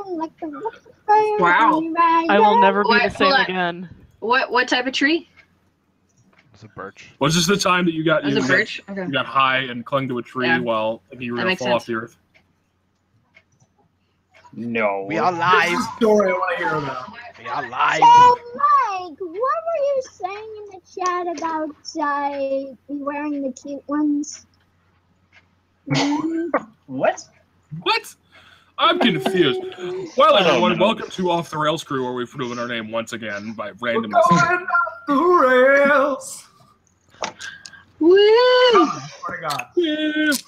Wow. I will never be the same again. What type of tree? It's a birch. Was this the time that you got It was a birch? Okay. you got high and clung to a tree while you were going to fall off the earth? No. We are live. Story I want to hear about. We are live. So, Mike, what were you saying in the chat about wearing the cute ones? What? What? I'm confused. Well, everyone, welcome to Off the Rails Crew, where we've proven our name once again by random Going off the rails. Woo! Oh, swear to God. Yeah. It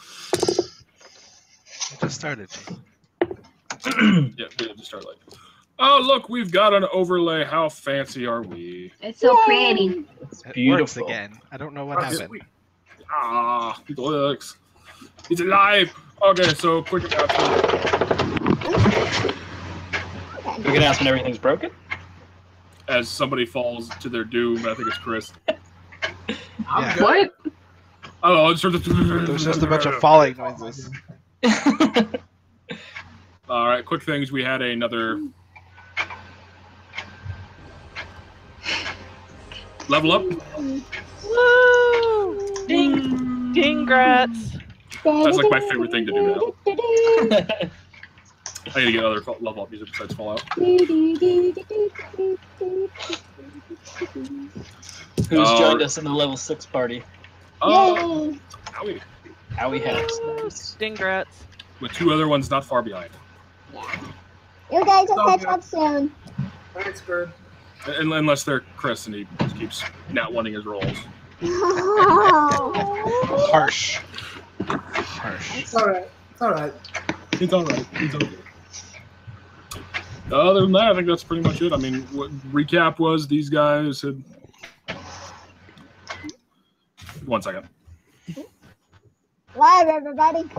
just started. Yeah, we just started like. Oh, look, we've got an overlay. How fancy are we? It's so pretty. It's It beautiful. works again. I don't know what happened. Ah, it works. It's alive. Okay, so quick announcement. We can ask when everything's broken? As somebody falls to their doom, I think it's Chris. Yeah. What? Oh, it's sort of. There's just a bunch of falling noises. All right, quick things. We had another level up. Woo! Ding! Congrats! That's like my favorite thing to do now. I need to get other level up music besides Fallout. Who's joined us in the level 6 party? Oh, Aoi. Howie has. Nice. Congrats. With two other ones not far behind. You guys will catch up soon. Thanks, Bird. Unless they're Chris and he just keeps not wanting his rolls. Harsh. Harsh. It's alright. It's alright. It's alright. It's okay. Other than that, I think that's pretty much it. I mean, what recap was these guys had. 1 second. Live, everybody.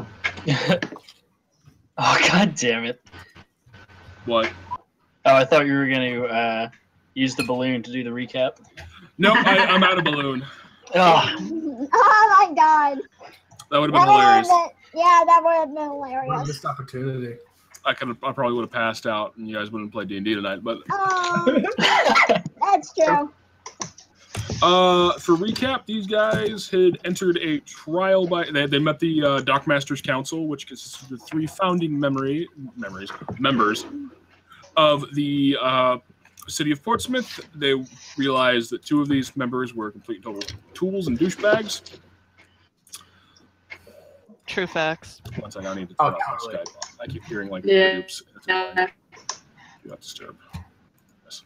Oh, god damn it. What? Oh, I thought you were going to use the balloon to do the recap. No, I'm out of balloon. Oh, Oh my God. That would have been hilarious. Yeah, that would have been What a hilarious. missed opportunity. I probably would have passed out, and you guys wouldn't play D&D tonight. But Oh, that's true. for recap, these guys had entered a trial by they met the Dockmasters Council, which consists of the 3 founding members of the city of Portsmouth. They realized that 2 of these members were complete total tools and douchebags. True facts. One second, I need to turn off my Skype. I keep hearing like oops. Do not disturb. Yes.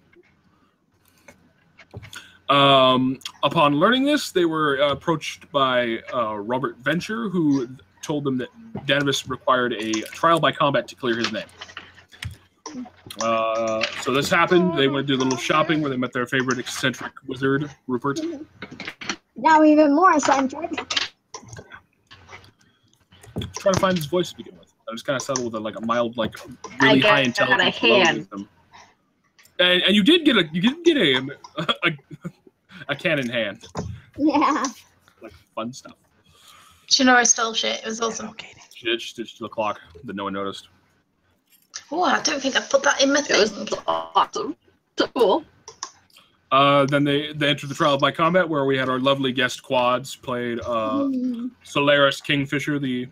Upon learning this, they were approached by Robert Venture, who told them that Danavis required a trial by combat to clear his name. So this happened. They went to do a little shopping where they met their favorite eccentric wizard, Rupert. Now even more eccentric. Trying to find his voice to begin with. I just kind of settled with a mild, really high intelligence. And you did get a cannon hand. Yeah. Like fun stuff. Jinora stole shit. It was awesome. She did. She stitched the clock that no one noticed. Oh, I don't think I put that in my thing. It was awesome. So cool. Then they entered the trial by combat, where we had our lovely guest quads played Solaris Kingfisher, the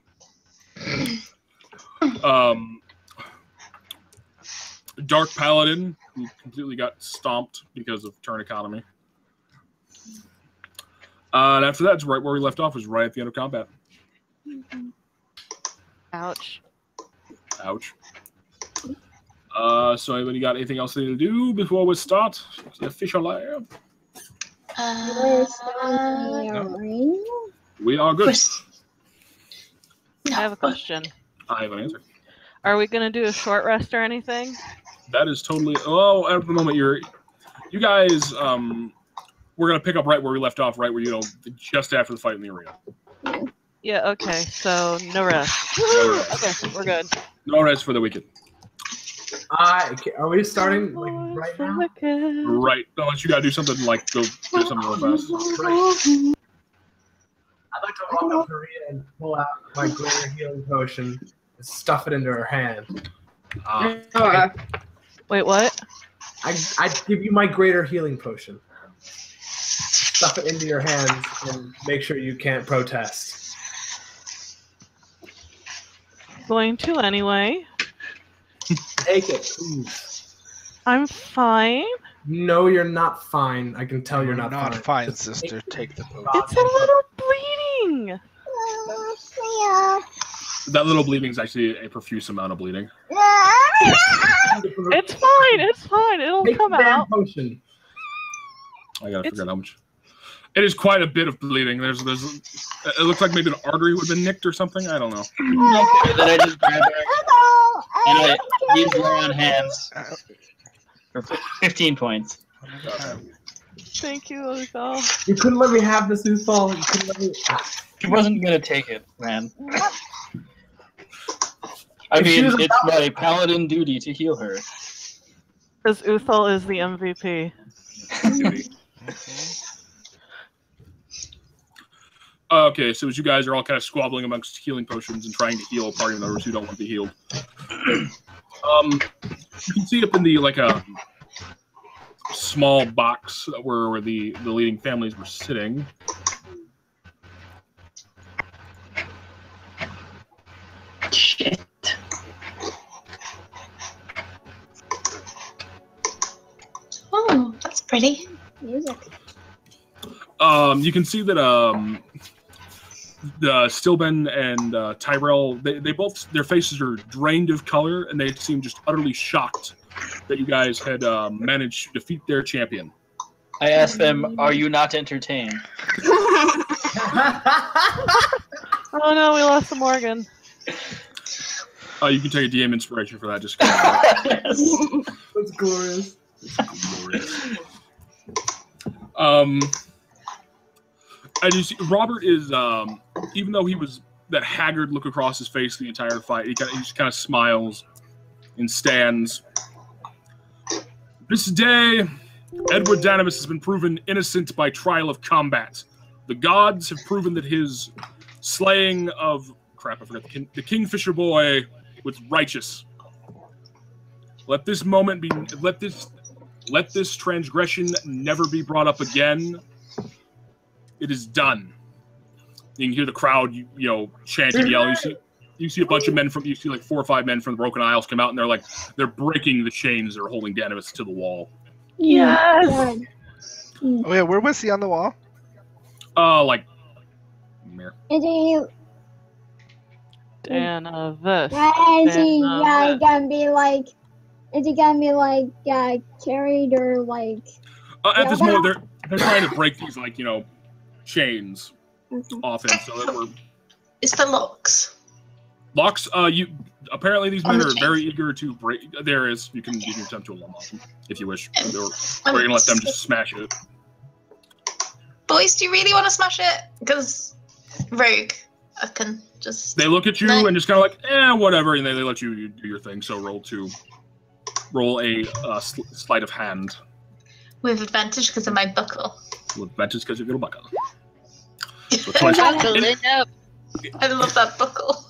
Dark Paladin, who completely got stomped because of turn economy. And after that, it's right where we left off, was right at the end of combat. Ouch. Ouch. So anybody got anything else they need to do before we start the official layer? We are good. I have a question. I have an answer. Are we going to do a short rest or anything? That is totally. Oh, at the moment you guys. We're gonna pick up right where we left off, right where just after the fight in the arena. Yeah. Okay. So no rest. No rest. Okay, we're good. No rest for the weekend. Are we starting right now? Right. Unless you gotta do something go do something real fast. Right. I'd like to walk up to Rita and pull out my greater healing potion and stuff it into her hand. Okay. Wait, what? I'd give you my greater healing potion. Stuff it into your hands and make sure you can't protest. Going to anyway. Take it, please. I'm fine. No, you're not fine. I can tell you're not fine. fine, sister. Take the potion. It's a little bleeding. That little bleeding is actually a profuse amount of bleeding. It's fine. It's fine. It'll Take come the damn out. potion. I gotta figure out how much. It is quite a bit of bleeding. There's. It looks like maybe an artery would have been nicked or something. I don't know. Okay, then I just grab her and I use her on hands for 15 points. Thank you, Augthar. You couldn't let me have this, Uthal. You couldn't let me. She wasn't gonna take it, man. I If she mean, was it's my paladin duty to heal her. Because Uthal is the MVP. Okay, so as you guys are all kind of squabbling amongst healing potions and trying to heal party members who don't want to be healed, you can see up in the a small box where the leading families were sitting. Shit. Oh, that's pretty. Music. You can see that Stilben and Tyrell, they both, their faces are drained of color, and they seem just utterly shocked that you guys had managed to defeat their champion. I asked them, "Are you not entertained?" Oh no, we lost the Morgan. You can take a DM inspiration for that. Just That's glorious. As you see, Robert is, even though he was that haggard look across his face the entire fight, he just kind of smiles and stands. This day, Edward Danamus has been proven innocent by trial of combat. The gods have proven that his slaying of the Kingfisher boy was righteous. Let this moment be. Let this transgression never be brought up again. It is done. You can hear the crowd, chant and yell. You see a bunch of men you see like 4 or 5 men from the Broken Isles come out, and they're breaking the chains that are holding Danamus to the wall. Yes. Oh yeah, where was he on the wall? Mirror. Is he Danavis. gonna be like? Is he gonna be carried or like? At this moment, they're trying to break these chains off him, so that we're It's the locks. locks. Apparently these men are very eager to break. You can attempt to unlock them if you wish. We're gonna let them just smash it. Boys, do you really want to smash it? Because Rogue, I can just. They look at you and just kind of whatever, and they let you do your thing. So roll a sleight of hand. With advantage because of my buckle. With advantage because you've got a buckle. So Buckling up. I love that buckle.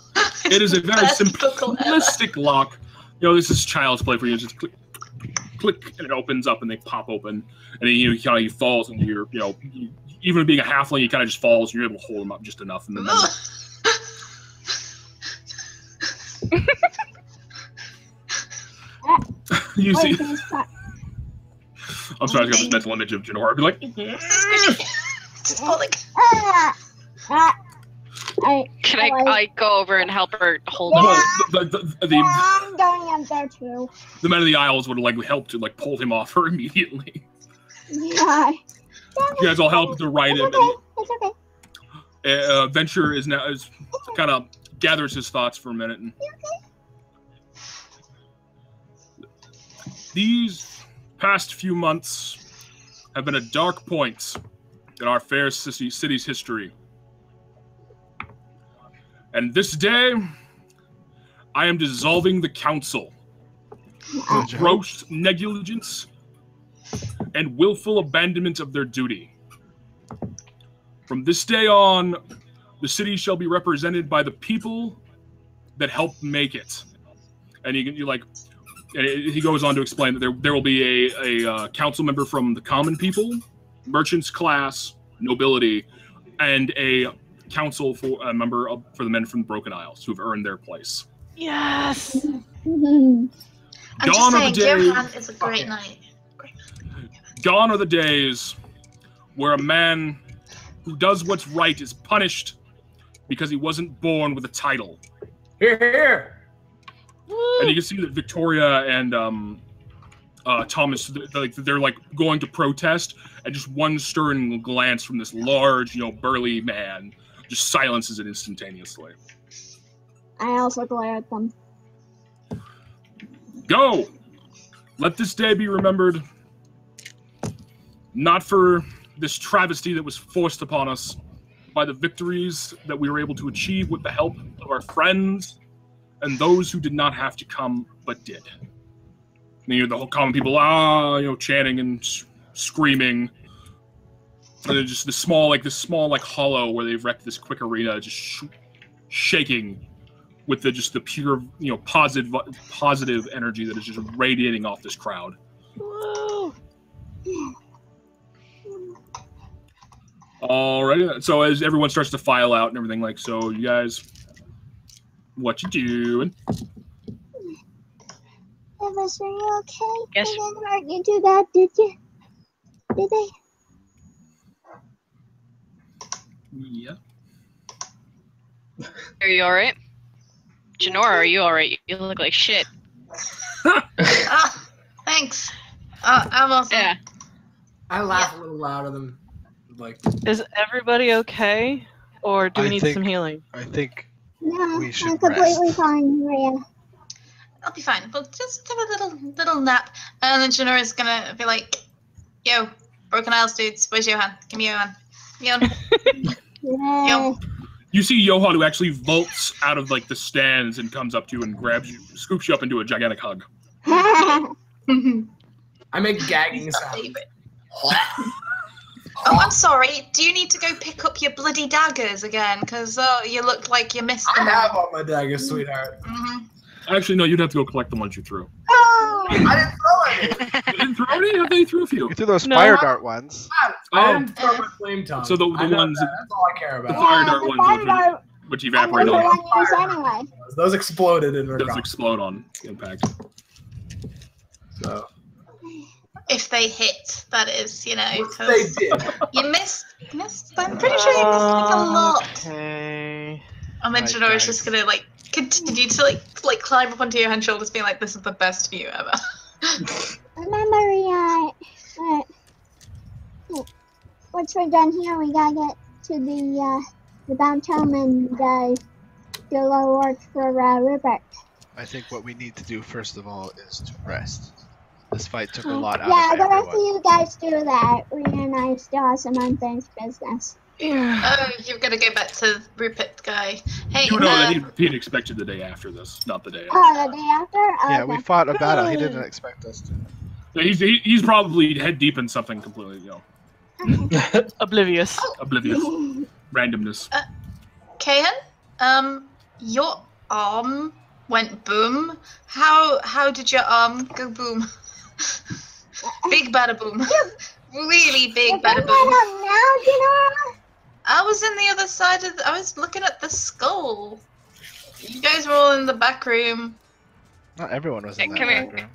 It is a very buckle simplistic lock. This is child's play for you. Just click, click, and it opens up, and they pop open. And then he falls, and even being a halfling, he kind of just falls. You're able to hold him up just enough, and then. You see. I'm sorry, I got this mental image of Jinora. I'd be like, Just falling. Can I go over and help her hold him? I'm going up there too. The men of the Isles would have helped to pull him off her immediately. Yeah. You guys all help to right him. It's okay. Venture is kind of gathers his thoughts for a minute. And these past few months have been a dark point in our fair city's history. And this day, I am dissolving the council for gross negligence and willful abandonment of their duty. From this day on, the city shall be represented by the people that helped make it. and he goes on to explain that there will be a council member from the common people, merchants class, nobility, and a council for a member for the men from the Broken Isles who have earned their place. Yes. I'm just Gone are saying, the days. Johan is a great night. Gone are the days where a man who does what's right is punished because he wasn't born with a title. Here, here. And you can see that Victoria and Thomas, they're like going to protest, and just one stern glance from this large, burly man just silences it instantaneously. I also glare at them. Go! Let this day be remembered, not for this travesty that was forced upon us, by the victories that we were able to achieve with the help of our friends and those who did not have to come but did. And the whole common people, chanting and screaming. And then just this small hollow where they've wrecked this quick arena, just shaking with the pure, positive energy that is just radiating off this crowd. Whoa. Alrighty, so as everyone starts to file out and everything, so you guys, what you doing? Elvis, are you okay? Yes. They didn't hurt you too bad, did you? Did they? Yeah. Are you alright? Jinora, are you alright? You look like shit. Thanks. I'm also. Yeah. I laugh a little louder than Is everybody okay, or do we need some healing? I think No, we should I'm completely rest. fine, Maria. I'll be fine. We'll just have a little nap, and then Jinora's gonna be like, "Yo, Broken Isles dudes, where's Johan? Give me Johan. Johan." Yeah. You see Johan, who actually vaults out of the stands and comes up to you and grabs you, scoops you up into a gigantic hug. I make gagging sounds. Oh, I'm sorry. Do you need to go pick up your bloody daggers again? Because you look like you missed them. I have all my daggers, sweetheart. Mm-hmm. Actually, no, you'd have to go collect the ones you threw. Oh! I didn't throw any. You didn't throw any? I thought you threw a few. You threw those No. fire dart ones. I didn't throw my flame tongue. So the I know ones- that's all I care The about. fire dart the ones, fire dart which I'm evaporate the on. one used anyway. Those exploded in Does regard. explode on impact. So If they hit, that is, they 'cause did. you missed. I'm pretty sure you missed a lot. Okay. And then Right, Jinora's guys. just gonna continue to climb up onto your hand shoulders, being like, "This is the best view ever." Remember, once we're done here, we gotta get to the downtown and do a little work for Rupert. I think what we need to do first of all is to rest. This fight took a lot out Yeah, of the rest of everyone. you guys do that. Rita and I still have some unfinished business. Yeah. Oh, you're gonna go back to Rupert guy. Hey, You know that he'd expected the day after this, not the day after. Oh, the day after? Oh, Yeah, okay. we fought a battle. He didn't expect us to. He's probably head deep in something completely, Oblivious. oblivious, randomness. Kayan, your arm went boom. How did your arm go boom? Big bada boom. Really big You're bada bringing boom. that up now, Jinora? I was in the other side of. I was looking at the skull. You guys were all in the back room. Not everyone was in that Come here. background.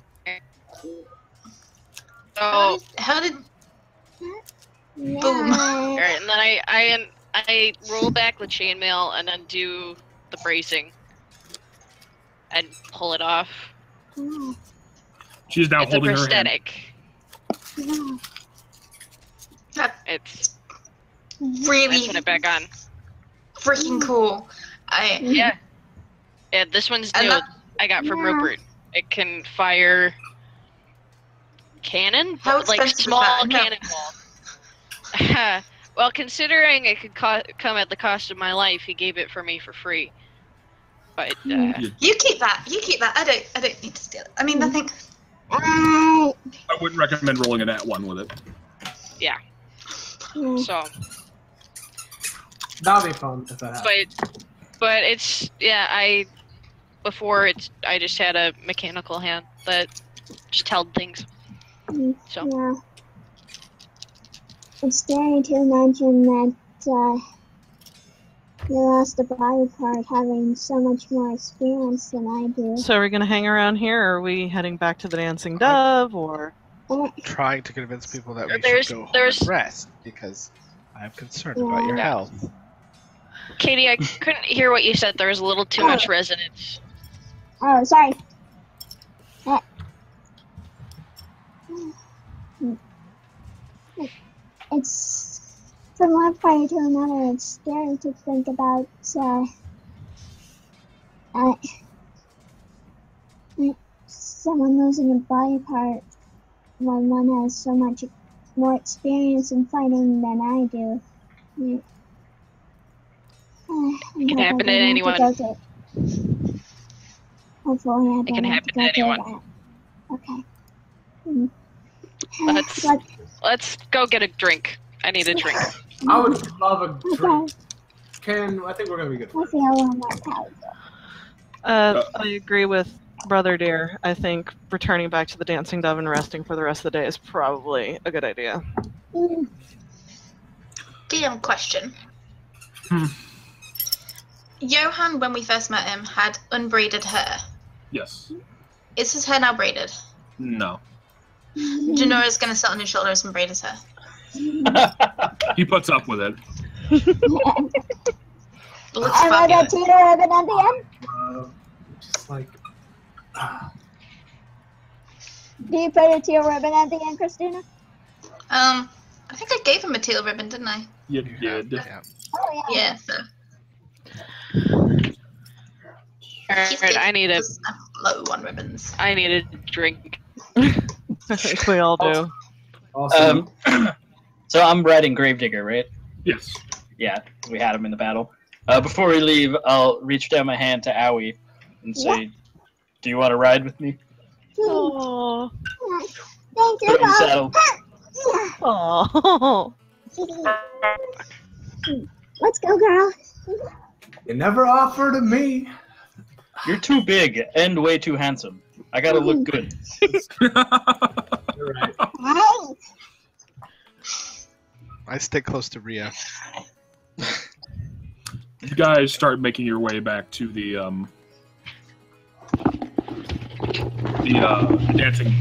So, How did? Yeah. alright, and then I roll back the chainmail and then do the bracing and pull it off. Oh, She's now It's a holding her hand. prosthetic. no. It's I Really put it back on. freaking cool. Yeah. Yeah, this one's And new. that- I got from Yeah. Rupert. It can fire cannon, How but like expensive is small that? No. cannonball. Well, considering it could come at the cost of my life, he gave it for me for free. But You keep that. You keep that. I don't need to steal it. I mean, I think. Alright. I wouldn't recommend rolling a nat 1 with it. yeah, Hmm. so That'll be fun if that happens. but it's I before, I just had a mechanical hand that just held things. So. Yeah. It's scary to imagine that you lost a body part having so much more experience than I do. So are we going to hang around here, or are we heading back to the Dancing Dove, or...? Trying to convince people that we should go home and rest, because I'm concerned about your health. Katie, I couldn't hear what you said. There was a little too much resonance. Oh, sorry. It's from one party to another. It's scary to think about someone losing a body part when one has so much more experience in fighting than I do. It can happen to anyone. Hopefully, it can happen to anyone. Okay. Let's go get a drink. I need a drink. I would love a drink. I think we're gonna be good. I feel a little more powerful. I agree with Brother Deer. I think returning back to the Dancing Dove and resting for the rest of the day is probably a good idea. DM question. Johan, when we first met him, had unbraided hair. Yes. Is his hair now braided? No. Jinora's gonna sit on his shoulders and braid his hair. He puts up with it. Looks I got a teeter ribbon at the end. Just like. Do you put a teal ribbon at the end, Christina? I think I gave him a teal ribbon, didn't I? You did. Yeah. Oh yeah. Yeah, so. Alright, I need a low on ribbons. I need a drink. I think we all do. Awesome. So I'm riding Gravedigger, right? Yes. Yeah, we had him in the battle. Before we leave, I'll reach down my hand to Aoi and say, "Do you want to ride with me?" Oh. Thank you, Put him in the saddle. Oh. Let's go, girl. You never offer to me. You're too big and way too handsome. I gotta look good. You're right. Hey. I stay close to Ria. You guys start making your way back to the dancing.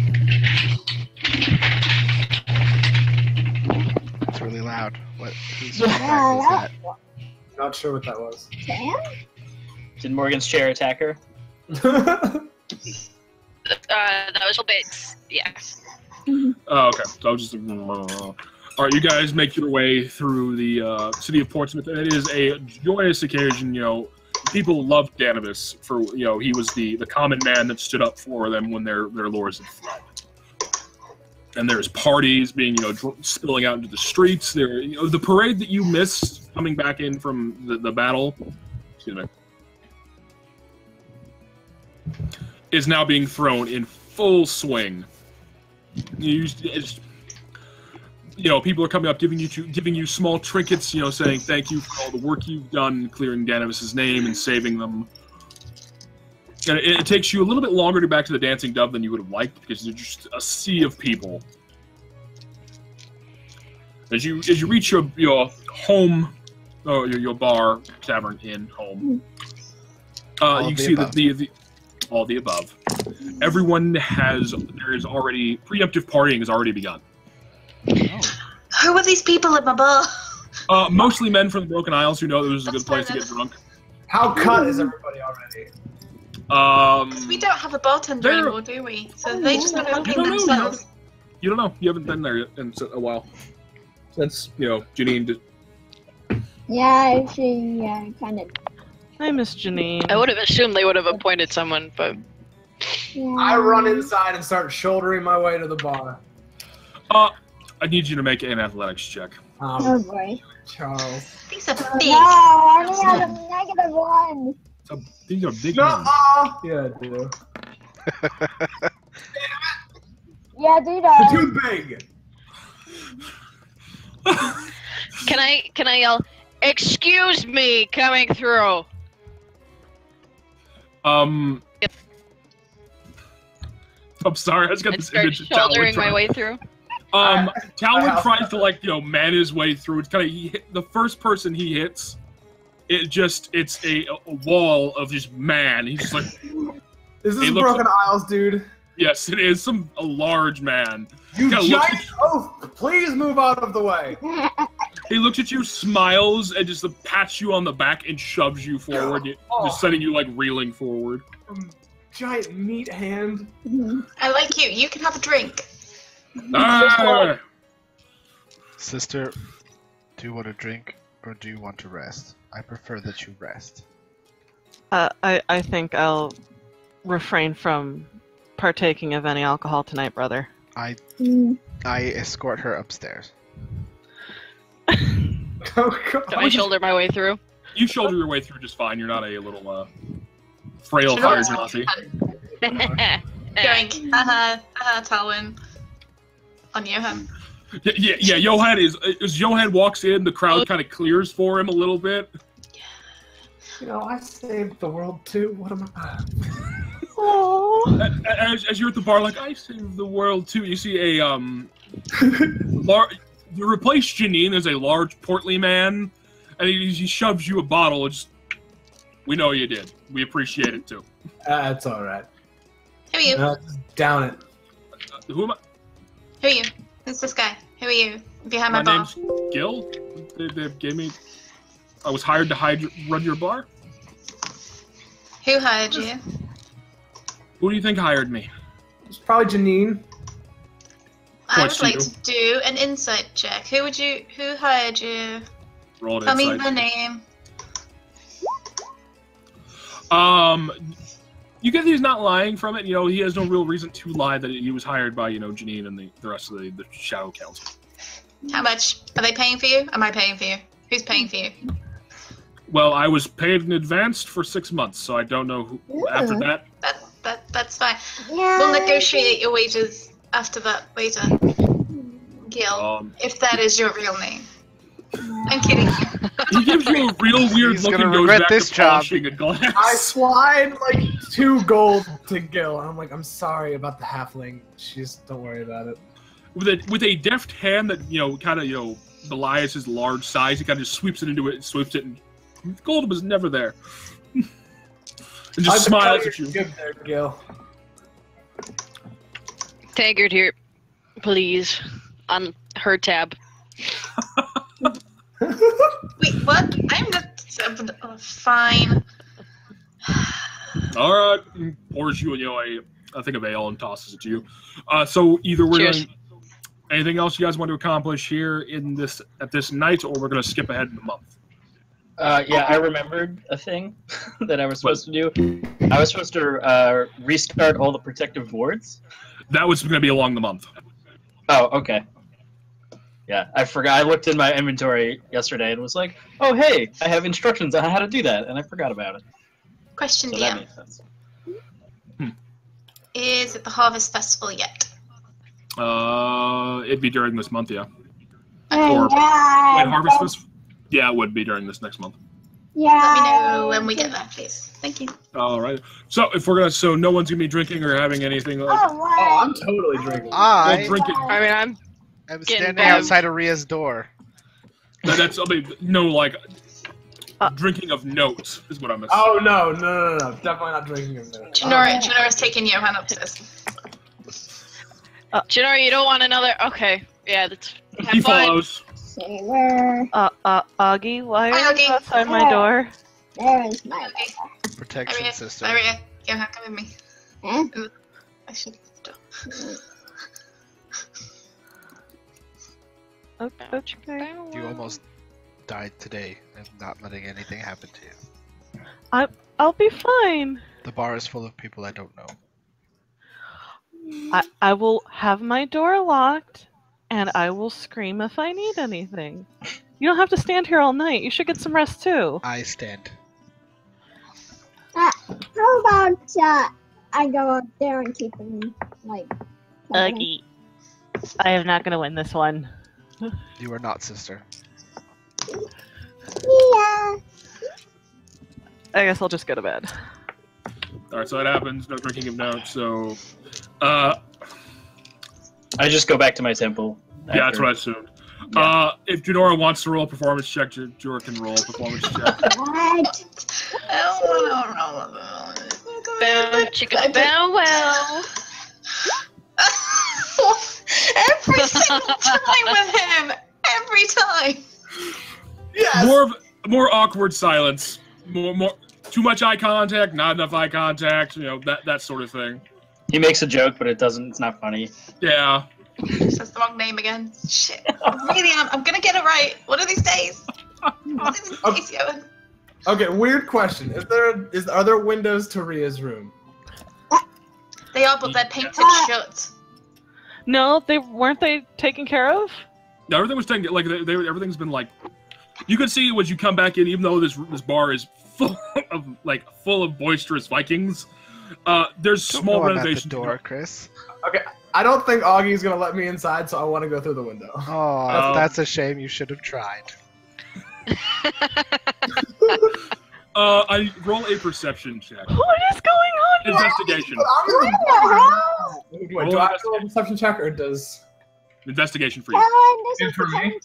It's really loud. Whose Yeah, feedback is that? Not sure what that was. Sam? Did Morgan's chair attack her? That was a bit. Yeah. Oh, okay. So I was just. All right, you guys make your way through the city of Portsmouth, and it is a joyous occasion. You know, people loved Danibus for he was the common man that stood up for them when their lords had fled. And there's parties being spilling out into the streets. There, the parade that you missed coming back in from the battle. Excuse me. Is now being thrown in full swing. People are coming up, giving you small trinkets, saying thank you for all the work you've done, clearing Danibus's name and saving them. And it takes you a little bit longer to get back to the Dancing Dove than you would have liked because there's just a sea of people. As you reach your home, your bar, tavern, inn, home, you can see that the all the above. There is already preemptive partying has already begun. Who are these people at my bar? Mostly men from the Broken Isles who know that this is a good place to get drunk. How cut is everybody already? We don't have a bartender anymore, do we? So they just have everything themselves. You don't know. You haven't been there yet in a while. Since Janine did. Yeah, she kind of. I miss Janine. I would have assumed they would have appointed someone, but. Yeah. I run inside and start shouldering my way to the bar. I need you to make an athletics check. Oh boy. Charles. These are No, big. I only have a -1. These are big No. names. Yeah, dude. Yeah, dude. You're too big. Can I yell, "Excuse me," coming through? I'm sorry, I just got this image of Talon shouldering my way through. Talon tries to like man his way through. It's kind of the first person he hits. It's a wall of just man. He's just like. Is this Broken Isles, dude? Yes, it is. A large man. You giant oaf! Please move out of the way. He looks at you, smiles, and just pats you on the back and shoves you forward, just sending you like reeling forward. Giant meat hand. I like you. You can have a drink. Sister, do you want a drink or do you want to rest? I prefer that you rest. I think I'll refrain from partaking of any alcohol tonight, brother. I escort her upstairs. Oh, God. Can I shoulder my way through? You shoulder your way through just fine. You're not a little frail fire genasi. Going, Talwyn. On Johan. Yeah. Johan as Johan walks in, the crowd kind of clears for him a little bit. You know, I saved the world too. What am I? As you're at the bar, like, I saved the world too. You see a you replace Janine as a large, portly man, and he shoves you a bottle. Just, we know you did. We appreciate it too. That's all right. Who are you? Down it. Who am I? Who are you? Who's this guy? Who are you? Behind my bar. name's Gil. They gave me. I was hired to run your bar. Who hired you? Who do you think hired me? It's probably Janine. I would like to do an insight check. Who hired you? Roll an Tell me insight. the name. You get that he's not lying from it. You know, he has no real reason to lie that he was hired by, Janine and the rest of the Shadow Council. How much? Are they paying for you? Am I paying for you? Who's paying for you? Well, I was paid in advance for 6 months, so I don't know who. After that. That's fine. Yeah. We'll negotiate your wages after that later. Gil, if that is your real name. I'm kidding. He gives you a real weird look and goes back to polishing a glass. I slide like 2 gold to Gil, and I'm like, I'm sorry about the halfling. Don't worry about it. With a deft hand that kind of belies his large size, he kind of just sweeps it into it, sweeps it, and the gold was never there. And just smiles at you. Good there, Gil. Taggart here, please, on her tab. Wait, what? I'm not. Fine. All right, pours you I think of ale and tosses it to you. So either we're going. Anything else you guys want to accomplish here at this night, or we're going to skip ahead in the month? Yeah, I remembered a thing that I was supposed to do. I was supposed to restart all the protective wards. That was going to be along the month. Oh, okay. Yeah, I forgot. I looked in my inventory yesterday and was like, oh, hey, I have instructions on how to do that, and I forgot about it. Question, so DM. that makes sense. Is it the Harvest Festival yet? It'd be during this month, yeah. Oh, Harvest Festival? Yeah, it would be during this next month. Yeah. Let me know when we get that, please. Thank you. All right. So if we're so no one's gonna be drinking or having anything. Like, oh, I'm totally drinking. I'm standing outside of Ria's door. That's drinking of note is what I'm. Oh no! Definitely not drinking of note. Jinora's taking Johan upstairs. Jinora, you don't want another? Okay, yeah, that's. He follows. Augie, why are you outside my door? There is my protection system. Maria, Johan, come with me. Huh? I should. Okay. You almost died today and not letting anything happen to you. I'll be fine. The bar is full of people I don't know. I will have my door locked, and I will scream if I need anything. You don't have to stand here all night. You should get some rest too. I stand. How about I go up there and keep them Uggy. I am not gonna win this one. You are not, sister. Yeah. I guess I'll just go to bed. All right, so that happens. No drinking of notes. So, I just go back to my temple. Yeah, that's what I assumed. Yeah. If Jinora wants to roll a performance check, Jinora can roll a performance check. What? Bow chicka bow wow. Every single time with him. Every time. Yes. More awkward silence. More too much eye contact, not enough eye contact. You know, that sort of thing. He makes a joke, but it's not funny. Yeah. Says the wrong name again. Shit. I really am. I'm gonna get it right. One of these days. One of these days, Yoan. Okay, weird question. Are there windows to Ria's room? They are, but they're painted shut. No, weren't they taken care of? No, everything was taken. Like everything's been like. You can see when you come back in, even though this bar is full of boisterous Vikings. There's small renovations. At the door, Chris. Okay, I don't think Augie's gonna let me inside, so I want to go through the window. Oh, that's a shame. You should have tried. I roll a perception check. What is going on here? Investigation. Wait, do I have to roll a perception check, or does... Investigation for you. This is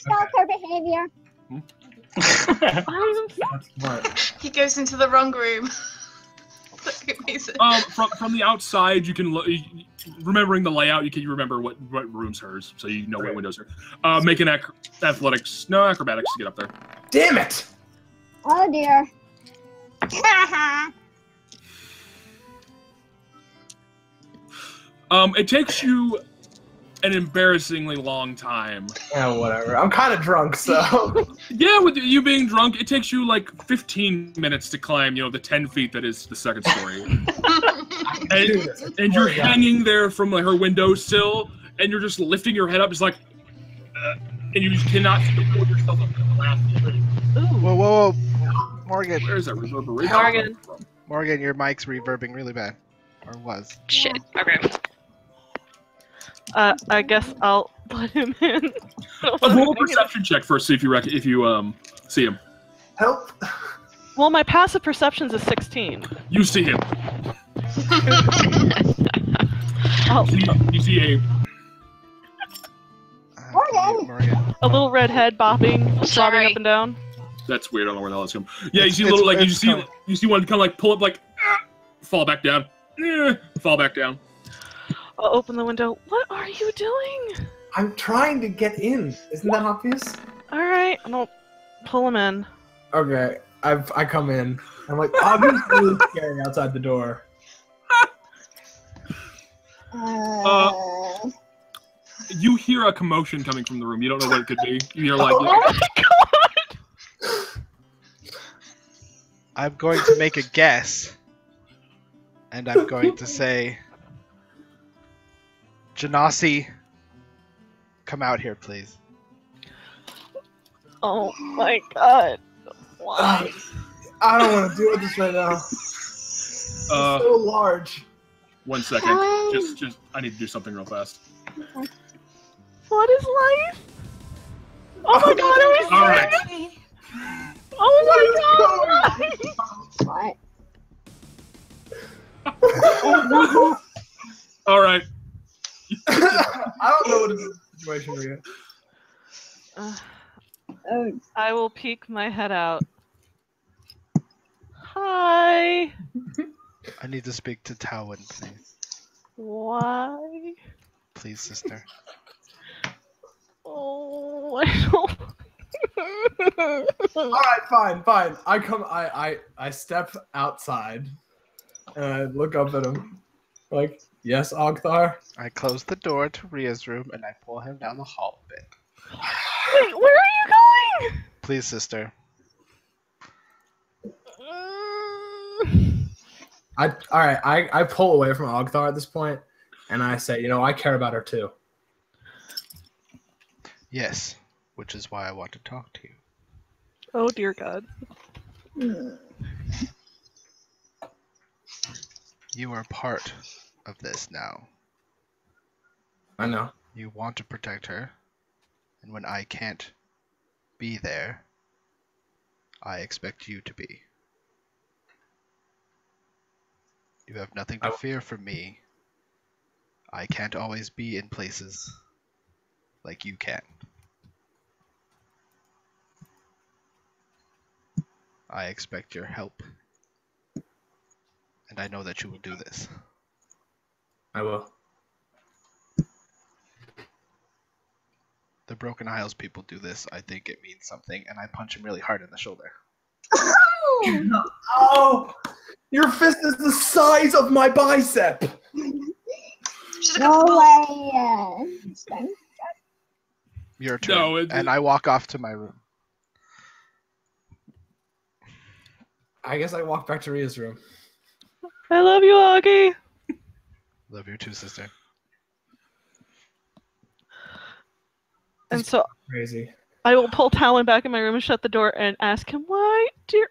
stalker behavior. He goes into the wrong room. From the outside, you can remembering the layout. You can remember what room's hers, so you know what windows are. Make an acrobatics to get up there. Damn it! Oh dear. It takes you an embarrassingly long time. Yeah, whatever. I'm kind of drunk, so... Yeah, with you being drunk, it takes you like 15 minutes to climb, the 10 feet that is the second story. and you're hanging there from her windowsill, and you're just lifting your head up, just like... and you just cannot support yourself up to the last floor. Whoa. Morgan. Where is that reverberation? Morgan, your mic's reverbing really bad. Or was. Shit. Okay. I guess I'll put him in. Roll a perception check first, see if you see him. Help! Well, my passive perception's a 16. You see him. Oh. You see a little red head bobbing up and down. That's weird. I don't know where the hell it's from. Yeah, you see a little you see one kind of pull up fall back down, fall back down. I'll open the window. What are you doing? I'm trying to get in. Isn't that obvious? All right, I'm gonna pull him in. Okay, I come in. I'm like, Augie's really scary outside the door. You hear a commotion coming from the room. You don't know what it could be. You hear like. Oh my god! I'm going to make a guess, and I'm going to say, Genasi, come out here, please. Oh my god! Why? I don't want to deal with this right now. It's so large. 1 second. Just I need to do something real fast. What is life? Oh my god! Are we serious? All right. Oh my god! What? All right. I don't know what is the situation we're in. I will peek my head out. Hi. I need to speak to Towin, please. Why? Please, sister. Oh, I don't. Alright, fine. I step outside and I look up at him. Like, yes, Augthar? I close the door to Ria's room and I pull him down the hall a bit. Wait, where are you going? Please, sister. I pull away from Augthar at this point and I say, I care about her too. Yes, which is why I want to talk to you. Oh dear God. You are part of this now. I know. You want to protect her, and when I can't be there, I expect you to be. You have nothing to fear from me. I can't always be in places like you can. I expect your help. And I know that you will do this. I will. The Broken Isles people do this. I think it means something. And I punch him really hard in the shoulder. Oh! Your fist is the size of my bicep! No way. Your turn. No, and I walk off to my room. I guess I walk back to Ria's room. I love you, Augie. Love you too, sister. And so Crazy. I will pull Talon back in my room and shut the door and ask him, why, dear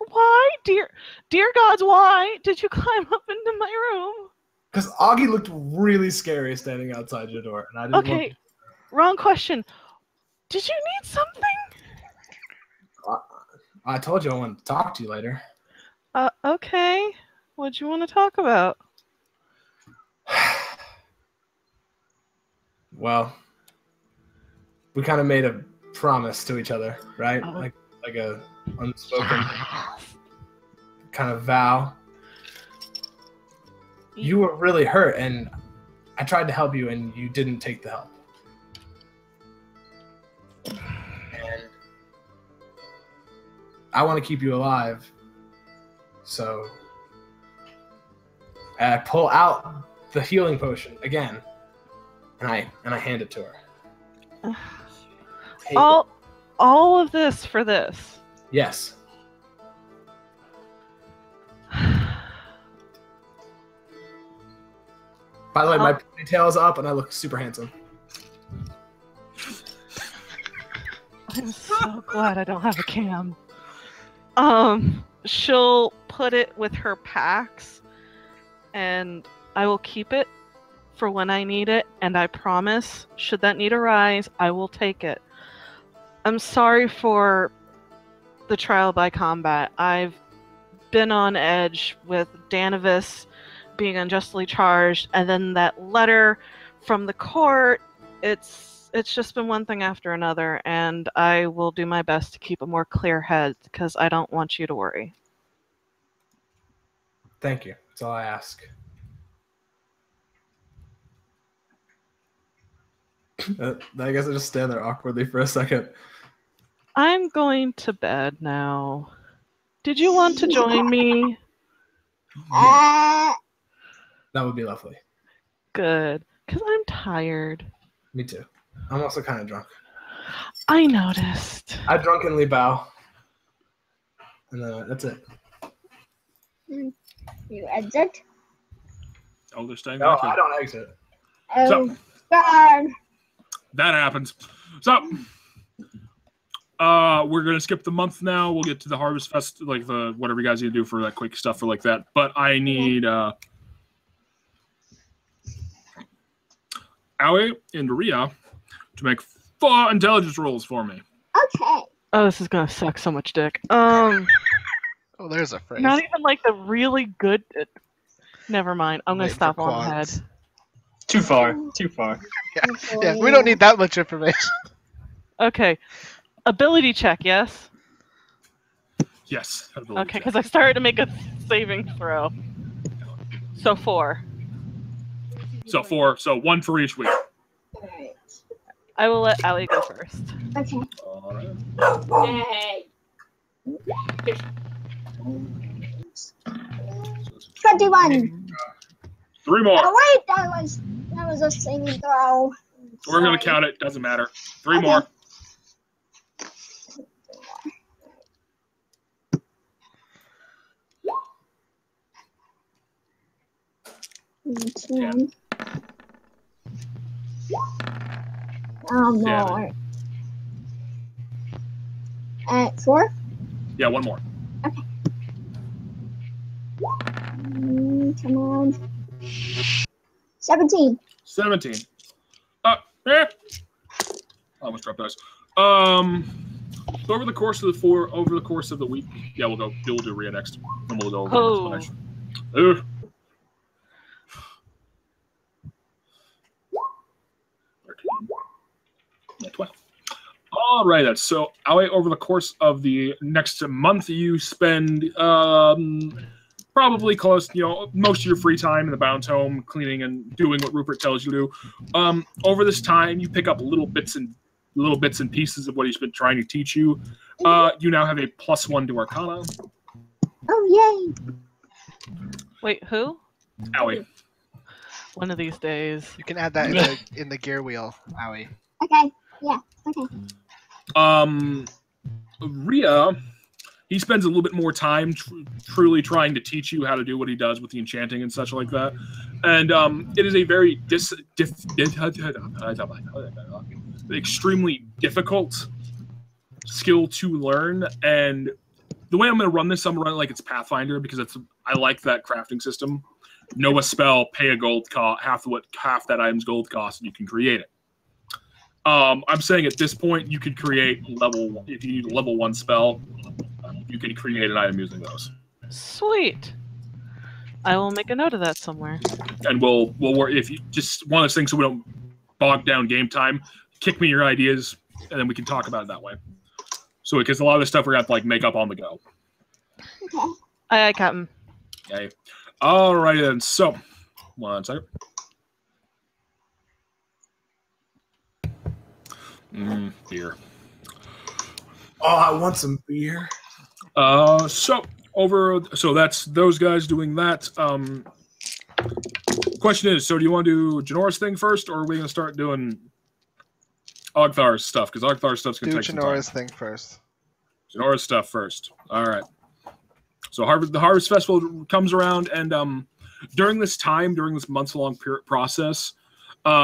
gods, why did you climb up into my room? Because Augie looked really scary standing outside your door, and I didn't. Okay, wrong question. Did you need something? I told you I wanted to talk to you later. Okay. What'd you want to talk about? Well, we kind of made a promise to each other, right? Like a unspoken kind of vow. You were really hurt, and I tried to help you, and you didn't take the help. And I want to keep you alive, so I pull out the healing potion again, and I hand it to her. All of this for this. Yes. By the way, my ponytail is up and I look super handsome. I'm so glad I don't have a cam. She'll put it with her packs, and I will keep it for when I need it, and I promise, should that need arise, I will take it. I'm sorry for the trial by combat. I've been on edge with Danavis being unjustly charged, and then that letter from the court. It's just been one thing after another, and I will do my best to keep a more clear head, because I don't want you to worry. Thank you. That's all I ask. I guess I just stand there awkwardly for a second. I'm going to bed now. Did you want to join me? That would be lovely. Good, because I'm tired. Me too. I'm also kind of drunk. I noticed. I drunkenly bow. And then that's it. You exit? Oh, they're staying No, back here. I don't exit. Oh, God. That happens. So, we're gonna skip the month now. We'll get to the Harvest Fest, like the whatever you guys need to do for that quick stuff for like that. But I need Aoi and Ria to make 4 intelligence rolls for me. Okay. Oh, this is gonna suck so much dick. Oh, there's a phrase. Not even like the really good. Never mind. I'm gonna Waiting stop for on the quads. head. Too far. Too far. Yeah, we don't need that much information. Okay. Ability check, yes? Yes. Okay, because I started to make a saving throw. So 4. So 4. So 1 for each week. Alright. I will let Allie go first. Okay. All right. Hey. 21. 3 more. Oh wait, that was a saving throw. We're gonna count it. Doesn't matter. 3 Okay. more. Ten. Oh, more. 4? Yeah, 1 more. Okay. Come on. 17. 17. I almost dropped dice. So over the course of the week, yeah, we'll do Rhea next, and we'll go over Oh. explanation. Yeah, 12. All right, then. So, Aoi, over the course of the next month, you spend probably close, most of your free time in the bounce home, cleaning and doing what Rupert tells you to do. Over this time, you pick up little bits and pieces of what he's been trying to teach you. You now have a +1 to Arcana. Oh, yay! Wait, who? Aoi. One of these days. You can add that in the gear wheel, Aoi. Okay, yeah, okay. Rhea, he spends a little bit more time truly trying to teach you how to do what he does with the enchanting and such like that. And it is a very extremely difficult skill to learn. And the way I'm going to run this, I'm going to run it like it's Pathfinder, because I like that crafting system. Know a spell, pay a gold cost, half that item's gold cost, and you can create it. I'm saying at this point, you could create if you need a level 1 spell, you can create an item using those. Sweet. I will make a note of that somewhere. And we'll work, if you just one of those things so we don't bog down game time, kick me your ideas, and then we can talk about it that way. So, because a lot of this stuff we're going to have to make up on the go. Okay. Aye, Captain. Okay. All right, then. So, 1 second. Beer. Oh, I want some beer. So that's those guys doing that. Question is, so do you want to do Jinora's thing first, or are we going to start doing Augthar's stuff? Because Augthar's stuff's going to take some time. Do Jinora's thing first. Jinora's stuff first. All right. So the Harvest Festival comes around, and during this months-long process,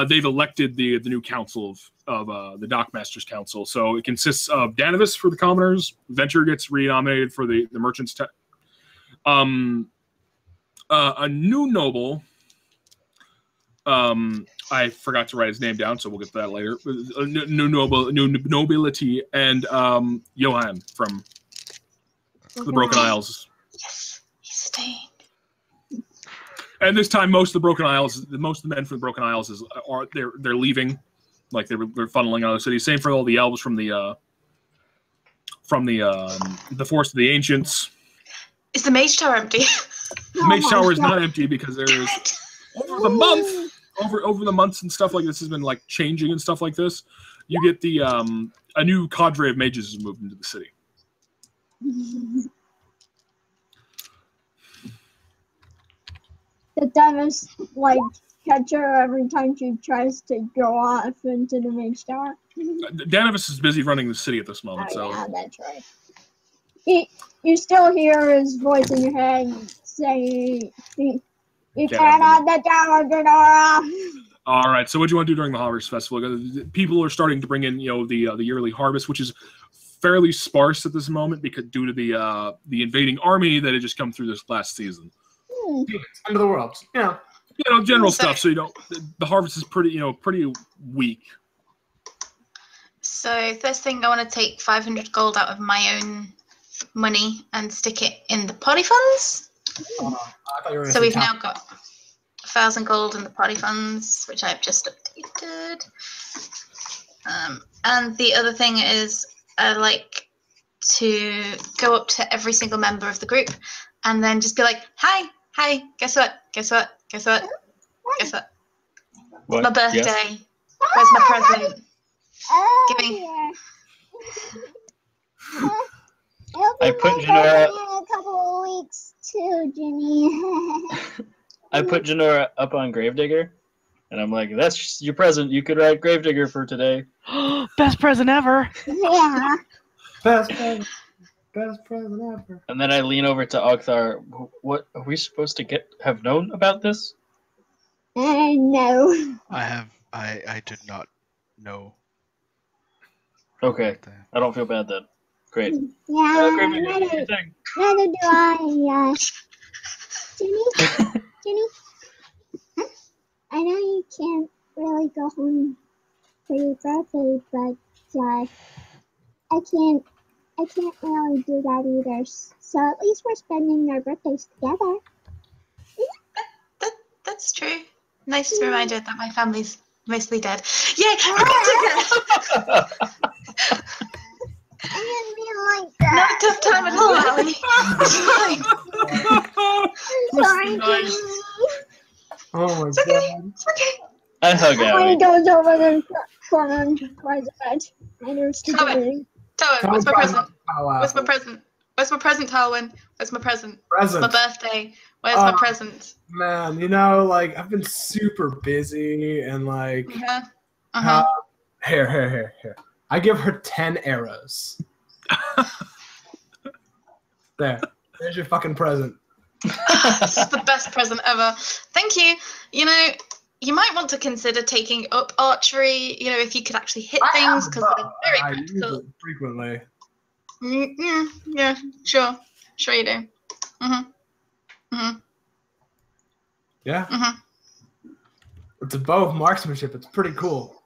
they've elected the new council of the Dockmasters Council. So it consists of Danavis for the commoners, Venture gets renominated for the merchants. A new noble. I forgot to write his name down, so we'll get to that later. New nobility, and Johan from the Broken Isles. Yes, he's staying. And this time, most of the men from the Broken Isles they're leaving, like they're funneling out of the city. Same for all the elves from the Forest of the Ancients. Is the Mage Tower empty? The Mage Tower is not empty because there's over the months and stuff like this has been like changing and stuff like this. You get the a new cadre of mages has moved into the city. The Dennis catch her every time she tries to go off into the Mage Tower. Danavis is busy running the city at this moment. Yeah, that's right. You still hear his voice in your head saying, "You can't have the tower, Jinora." All right. So, what do you want to do during the Harvest Festival? People are starting to bring in, the yearly harvest, which is fairly sparse at this moment because due to the invading army that had just come through this last season. End of the world. Yeah. General stuff. So the harvest is pretty weak. So first thing, I want to take 500 gold out of my own money and stick it in the party funds. So we've now got 1,000 gold in the party funds, which I've just updated. And the other thing is I like to go up to every single member of the group and then just be like, hi, guess what? It's my birthday. Yes. Where's my present? Give me. I put Jinora in a couple of weeks too, Ginny. I put Jinora up on Gravedigger, and I'm like, "That's your present. You could write Gravedigger for today." Best present ever. Yeah. Best present ever. And then I lean over to Augthar. What are we supposed to have known about this? No. I did not know. Okay, I don't feel bad then. Great. Yeah, Gravedigger, neither do I. Jenny, I know you can't really go home for your birthday, but I can't really do that either. So at least we're spending our birthdays together. That's true. Nice reminder that my family's Mostly dead. Yay! I didn't mean like that. Not a tough time at all, Allie. I'm sorry, Nice. Jamie. Oh my It's okay. god. It's okay. I hug When Allie. he goes over the corner by the bed, I understand. Talwin, what's my present? Where's my present? Where's my present, Talwin? Where's my present? Present. It's my birthday. Where's my present? Man, you know, like I've been super busy and like here. I give her 10 arrows. There's your fucking present. This is the best present ever. Thank you. You know, you might want to consider taking up archery, you know, if you could actually hit things, because they're very I use practical. it frequently. Yeah, sure. Sure you do. Yeah. It's a bow of marksmanship. It's pretty cool.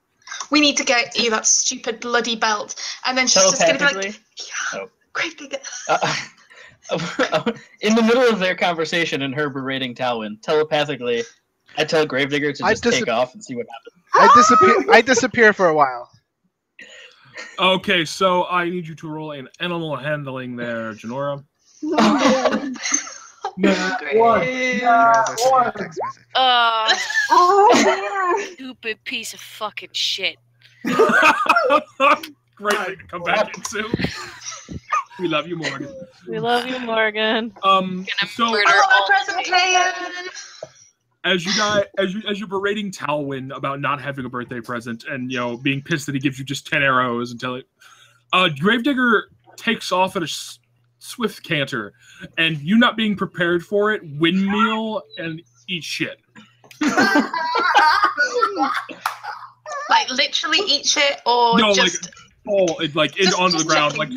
We need to get you that stupid bloody belt. And then she's just going to be like, yeah, Gravedigger. In the middle of their conversation and her berating Talwin, telepathically, I tell Gravedigger to just take off and see what happens. I disappear for a while. Okay, so I need you to roll an animal handling there, Jinora. Stupid piece of fucking shit. Great thing to come back into. We love you, Morgan. We love you, Morgan. So as you're berating Talwin about not having a birthday present and being pissed that he gives you just 10 arrows until it, Gravedigger takes off at a swift canter, and you not being prepared for it, windmill and eat shit. Like literally eat shit, or no, just onto the ground, like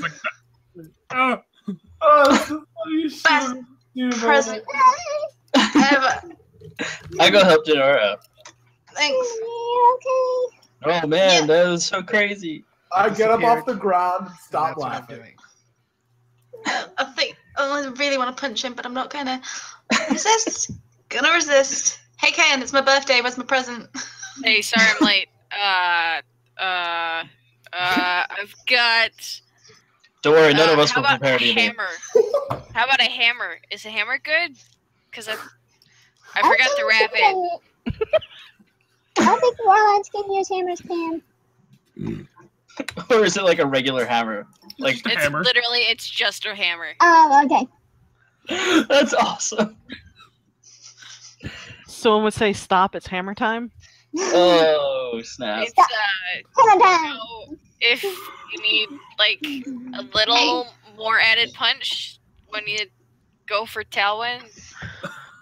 best present ever. I go help Jinora. Thanks. Okay. Oh man, that was so crazy. I get up off the ground and stop laughing. I think I really want to punch him, but I'm not gonna resist. Gonna resist. Hey Ken, it's my birthday. Where's my present? Hey, sorry I'm late. I've got. Don't worry, none of us were how about prepared a either. hammer? How about a hammer? Is a hammer good? Because I forgot to wrap it. I think warlocks can use hammers, Pam. Or is it like a regular hammer? Like It's hammer. literally, it's just a hammer. Oh, okay. That's awesome. Someone would say, "Stop! It's hammer time." Oh snap! It's Hammer time. so if you need like a little more added punch when you go for Talwin.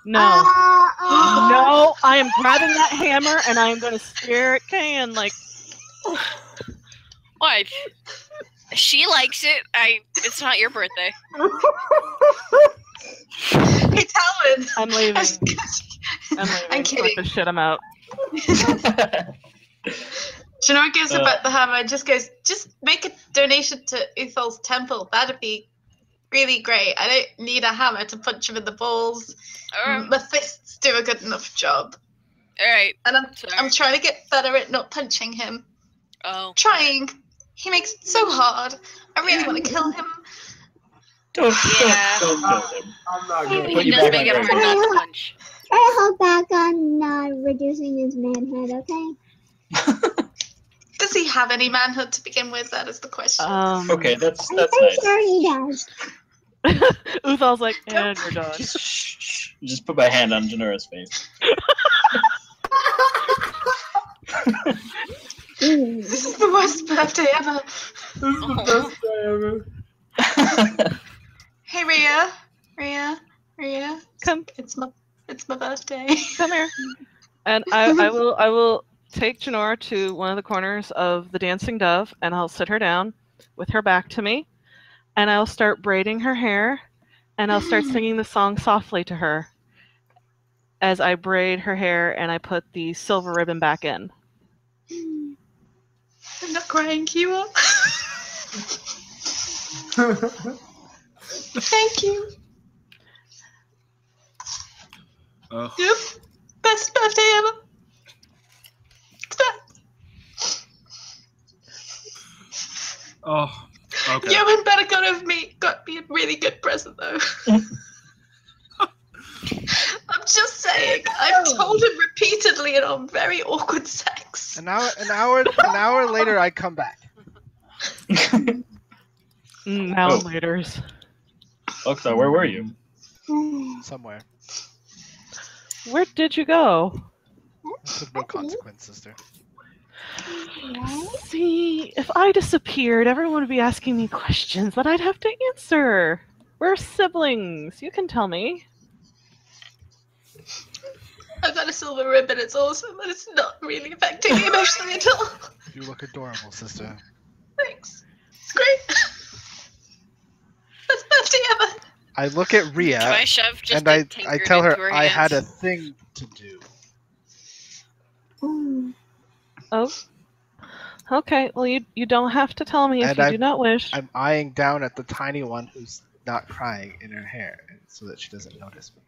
No, no! I am grabbing that hammer and I am going to stare at Kayan like. What? She likes it. It's not your birthday. Hey Talwin. I'm leaving. I'm leaving. I'm kidding. To shit him out. Jinora gives her back the hammer and just goes, just make a donation to Uthal's temple. That'd be really great. I don't need a hammer to punch him in the balls. My fists do a good enough job. Alright. And I'm trying to get better at not punching him. Oh. Trying. He makes it so hard. I really want to kill him. Don't kill him. I'm not good. He does make it hard not to punch. Try to hold back on reducing his manhood, okay? Does he have any manhood to begin with? That is the question. Okay, that's I'm nice. sure he does. Uthal's like, and we're done. Just put my hand on Jinora's face. This is the worst birthday ever. This is the best day ever. Hey Rhea. Come. It's my birthday. Come here. And I will take Jinora to one of the corners of the dancing dove, and I'll sit her down with her back to me, and I'll start braiding her hair, and I'll start singing the song softly to her as I braid her hair and I put the silver ribbon back in. I'm not crying, you are. Thank you. Yep. Best birthday ever. It's Oh, okay. Johan better got me a really good present though. I'm just saying. I've told him repeatedly, and I'm very awkward sex. An hour later, I come back. Now later's. Augthar, where were you? Somewhere. Where did you go? Took no consequence, sister. See, if I disappeared, everyone would be asking me questions that I'd have to answer. We're siblings. You can tell me. I've got a silver ribbon. It's awesome, but it's not really affecting me emotionally at all. You look adorable, sister. Thanks. It's great. Best birthday ever. I look at Rhea, Do I shove just and a I tankard tell into her her I had a hands? thing to do. Oh. Okay, well, you don't have to tell me if you do not wish. I'm eyeing down at the tiny one who's not crying in her hair, so that she doesn't notice me.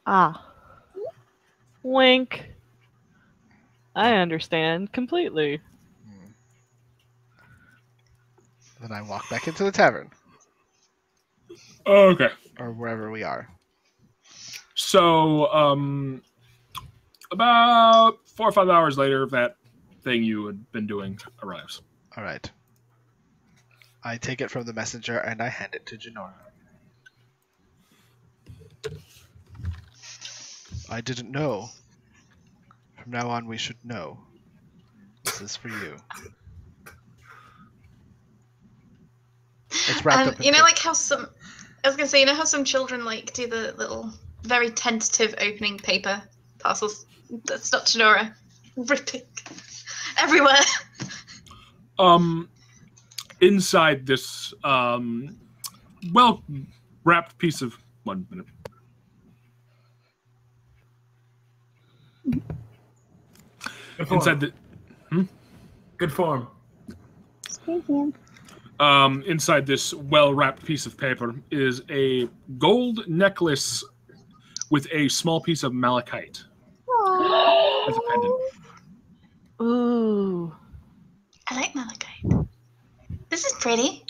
Ah. Wink. I understand completely. Then I walk back into the tavern. Okay. Or wherever we are. So, about 4 or 5 hours later, that thing you had been doing arrives. All right. I take it from the messenger and I hand it to Jinora. I didn't know. From now on, we should know. This is for you. It's wrapped up in You know, like how some. I was gonna say, you know how some children like do the little, very tentative opening paper parcels. That's not Jinora. Ripping everywhere. Inside this well wrapped piece of 1 minute. Inside the Good form. Thank you. inside this well-wrapped piece of paper is a gold necklace with a small piece of malachite as a pendant. Ooh. I like malachite. This is pretty.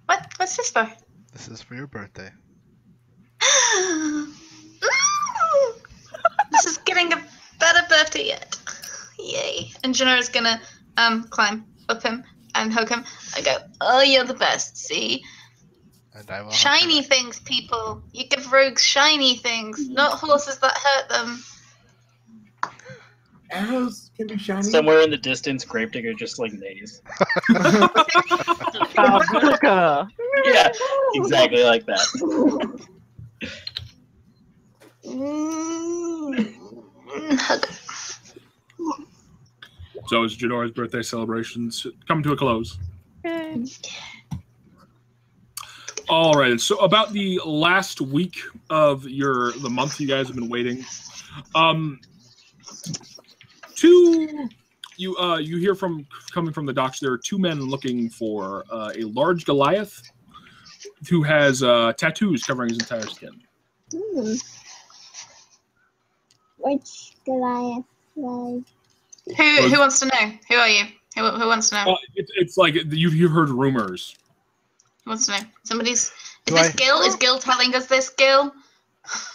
What's this for? This is for your birthday. This is getting a better birthday yet. Yay. And Janora's gonna climb up him and hug him. I go, oh, you're the best, see? And I will Shiny things, people. You give rogues shiny things, not horses that hurt them. Arrows can be shiny. Somewhere in the distance, Gravedigger just like neighs. Bazooka. Yeah, exactly like that. Hug. So as Janora's birthday celebrations come to a close. Okay. All right. So about the last week of the month you guys have been waiting. You hear coming from the docks. There are 2 men looking for a large Goliath who has tattoos covering his entire skin. Which Goliath? Like, Who wants to know? Who are you? Who wants to know? It's like you've heard rumors. Who wants to know? Somebody's. Is Do this I- Gil? Is Gil telling us this, Gil?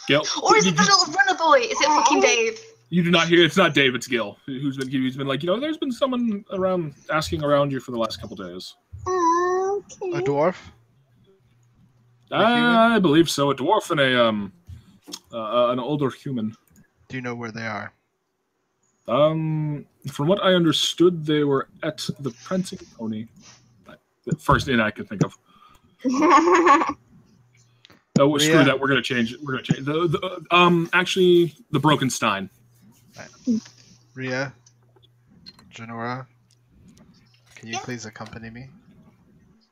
Gil, Or is it the little runner boy? Is it fucking Dave? you do not hear. It's not Dave. It's Gil who's been like, there's been someone around asking around you for the last couple days. okay. A dwarf? I believe so. A dwarf and an older human. Do you know where they are? From what I understood, they were at the Prancing Pony. The first inn I could think of. Oh, screw Rhea. that. We're gonna change it. We're gonna change actually the Broken Stein. Rhea? Jinora? Can you please accompany me?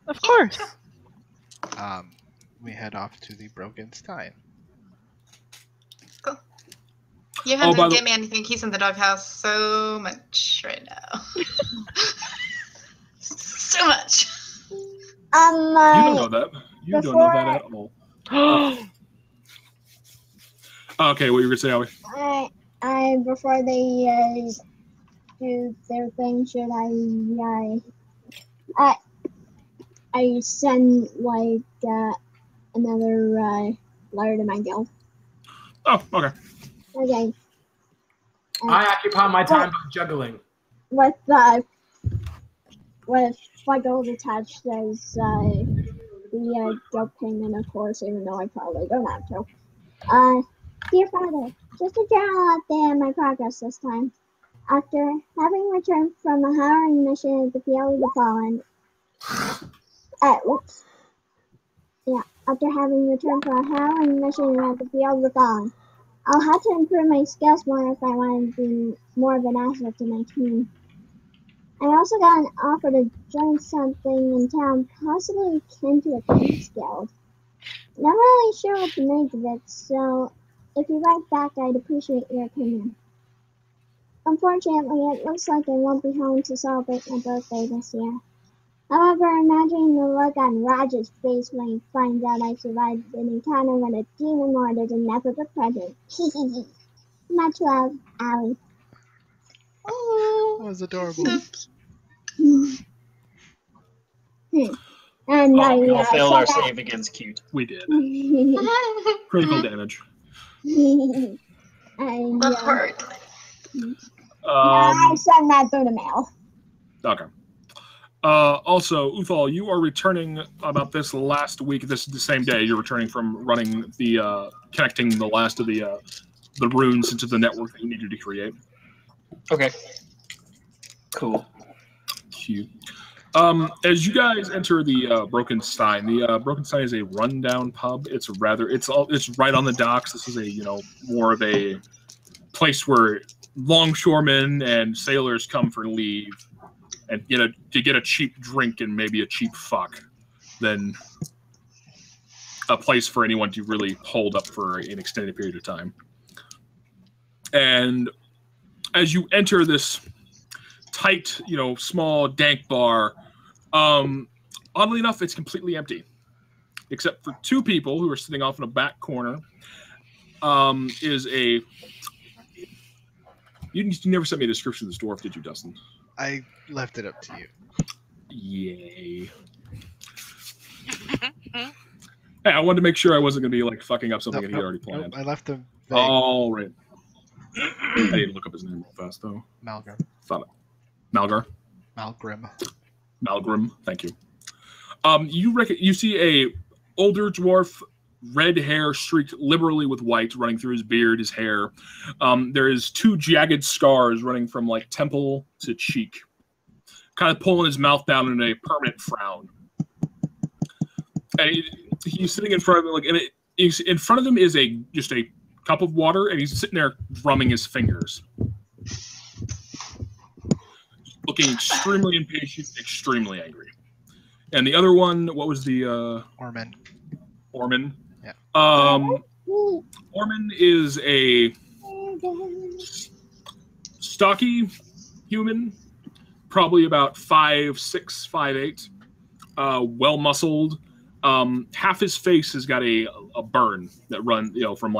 Of course. We head off to the Broken Stein. Cool. Johan by didn't the- get me anything. He's in the doghouse so much right now. So much. You don't know that. You don't know that at all. Okay, what you were gonna say, Aoi? I before they do their thing, should I I send like another letter to my guild. Oh, okay. Okay. I occupy my time by juggling. With my gold attached, there's the guild payment, of course, even though I probably don't have to. Dear Father, just a journal update on my progress this time. After having returned from a harrowing mission at the Field of the Fallen, after having returned from a harrowing mission at the Field of the Fallen, I'll have to improve my skills more if I want to be more of an asset to my team. I also got an offer to join something in town, possibly akin to a King's Guild. Not really sure what to make of it, so if you write back, I'd appreciate your opinion. Unfortunately, it looks like I won't be home to celebrate my birthday this year. However, imagining the look on Roger's face when he finds out I survived an encounter with a demon lord is a never good present. Much love, Aoi. Oh, that was adorable. And we all failed our save against cute. We did. Critical damage. The hurt. I send that through the mail. Okay. Also, Uthal, you are returning about this last week. This is the same day. You're returning from running the connecting the last of the runes into the network that you needed to create. Okay. Cool. Cute. As you guys enter the Broken Stein, the Broken Stein is a rundown pub. It's right on the docks. This is a more of a place where longshoremen and sailors come for leave and to get a cheap drink and maybe a cheap fuck than a place for anyone to really hold up for an extended period of time. And as you enter this tight, small, dank bar, oddly enough, it's completely empty, except for two people who are sitting off in a back corner. You never sent me a description of this dwarf, did you, Dustin? I left it up to you. Yay. Hey, I wanted to make sure I wasn't going to be fucking up something that he already planned. I left them. All right. I need to look up his name real fast, though. Malgrim. Thought it. Malgar? Malgrim. Thank you. You see a older dwarf, red hair streaked liberally with white running through his beard, his hair. There is two jagged scars running from temple to cheek, kind of pulling his mouth down in a permanent frown. And he's sitting in front of him, in front of him is just a cup of water, and he's sitting there drumming his fingers, looking extremely impatient, extremely angry. And the other one, what was the Orman? Yeah. Orman is a stocky human, probably about 5'6", 5'8", well-muscled. Half his face has got a burn that run, from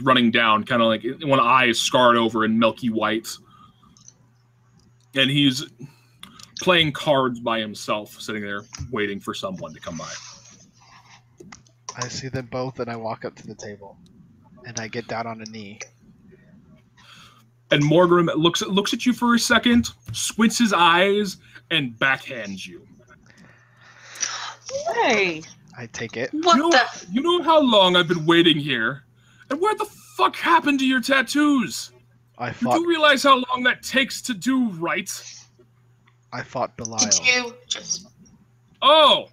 running down, kind of one eye is scarred over in milky white. And he's playing cards by himself, sitting there waiting for someone to come by. I see them both, and I walk up to the table, and I get down on a knee. And Morgrim looks at you for a second, squints his eyes, and backhands you. Hey! I take it. You know how long I've been waiting here? And where the fuck happened to your tattoos? You do realize how long that takes to do, right? I fought Belial. Did you just... Oh!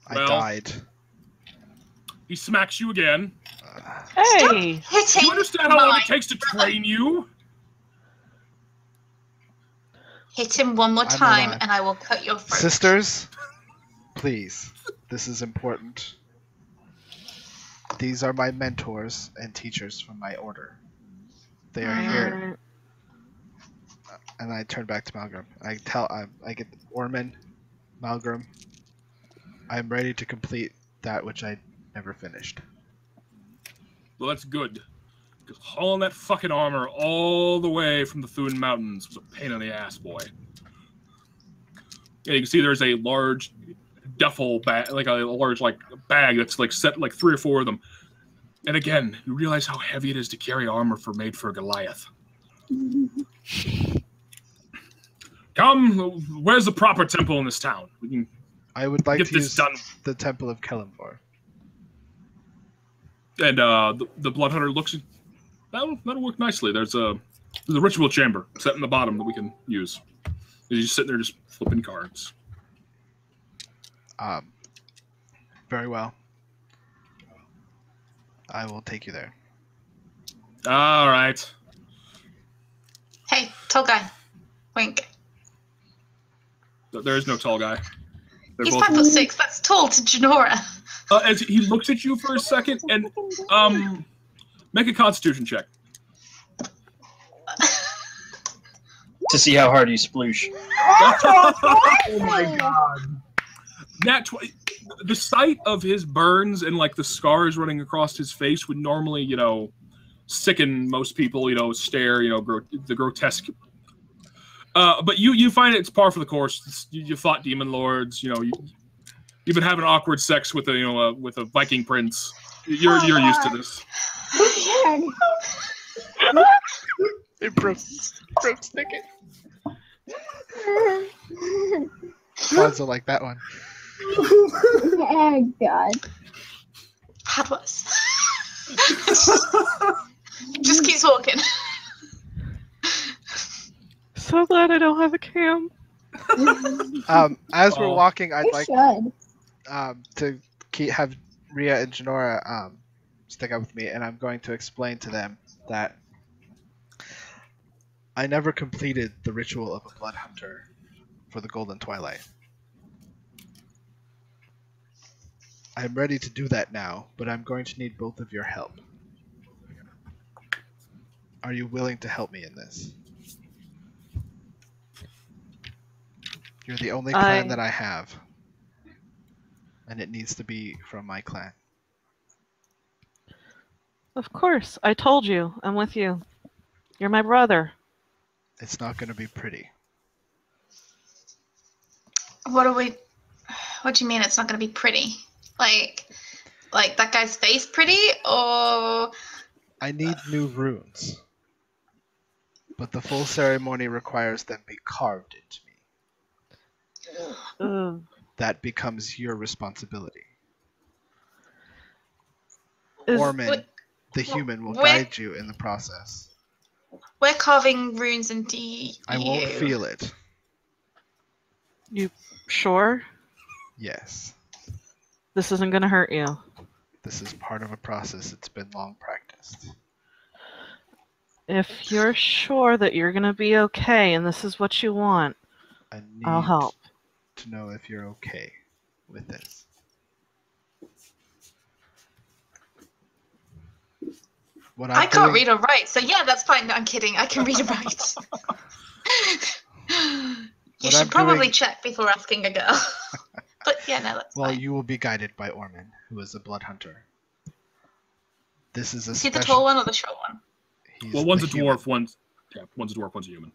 I died. He smacks you again. Hey! Do you understand how long it takes to train you? Hit him one more time and I will cut your throat. Sisters, please. This is important. These are my mentors and teachers from my order. They are here. And I turn back to Malgrim. I get Orman, Malgrim. I'm ready to complete that which I never finished. Well, that's good. Because hauling that fucking armor all the way from the Thun Mountains was a pain in the ass, boy. Yeah, you can see there's a large duffel bag, like a large bag that's set 3 or 4 of them. And again, you realize how heavy it is to carry armor made for Goliath. Come, where's the proper temple in this town? We can I would like get to this use done. the Temple of Kellenvar. And the blood hunter looks. That'll work nicely. There's a ritual chamber set in the bottom that we can use. He's just sitting there, just flipping cards. Very well. I will take you there. All right. Hey, tall guy. Wink. There is no tall guy. He's 5'6". That's tall to Jinora. As he looks at you for a second, and make a Constitution check. To see how hard you sploosh. Oh my god. The sight of his burns and the scars running across his face would normally, sicken most people. Stare, the grotesque. But you find it's par for the course. You fought demon lords. You've been having awkward sex with a Viking prince. You're used to this. It broke sticking. Ones like that one. Oh god. Had worse. Just keeps walking. So glad I don't have a cam. As we're walking, I'd You like should. to have Rhea and Jinora stick up with me, and I'm going to explain to them that I never completed the ritual of a blood hunter for the Golden Twilight. I'm ready to do that now, but I'm going to need both of your help. Are you willing to help me in this? You're the only clan that I have, and it needs to be from my clan. Of course. I told you. I'm with you. You're my brother. It's not going to be pretty. What do you mean it's not going to be pretty? Like that guy's face pretty, or? I need new runes, but the full ceremony requires them be carved into me. That becomes your responsibility. Orman, the human, will guide you in the process. We're carving runes into you. I won't feel it. You sure? Yes. This isn't going to hurt you. This is part of a process that's been long practiced. If you're sure that you're going to be okay and this is what you want, I'll help. To know if you're okay with this. I can't read or write, so yeah, that's fine. No, I'm kidding. I can read and write. You should probably check before asking a girl. But yeah, no, that's fine. You will be guided by Orman, who is a blood hunter. This is Is he the tall one or the short one? One's a dwarf, one's a dwarf, one's a human.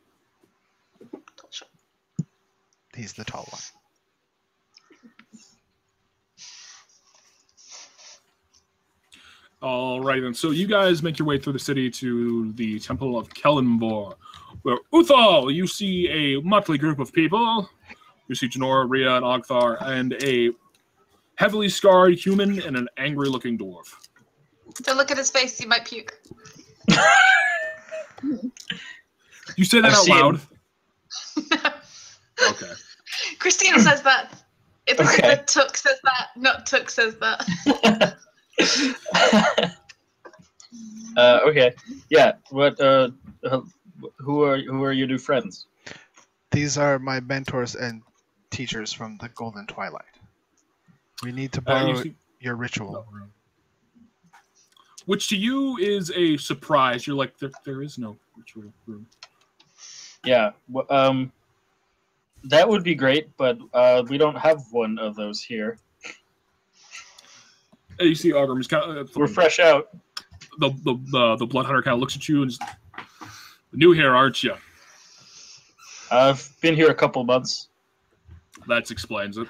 He's the tall one. Alright then, so you guys make your way through the city to the Temple of Kellenvar, where Augthar, you see a motley group of people. You see Jinora, Rhea, and Augthar, and a heavily scarred human and an angry-looking dwarf. Don't look at his face, he might puke. You say that out loud? Okay. Christina says that. If Took says that, not Took says that. Okay. Yeah. What? Who are your new friends? These are my mentors and teachers from the Golden Twilight. We need to borrow your ritual room. Which to you is a surprise. You're like, there is no ritual room. Yeah. That would be great, but we don't have one of those here. And you see Augur, kind of, we're fresh out. The blood hunter kind of looks at you and is, new here, aren't you? I've been here a couple months. That explains it.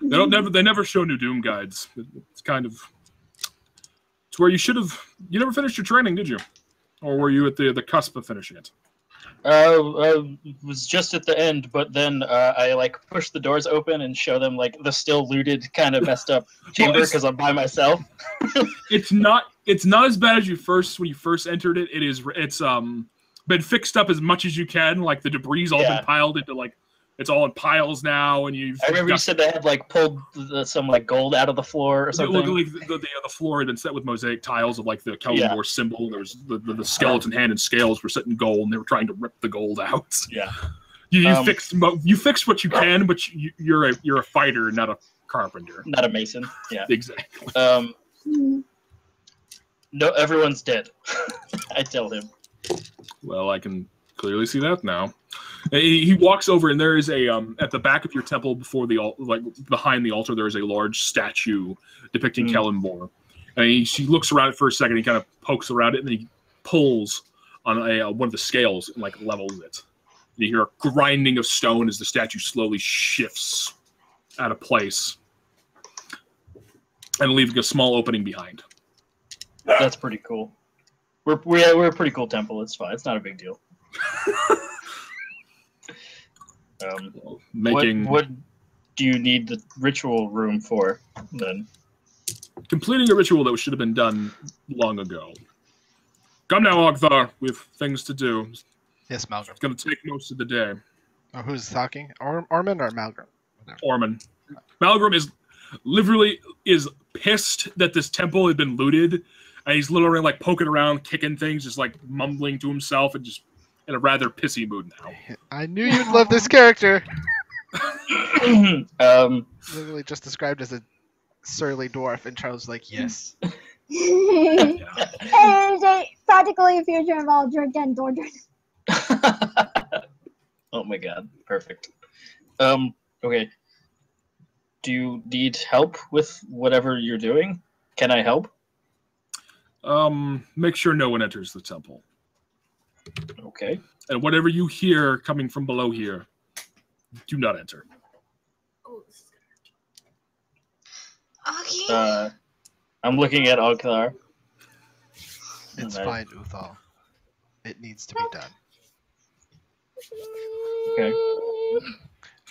They never show New Doom guides. It's kind of. It's where you should have. You never finished your training, did you? Or were you at the cusp of finishing it? Was just at the end, but then I like push the doors open and show them like the still looted, kind of messed up chamber because I'm by myself. It's not as bad as when you first entered it. It's been fixed up as much as you can. Like the debris all been piled into like it's all in piles now, and I remember you said they had like pulled some like gold out of the floor or something. Like the floor had been set with mosaic tiles of like the Kellenborg symbol. There was the skeleton hand and scales were set in gold, and they were trying to rip the gold out. Yeah, you fixed what you can, but you're a fighter, not a carpenter, not a mason. Yeah, exactly. No, everyone's dead. I tell him. Well, I can clearly see that now. He walks over, and there is a at the back of your temple, behind the altar, there is a large statue depicting Kellenborg. And she looks around it for a second. He kind of pokes around it, and then he pulls on one of the scales and like levels it. And you hear a grinding of stone as the statue slowly shifts out of place, and leaving a small opening behind. That's pretty cool. We're a pretty cool temple. It's fine. It's not a big deal. What do you need the ritual room for then? Completing a ritual that should have been done long ago. Come now, Augthar. We have things to do. Yes, Malgrim. It's going to take most of the day. Oh, who's talking? Orman or Malgrim? Orman. Malgrim is pissed that this temple had been looted, and he's literally like poking around, kicking things, just like mumbling to himself, and just in a rather pissy mood now. I knew you'd love this character. Literally just described as a surly dwarf, and Charles was like, yes. And practically a future of all Jordan and Dordon. Oh my god, perfect. Okay. Do you need help with whatever you're doing? Can I help? Make sure no one enters the temple. Okay. And whatever you hear coming from below here, do not enter. I'm looking at Augthar. It's fine, Uthal. It needs to be done. Okay.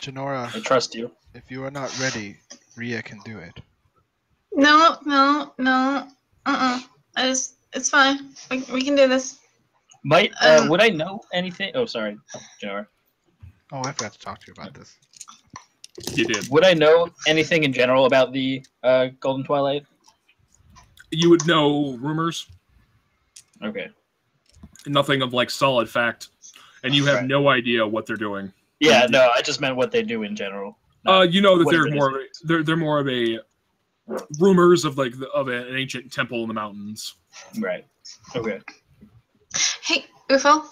Jinora, I trust you. If you are not ready, Ria can do it. No. It's fine. We can do this. Would I know anything? Oh, sorry, Jinora. Oh, I forgot to talk to you about this. You did. Would I know anything in general about the Golden Twilight? You would know rumors. Okay. Nothing of like solid fact, and you have no idea what they're doing. Yeah, no, I just meant what they do in general. You know that they're more of a rumors of like of an ancient temple in the mountains. Right. Okay. Hey, Ufo.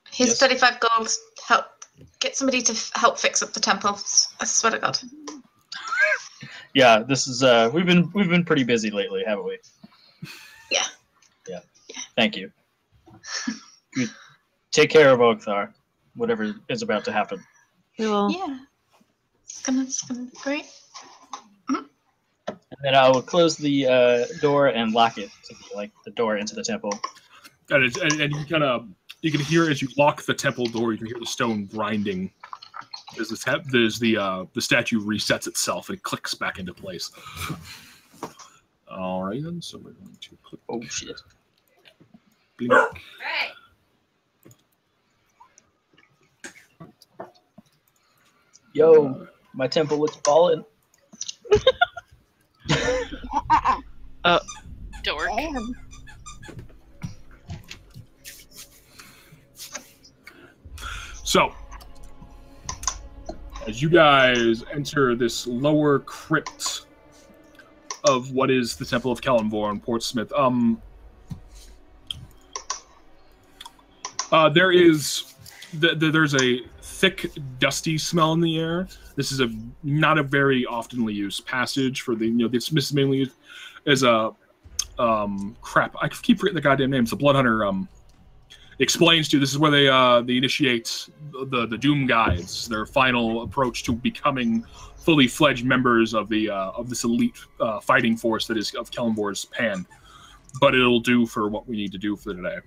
Here's 35 gold. Help get somebody to help fix up the temple. I swear to God. Yeah, this is we've been pretty busy lately, haven't we? Yeah. Thank you. Take care of Augthar, whatever is about to happen. We will. Yeah. It's gonna be great. And then I will close the door and lock it to be like the door into the temple. And you can hear as you lock the temple door, you can hear the stone grinding as the statue resets itself and clicks back into place. All right, then. So we're going to put. Oh shit! Blink. Right. Yo, my temple looks fallen. Dork. Damn. So, as you guys enter this lower crypt of what is the Temple of Kellenborg in Portsmouth, there's a thick, dusty smell in the air. This is not a very oftenly used passage for the this is mainly used as a crap. I keep forgetting the goddamn name. It's a blood hunter. explains to you this is where they initiate the Doom Guides, their final approach to becoming fully fledged members of the of this elite fighting force that is of Kellenbor's Pan. But it'll do for what we need to do for today.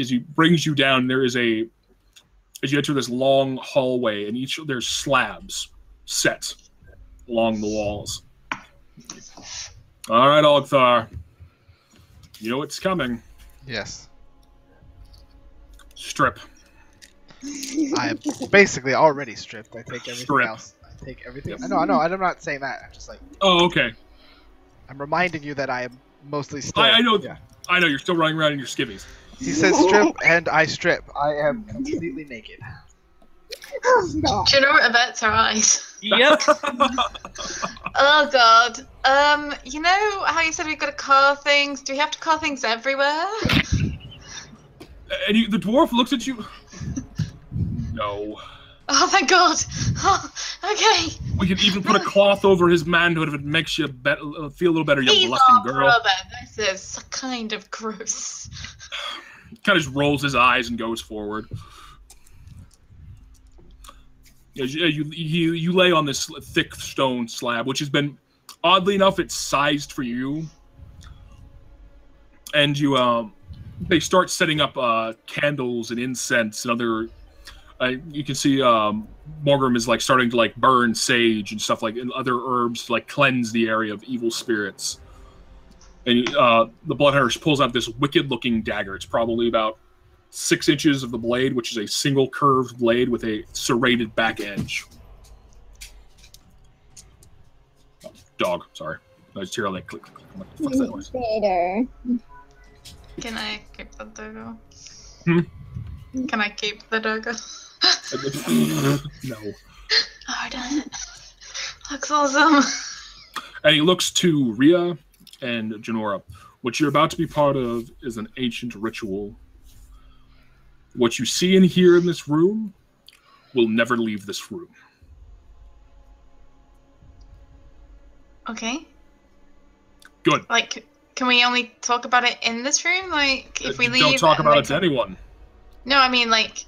As he brings you down, there is as you enter this long hallway, and there's slabs set along the walls. All right, Augthar. You know what's coming. Yes. Strip. I am basically already stripped. I take everything else. I take everything. Yep. No, I'm not saying that. I'm just like. Oh, okay. I'm reminding you that I am mostly still. I know. Yeah. I know. You're still running around in your skivvies. He says strip, and I strip. I am completely naked. Jinora averts her eyes. Yep. Oh god. You know how you said we've got to carve things? Do we have to carve things everywhere? And the dwarf looks at you. No. Oh, thank god. Oh, okay. We can even put a cloth over his manhood if it makes you feel a little better, you He's lusting our girl. brother. This is kind of gross. Kind of just rolls his eyes and goes forward. You lay on this thick stone slab, which has been, oddly enough, it's sized for you. And they start setting up candles and incense and other. You can see Morgrim is like starting to like burn sage and stuff like and other herbs to like cleanse the area of evil spirits. And the Bloodhunter pulls out this wicked-looking dagger. It's probably about 6 inches of the blade, which is a single curved blade with a serrated back edge. Oh, dog, sorry. I just hear all that click, click, click. What the fuck's that noise? Better. Can I keep the dagger? Hmm? Can I keep the dagger? No. Oh, damn it. Looks awesome. And he looks to Rhea and Jinora. What you're about to be part of is an ancient ritual. What you see and hear in this room will never leave this room. Okay. Good. Like, can we only talk about it in this room? Like, if we leave... Don't talk and, about like, it to anyone. No, I mean, like,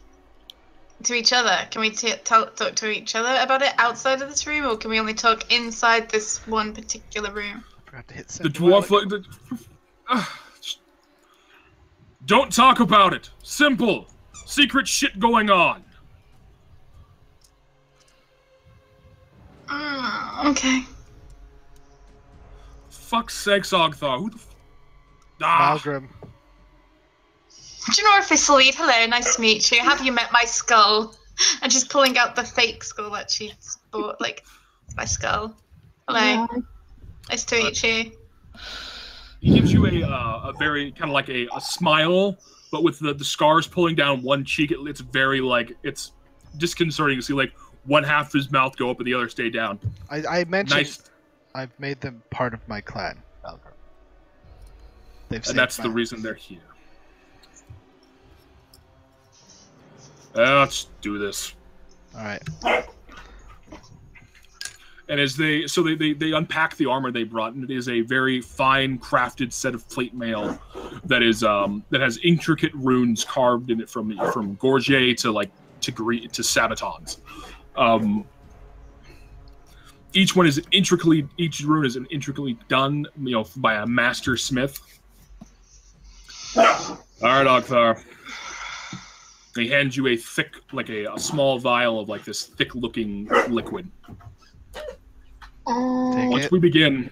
to each other. Can we talk to each other about it outside of this room, or can we only talk inside this one particular room? I forgot to hit The send. dwarf... Don't talk about it. Simple. Secret shit going on. Okay. Fuck's sakes, Augthar. Who the Malgrim. Jinora Thistleweed, hello, nice to meet you. Have you met my skull? And she's pulling out the fake skull that she bought, like, it's my skull. Hello. Yeah. Nice to meet you. He gives you a very kind of like a smile, but with the scars pulling down one cheek, it's very like it's disconcerting to see like one half of his mouth go up and the other stay down. I mentioned Nice. I've made them part of my clan, Malgrim. They've And that's saved the my reason they're here. Let's do this. All right. And as they unpack the armor they brought, and it is a very fine crafted set of plate mail that is that has intricate runes carved in it from Gorgier to like to Sabatons. Each rune is intricately done, by a master smith. All right, Augthar. They hand you a thick, like a small vial of like this thick-looking liquid. Once we begin,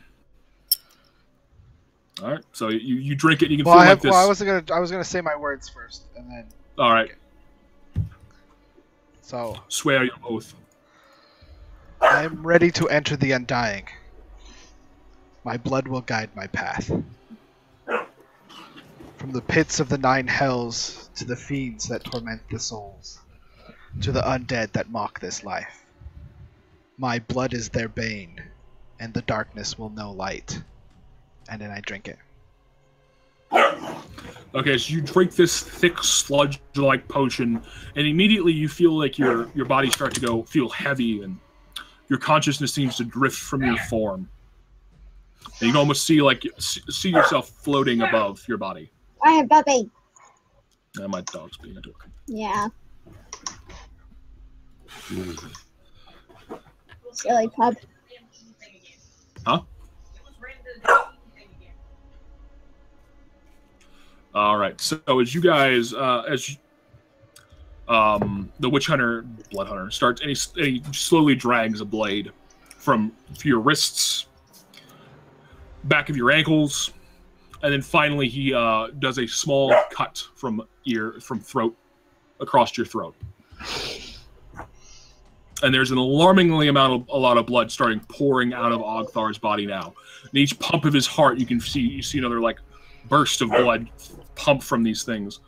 all right. So you drink it. You can feel like this. Well, I was gonna say my words first, and then. All right. So. Swear your oath. I am ready to enter the Undying. My blood will guide my path. From the pits of the 9 hells to the fiends that torment the souls, to the undead that mock this life. My blood is their bane, and the darkness will know light. And then I drink it. Okay, so you drink this thick sludge-like potion, and immediately you feel like your body starts to feel heavy, and your consciousness seems to drift from your form. And you can almost see yourself floating above your body. I have puppy. My dog's being a dork. Yeah. Silly pub. Huh? All right. So as you guys, the witch hunter, blood hunter, starts, and he slowly drags a blade from your wrists, back of your ankles, and then finally he does a small cut from throat across your throat. And there's an alarmingly a lot of blood starting pouring out of Augthar's body now. And each pump of his heart, you see another like burst of blood pump from these things.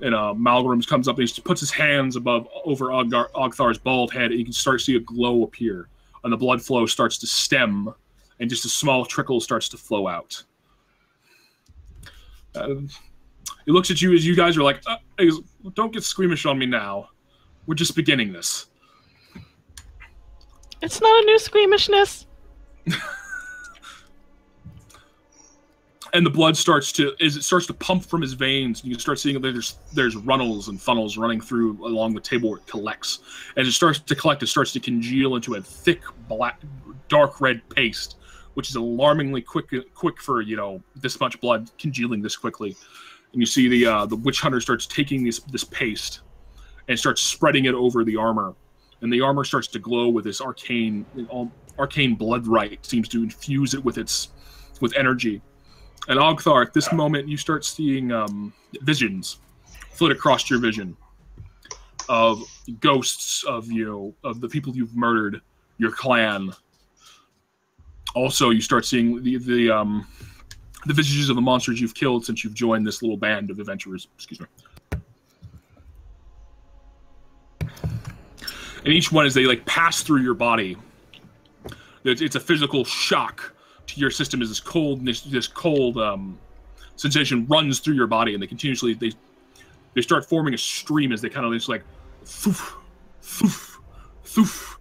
And Malgrim comes up and he puts his hands over Augthar's bald head, and you can start to see a glow appear. And the blood flow starts to stem, and just a small trickle starts to flow out. He looks at you as you guys are like, don't get squeamish on me now. We're just beginning this. It's not a new squeamishness. And the blood starts to pump from his veins. You can start seeing that there's runnels and funnels running through along the table where it collects. As it starts to collect, it starts to congeal into a thick, black, dark red paste, which is alarmingly quick for this much blood congealing this quickly. And you see the witch hunter starts taking this paste and starts spreading it over the armor. And the armor starts to glow with this arcane blood right. Seems to infuse it with energy. And Augthar, at this moment, you start seeing visions flit across your vision of ghosts of the people you've murdered, your clan. Also, you start seeing the visages of the monsters you've killed since you've joined this little band of adventurers. Excuse me. And each one, as they pass through your body, it's a physical shock to your system. As this cold sensation runs through your body, and they start forming a stream as they kind of just thoof, thoof, thoof,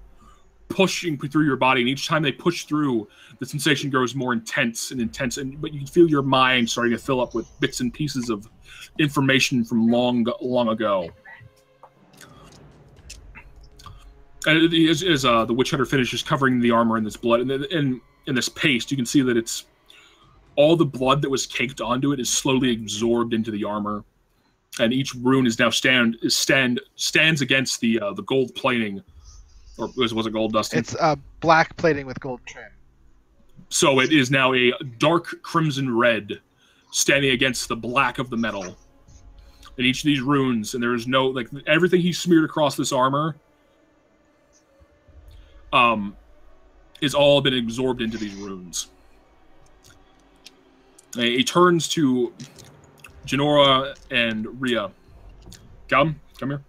pushing through your body. And each time they push through, the sensation grows more intense, but you can feel your mind starting to fill up with bits and pieces of information from long ago. And as the witch hunter finishes covering the armor in this blood and in this paste, you can see that it's all the blood that was caked onto it is slowly absorbed into the armor, and each rune is now stands against the gold plating, or was it gold, Dustin? It's black plating with gold trim. So it is now a dark crimson red standing against the black of the metal, and each of these runes, and there is no everything he smeared across this armor. Is all been absorbed into these runes. He turns to Jinora and Rhea. Come here. And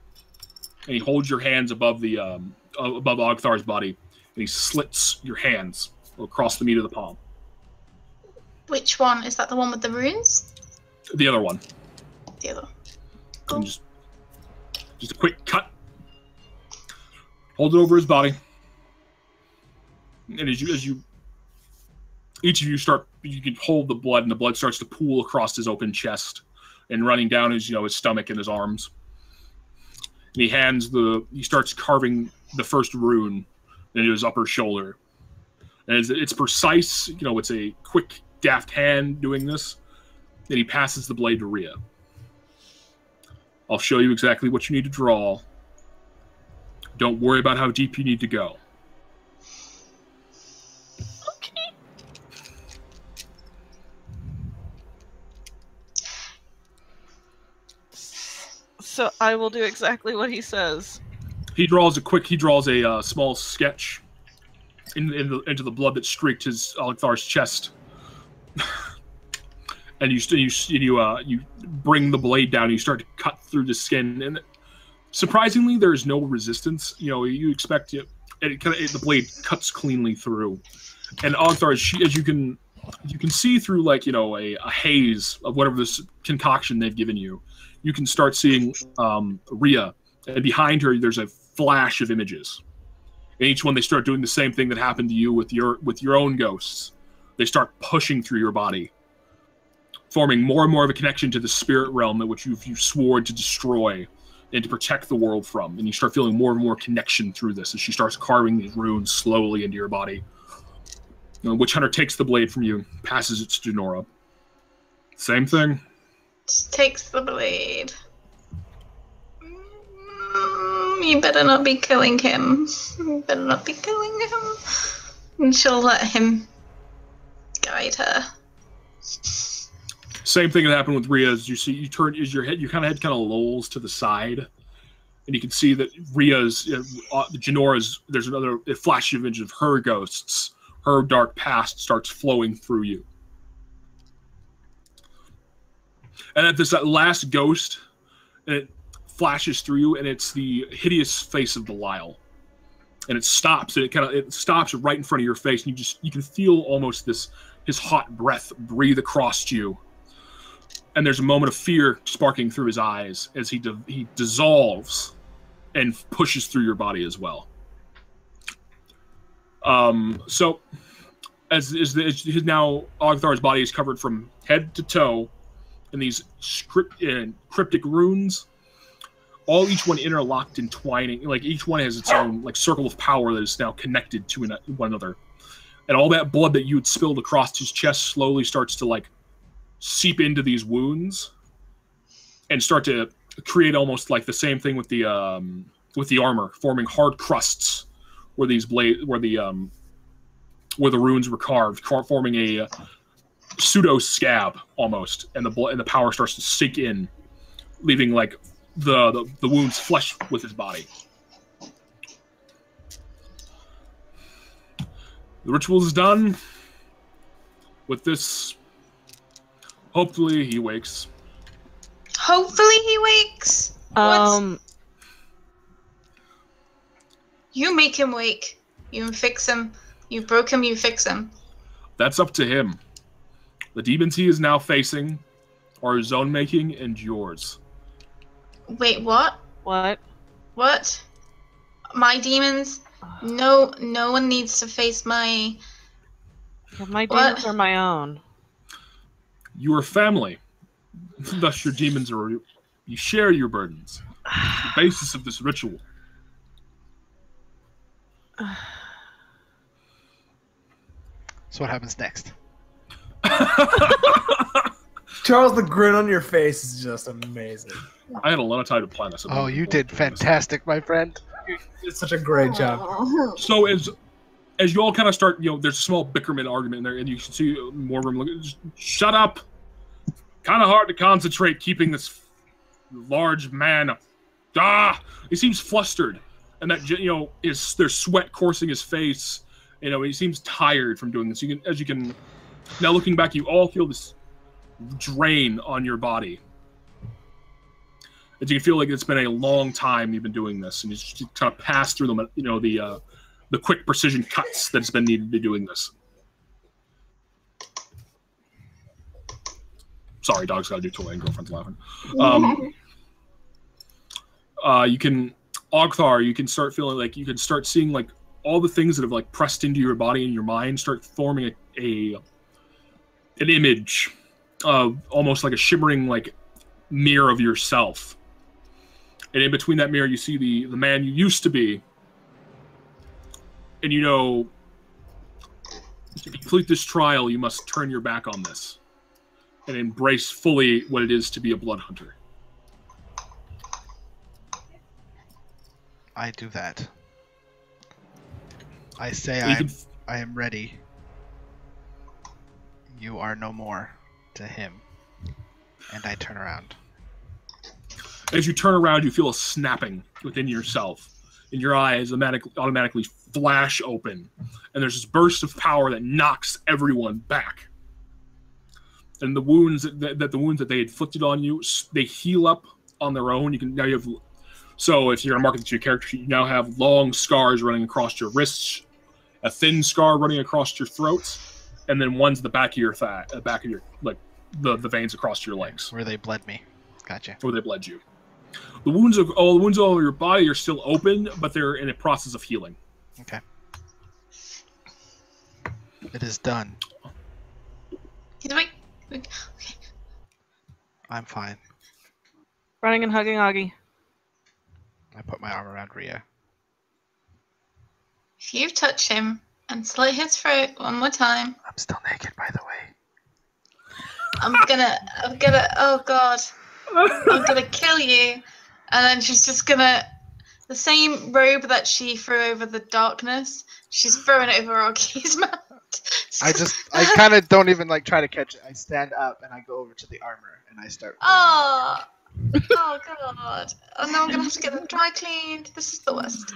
he holds your hands above above Augthar's body, and he slits your hands across the meat of the palm. Which one? Is that the one with the runes? The other one. The other one. Cool. And just a quick cut. Hold it over his body. And as you each of you you can hold the blood, and the blood starts to pool across his open chest and running down his stomach and his arms. And he starts carving the first rune into his upper shoulder. And it's precise, it's a quick, daft hand doing this. Then he passes the blade to Rhea. I'll show you exactly what you need to draw. Don't worry about how deep you need to go. So I will do exactly what he says. He draws a small sketch into the blood that streaked his Augthar's chest, and you bring the blade down. And you start to cut through the skin, and surprisingly, there is no resistance. You expect it. The blade cuts cleanly through, and Augthar, as you can see through a haze of whatever this concoction they've given you. You can start seeing Rhea, and behind her there's a flash of images. And each one they start doing the same thing that happened to you with your own ghosts. They start pushing through your body. forming more and more of a connection to the spirit realm that which you swore to destroy and to protect the world from. And you start feeling more and more connection through this as she starts carving these runes slowly into your body. Witch Hunter takes the blade from you, passes it to Jinora. Same thing. Just takes the blade. You better not be killing him. You better not be killing him. And she'll let him guide her. Same thing that happened with Rhea. As your head kind of lolls to the side, and you can see that Jinora's. There's another flash image of her ghosts. Her dark past starts flowing through you, and at that last ghost, and it flashes through you, and it's the hideous face of Belial, and it stops. And it stops right in front of your face, and you can feel almost his hot breath breathe across you. And there's a moment of fear sparking through his eyes as he dissolves and pushes through your body as well. So, as now Augthar's body is covered from head to toe in these cryptic runes, each one interlocked and twining. Like each one has its own circle of power that is now connected to one another. And all that blood that you had spilled across his chest slowly starts to seep into these wounds and start to create almost like the same thing with the armor, forming hard crusts where the runes were carved, forming a pseudo scab almost, and the power starts to sink in, leaving the wounds flesh with his body. The ritual is done. With this, hopefully he wakes. Hopefully he wakes? What? You make him wake. You fix him. You broke him, you fix him. That's up to him. The demons he is now facing are his own making and yours. Wait, what? What? What? My demons? No one needs to face my... My demons are my own. You are family. Thus your demons are... You share your burdens. It's the basis of this ritual. So what happens next? Charles, the grin on your face is just amazing. I had a lot of time to plan this. Oh, you did fantastic, my friend. You did such a great job. So as you all kind of start, there's a small bickerman argument in there, and you can see more room. Just shut up. Kind of hard to concentrate keeping this large man. He seems flustered, and that there's sweat coursing his face. He seems tired from doing this. As you can now looking back, you all feel this drain on your body. As you can feel like it's been a long time you've been doing this, and you just kind of pass through them. The quick precision cuts that's been needed to doing this. Sorry, dog's got to do toy and girlfriend's laughing. Augthar, you can start feeling like you can start seeing all the things that have pressed into your body and your mind start forming an image of almost like a shimmering mirror of yourself. And in between that mirror, you see the man you used to be. And to complete this trial, you must turn your back on this and embrace fully what it is to be a blood hunter. I do that. I say I am ready. You are no more to him. And I turn around. As you turn around, you feel a snapping within yourself. And your eyes automatically flash open. And there's this burst of power that knocks everyone back. And the wounds that they inflicted on you, they heal up on their own. So if you're going to market to your character sheet, you now have long scars running across your wrists, a thin scar running across your throat, and then one's the back of your the veins across your legs. Where they bled me. Gotcha. Where they bled you. The wounds all over your body are still open, but they're in a process of healing. Okay. It is done. Okay. I'm fine. Running and hugging Augie. I put my arm around Rhea. If you touch him and slit his throat one more time, I'm still naked, by the way. I'm gonna, oh god, I'm gonna kill you. And then she's just gonna, the same robe that she threw over the darkness, she's throwing it over Augie's mouth. I kind of don't even like try to catch it. I stand up and I go over to the armor and I start. Oh god. Oh no, I'm gonna have to get them dry cleaned. This is the worst.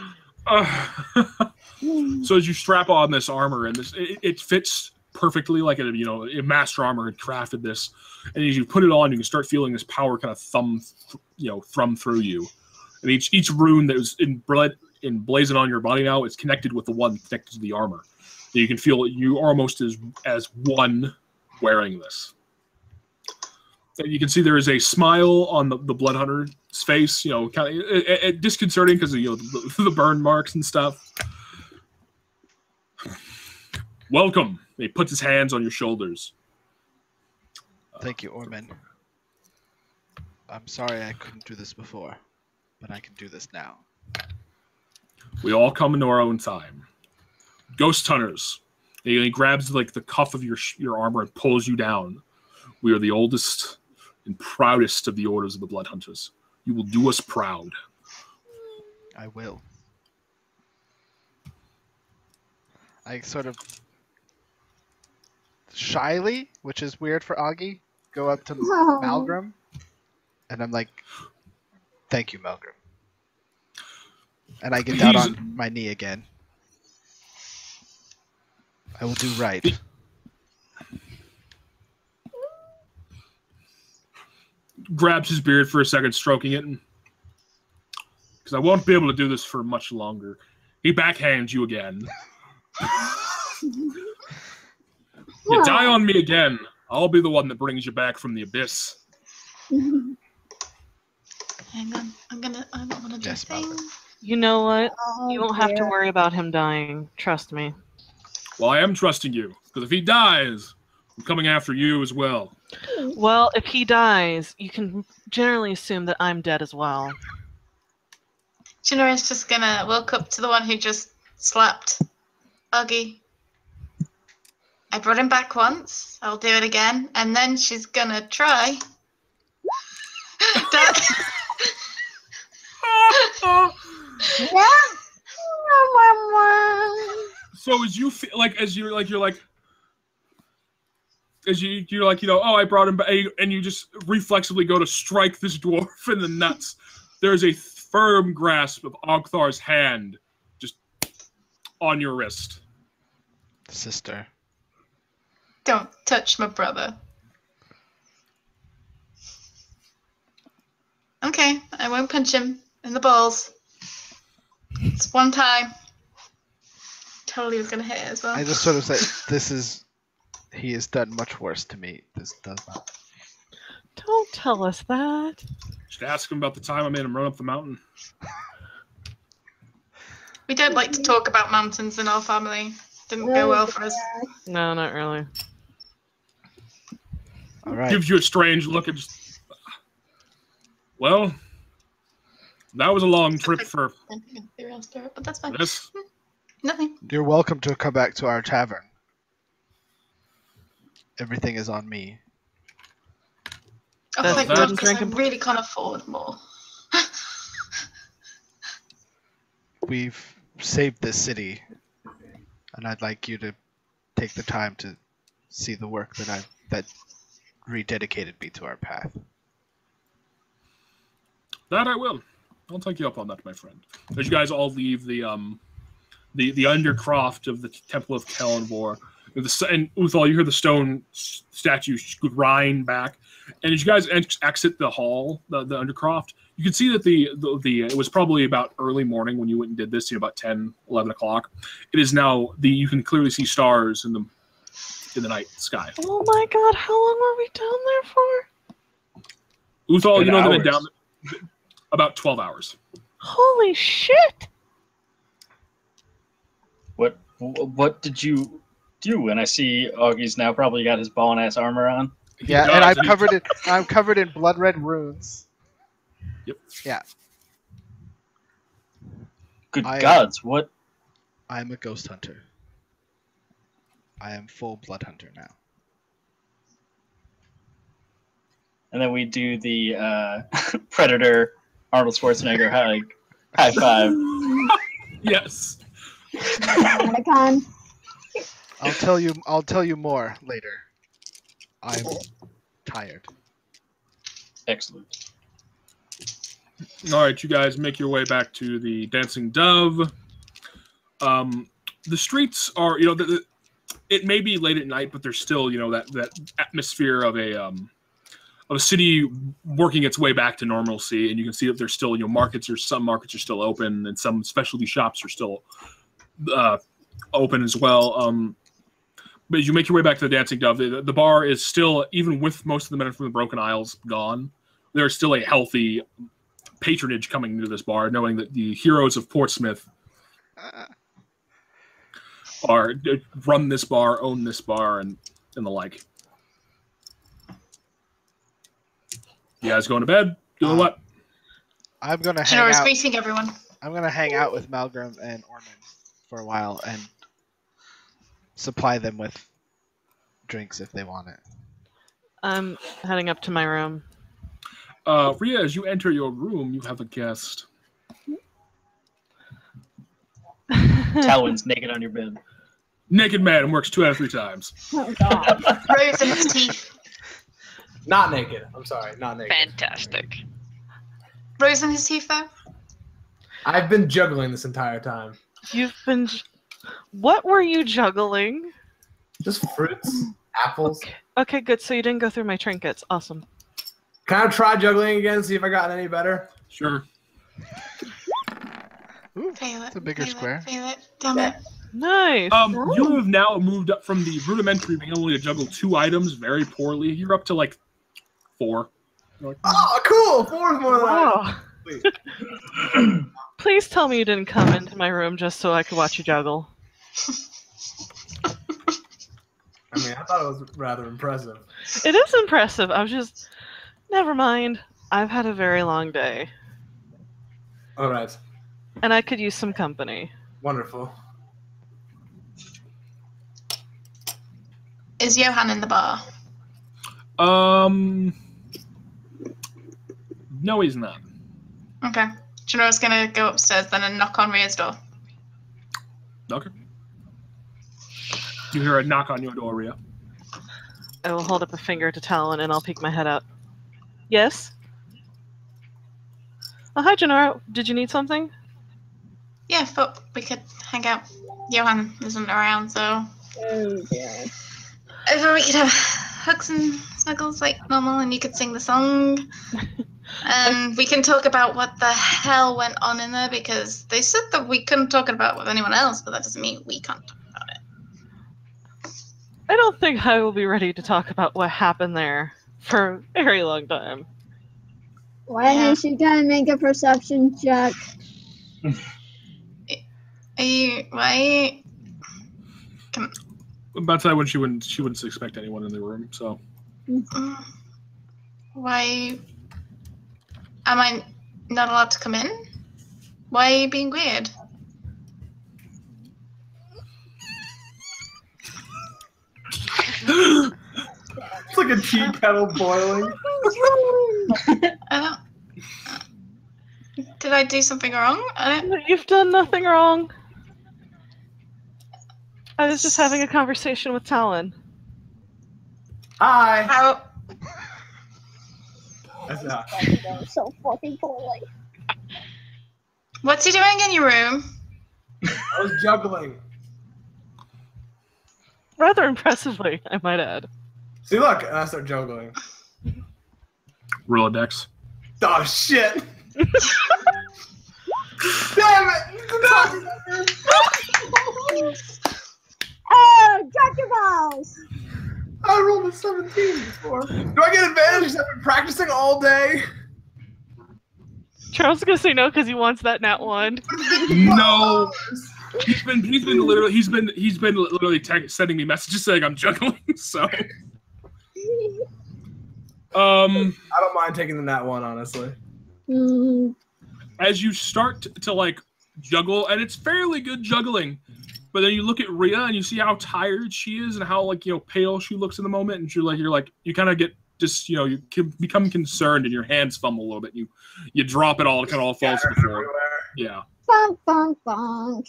So as you strap on this armor, and it fits perfectly like a master armor had crafted this, and as you put it on, you can start feeling this power kind of thrum through you, and each rune that was emblazoned on your body now is connected with the one connected to the armor. So you can feel you are almost as one wearing this. And you can see there is a smile on the Blood Hunter's face, kind of disconcerting because of the burn marks and stuff. Welcome. He puts his hands on your shoulders. Thank you, Orman. I'm sorry I couldn't do this before, but I can do this now. We all come into our own time. Ghost Hunters. He grabs the cuff of your armor and pulls you down. We are the oldest and proudest of the orders of the Blood Hunters. You will do us proud. I will. I sort of shyly, which is weird for Augie, go up to Malgrim, and I'm like, thank you, Malgrim. And I get down on my knee again. I will do right. Grabs his beard for a second, stroking it, because I won't be able to do this for much longer. He backhands you again. You die on me again, I'll be the one that brings you back from the abyss. Hang on, I don't want to do things. You know what? You won't have to worry about him dying. Trust me. Well, I am trusting you, because if he dies, I'm coming after you as well. Well, if he dies, you can generally assume that I'm dead as well. Jinora's just gonna walk up to the one who just slapped Augie. I brought him back once. I'll do it again. And then she's gonna try. So as you feel oh, I brought him back, and you just reflexively go to strike this dwarf in the nuts. There's a firm grasp of Augthar's hand just on your wrist. Sister. Don't touch my brother. Okay, I won't punch him in the balls. It's one time. Totally was gonna hit it as well. I just sort of say, he has done much worse to me. This does not. Don't tell us that. Should ask him about the time I made him run up the mountain. We don't like to talk about mountains in our family. Didn't go well for us. No, not really. All right. Gives you a strange look and just... Well, that was a long trip for... But that's fine. This. Nothing. You're welcome to come back to our tavern. Everything is on me. Oh, thank God, because I really can't afford more. We've saved this city, and I'd like you to take the time to see the work that rededicated me to our path. That I will. I'll take you up on that, my friend. As you guys all leave the undercroft of the Temple of Kellenvor, and Augthar, you hear the stone statue grind back, and as you guys exit the hall, the undercroft, you can see that it was probably about early morning when you went and did this, about 10, 11 o'clock. It is now you can clearly see stars in the night sky. Oh my God! How long were we down there for? Augthar, you know they've been down about 12 hours. Holy shit! What did you do? And I see Augie's now probably got his ball and ass armor on. Yeah, and I'm covered in blood red runes. Yep. Yeah. Good gods, what? I'm a ghost hunter. I am full blood hunter now. And then we do the Predator Arnold Schwarzenegger high five. Yes. Anaconda. I'll tell you more later. I'm tired. Excellent. All right, you guys make your way back to the Dancing Dove. The streets are, it may be late at night, but there's still, that atmosphere of a city working its way back to normalcy, and you can see that there's still, some markets are still open, and some specialty shops are still open as well. But as you make your way back to the Dancing Dove, the bar is still, even with most of the men from the Broken Isles gone, there's still a healthy patronage coming into this bar, knowing that the heroes of Portsmouth run this bar, own this bar, and the like. You guys going to bed? Doing what? I'm gonna hang out. Greeting everyone. I'm gonna hang out with Malgrim and Ormond for a while and supply them with drinks if they want it. I'm heading up to my room. Rhea, as you enter your room, you have a guest. Talon's naked on your bed. Naked man works 2 out of 3 times. Oh god. Rose in his teeth. Not naked. I'm sorry, not naked. Fantastic. Rose in his teeth, though? I've been juggling this entire time. You've been... What were you juggling? Just fruits, apples. Okay, good. So you didn't go through my trinkets. Awesome. Can I try juggling again, see if I got any better? Sure. Ooh, Feel it. it's a bigger square. Feel it. Damn it. Nice. You have now moved up from the rudimentary being able to juggle 2 items very poorly. You're up to like 4. Oh, cool! 4 is more than I. Oh. Please tell me you didn't come into my room just so I could watch you juggle. I mean, I thought it was rather impressive. It is impressive. I was just... Never mind. I've had a very long day. All right. And I could use some company. Wonderful. Is Johan in the bar? No, he's not. Okay. Janora's gonna go upstairs then and knock on Rhea's door. Okay. You hear a knock on your door, Rhea. I will hold up a finger to Talon and I'll peek my head out. Yes? Oh, hi, Jinora. Did you need something? Yeah, thought we could hang out. Johan isn't around, so... Oh dear. I thought we could have hugs and snuggles like normal and you could sing the song. And we can talk about what the hell went on in there because they said that we couldn't talk about it with anyone else, but that doesn't mean we can't talk about it. I don't think I will be ready to talk about what happened there for a very long time. Why is she gonna make a perception check? Why? About that when she wouldn't expect anyone in the room, so. Why am I not allowed to come in? Why are you being weird? It's like a tea kettle boiling. Did I do something wrong? You've done nothing wrong. I was just having a conversation with Talon. Hi. How? That's not. So fucking poorly. What's he doing in your room? I was juggling. Rather impressively, I might add. See, look, and I start juggling. Rolodex. Oh shit! Damn it! Oh, Dr. Vows! I rolled a 17 before. Do I get advantage because I've been practicing all day? Charles is gonna say no because he wants that nat 1. No. He's been literally sending me messages saying I'm juggling. So I don't mind taking that one, honestly. As you start to like juggle, and it's fairly good juggling, but then you look at Rhea and you see how tired she is and how like pale she looks in the moment, and you kind of get just you become concerned and your hands fumble a little bit. You drop it all, it kind of all falls to the floor. Yeah. Bonk, bonk, bonk.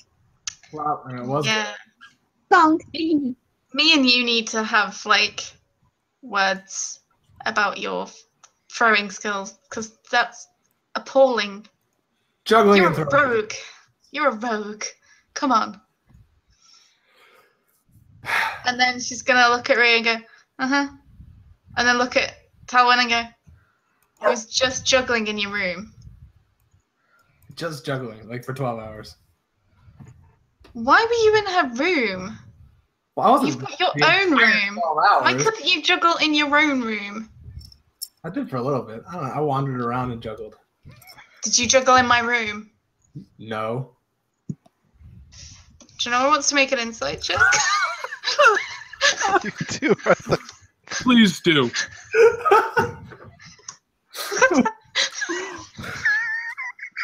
Well, it was Yeah. Bonk. Me and you need to have like words about your throwing skills because that's appalling. juggling You're and a throwing. rogue. You're a rogue. Come on. And then she's gonna look at Ray and go, and then look at Talwyn and go, I was just juggling in your room. Just juggling, like for 12 hours. Why were you in her room? Well, I wasn't You've got your the own entire room. 12 Why hours. couldn't you juggle in your own room? I did for a little bit. I don't know. I wandered around and juggled. Did you juggle in my room? No. Do you know who wants to make an insight check? You two are the Please do.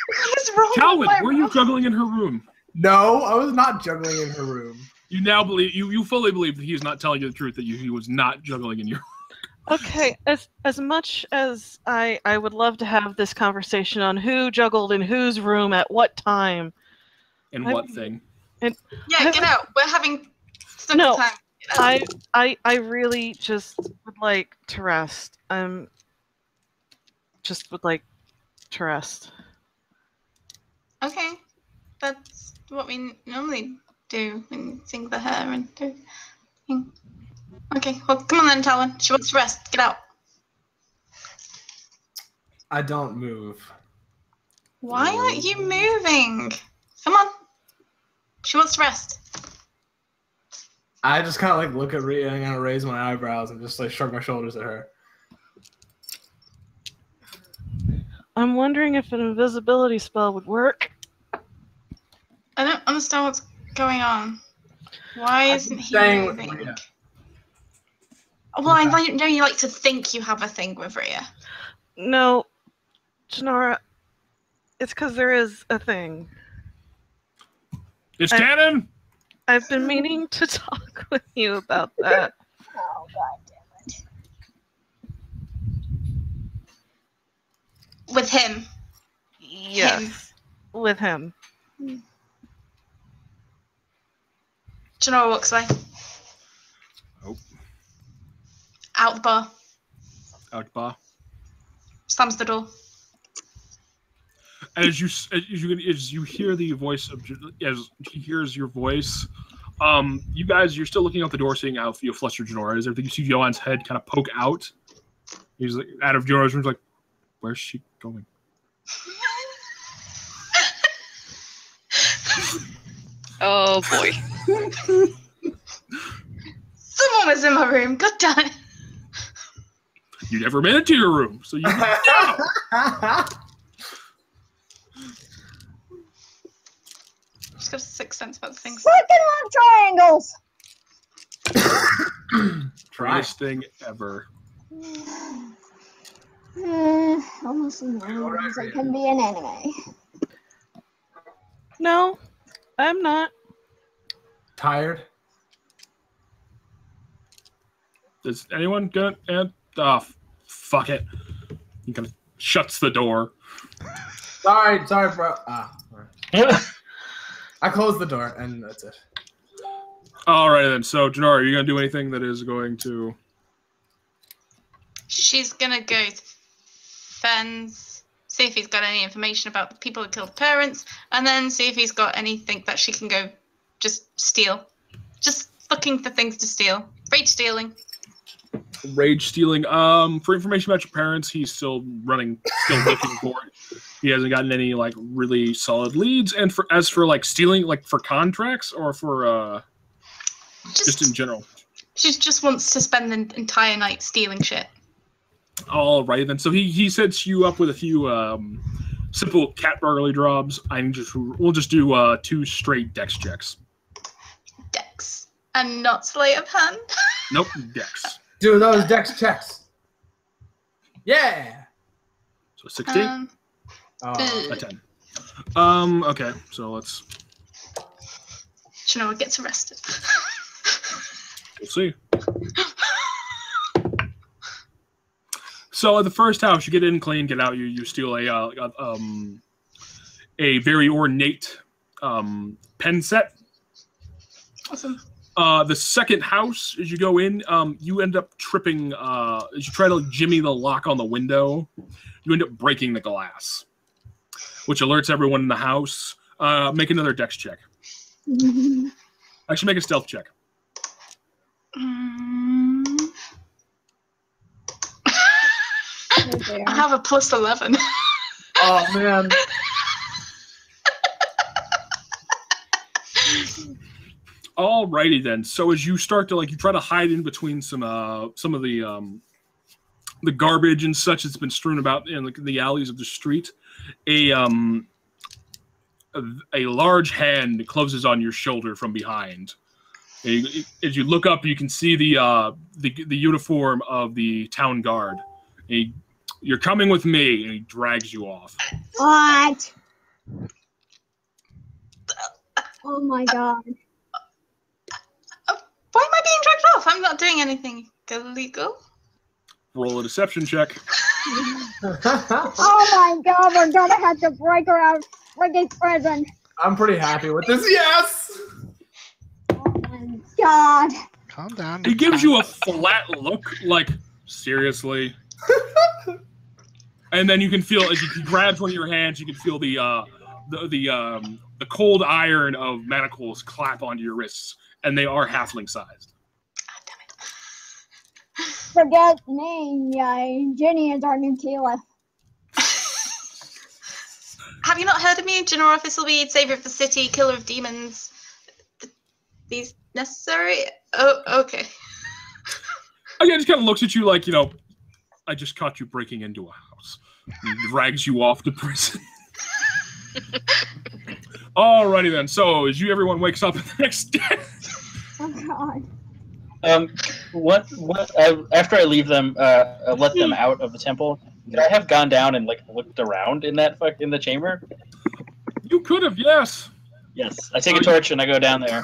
What is wrong Talwyn, with my were you room? juggling in her room? No, I was not juggling in her room. You now believe you fully believe that he's not telling you the truth, that he was not juggling in your. Okay, as much as I would love to have this conversation on who juggled in whose room at what time. And what thing? Yeah, get out. We're having such No, a time. Get out. I really just would like to rest. Just would like to rest. Okay, that's what we normally do when you sing the hair and do. Okay, well, come on then, Talwyn. She wants to rest. Get out. I don't move. Why aren't you moving? Come on. She wants to rest. I just kind of like look at Rhea and kind of raise my eyebrows and just like shrug my shoulders at her. I'm wondering if an invisibility spell would work. I don't understand what's going on. Why isn't he staying with moving? Rhea. Well, I know you like to think you have a thing with Rhea. No, Jinora, it's because there is a thing. It's canon. I've been meaning to talk with you about that. Oh, god damn it. With him. Yes, with him. Jinora walks away. Oh. Out the bar. Augthar. Slams the door. As you hear the voice of, as he hears your voice, you guys, you're still looking out the door, seeing how flustered Jinora is. Everything. You see Johan's head kind of poke out. He's like out of Jinora's room. He's like, "Where's she going?" Oh boy. Someone was in my room. God damn it. You never made it to your room, so you know. She's got a sixth sense about things. Fucking love triangles! Greatest thing ever. Almost as long as it can be an anime. No, I'm not. Tired? Does anyone get it? Oh, fuck it. He kind of shuts the door. Sorry, bro. I closed the door, and that's it. Alright then, so Jinora, are you going to do anything that is going to... She's gonna go to Fens, see if he's got any information about the people who killed parents, and then see if he's got anything that she can go just steal. Just looking for things to steal. Rage stealing. Rage stealing. For information about your parents, he's still looking for it. He hasn't gotten any like really solid leads. And as for like stealing, like for contracts or for just in general. She just wants to spend the entire night stealing shit. All right then. So he sets you up with a few simple cat burglary jobs. We'll just do 2 straight dex checks. Dex. And not sleight of hand. Nope, dex. Do those dex checks. Yeah. So 16? A 10. Okay, so let's... Jinora gets arrested. We'll see. So at the first house, you get in clean, get out. You steal a very ornate pen set. Awesome. The second house, as you go in, you end up tripping. As you try to jimmy the lock on the window, you end up breaking the glass, which alerts everyone in the house. Make another dex check. Actually, make a stealth check. I have a plus 11. Oh man. Alrighty then. So as you start to you try to hide in between some of the garbage and such that's been strewn about in the alleys of the street, a large hand closes on your shoulder from behind. As you look up, you can see the uniform of the town guard. You're coming with me, and he drags you off. What? Oh my god. Why am I being dragged off? I'm not doing anything illegal. Roll a deception check. Oh my god, we're gonna have to break her out like a prison. I'm pretty happy with this. Yes! Oh my god. Calm down. He gives you a flat look, like, seriously? And then you can feel, as he grabs one of your hands, you can feel the cold iron of manacles clap onto your wrists, and they are halfling-sized. Forget me, Jenny is our new killer. Have you not heard of me? Jinora Thistleweed, savior of the city, killer of demons. These necessary? Oh, okay. Again, just kind of looks at you like, I just caught you breaking into a house. And drags you off to prison. Alrighty then. So, as everyone wakes up the next day. Oh god. After I leave them, let them out of the temple. Could I have gone down and looked around in the chamber? You could have, yes. Yes. I take a torch and I go down there.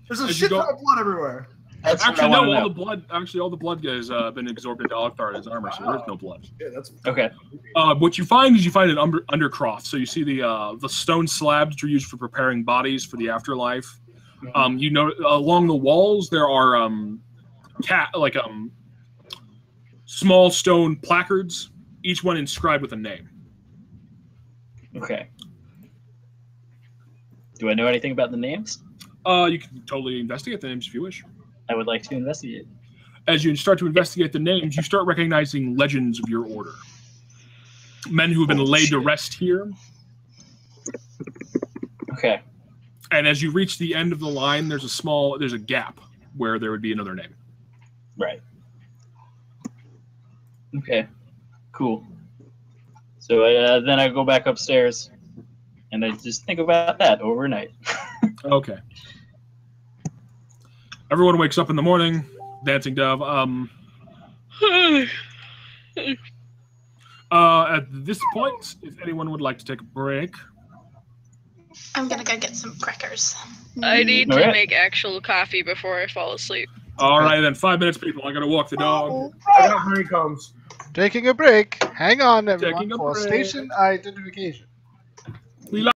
There's a shit ton of blood everywhere. That's Actually, no. All the blood has been absorbed into Augthar and his armor, so there's no blood. Yeah, that's okay. What you find is an undercroft. So you see the stone slabs that are used for preparing bodies for the afterlife. Along the walls there are small stone placards, each one inscribed with a name. Okay. Do I know anything about the names? You can totally investigate the names if you wish. I would like to investigate. As you start to investigate the names, you start recognizing legends of your order. Men who have been laid to rest here. Okay. And as you reach the end of the line, there's a gap where there would be another name. Right. Okay. Cool. So then I go back upstairs, and I just think about that overnight. Okay. Everyone wakes up in the morning. Dancing Dove. At this point, if anyone would like to take a break. I'm gonna go get some crackers. I need to make actual coffee before I fall asleep. All right, then. 5 minutes, people. I gotta walk the dog. I got honeycombs. Taking a break. Hang on, everyone, Taking a for break. station identification. We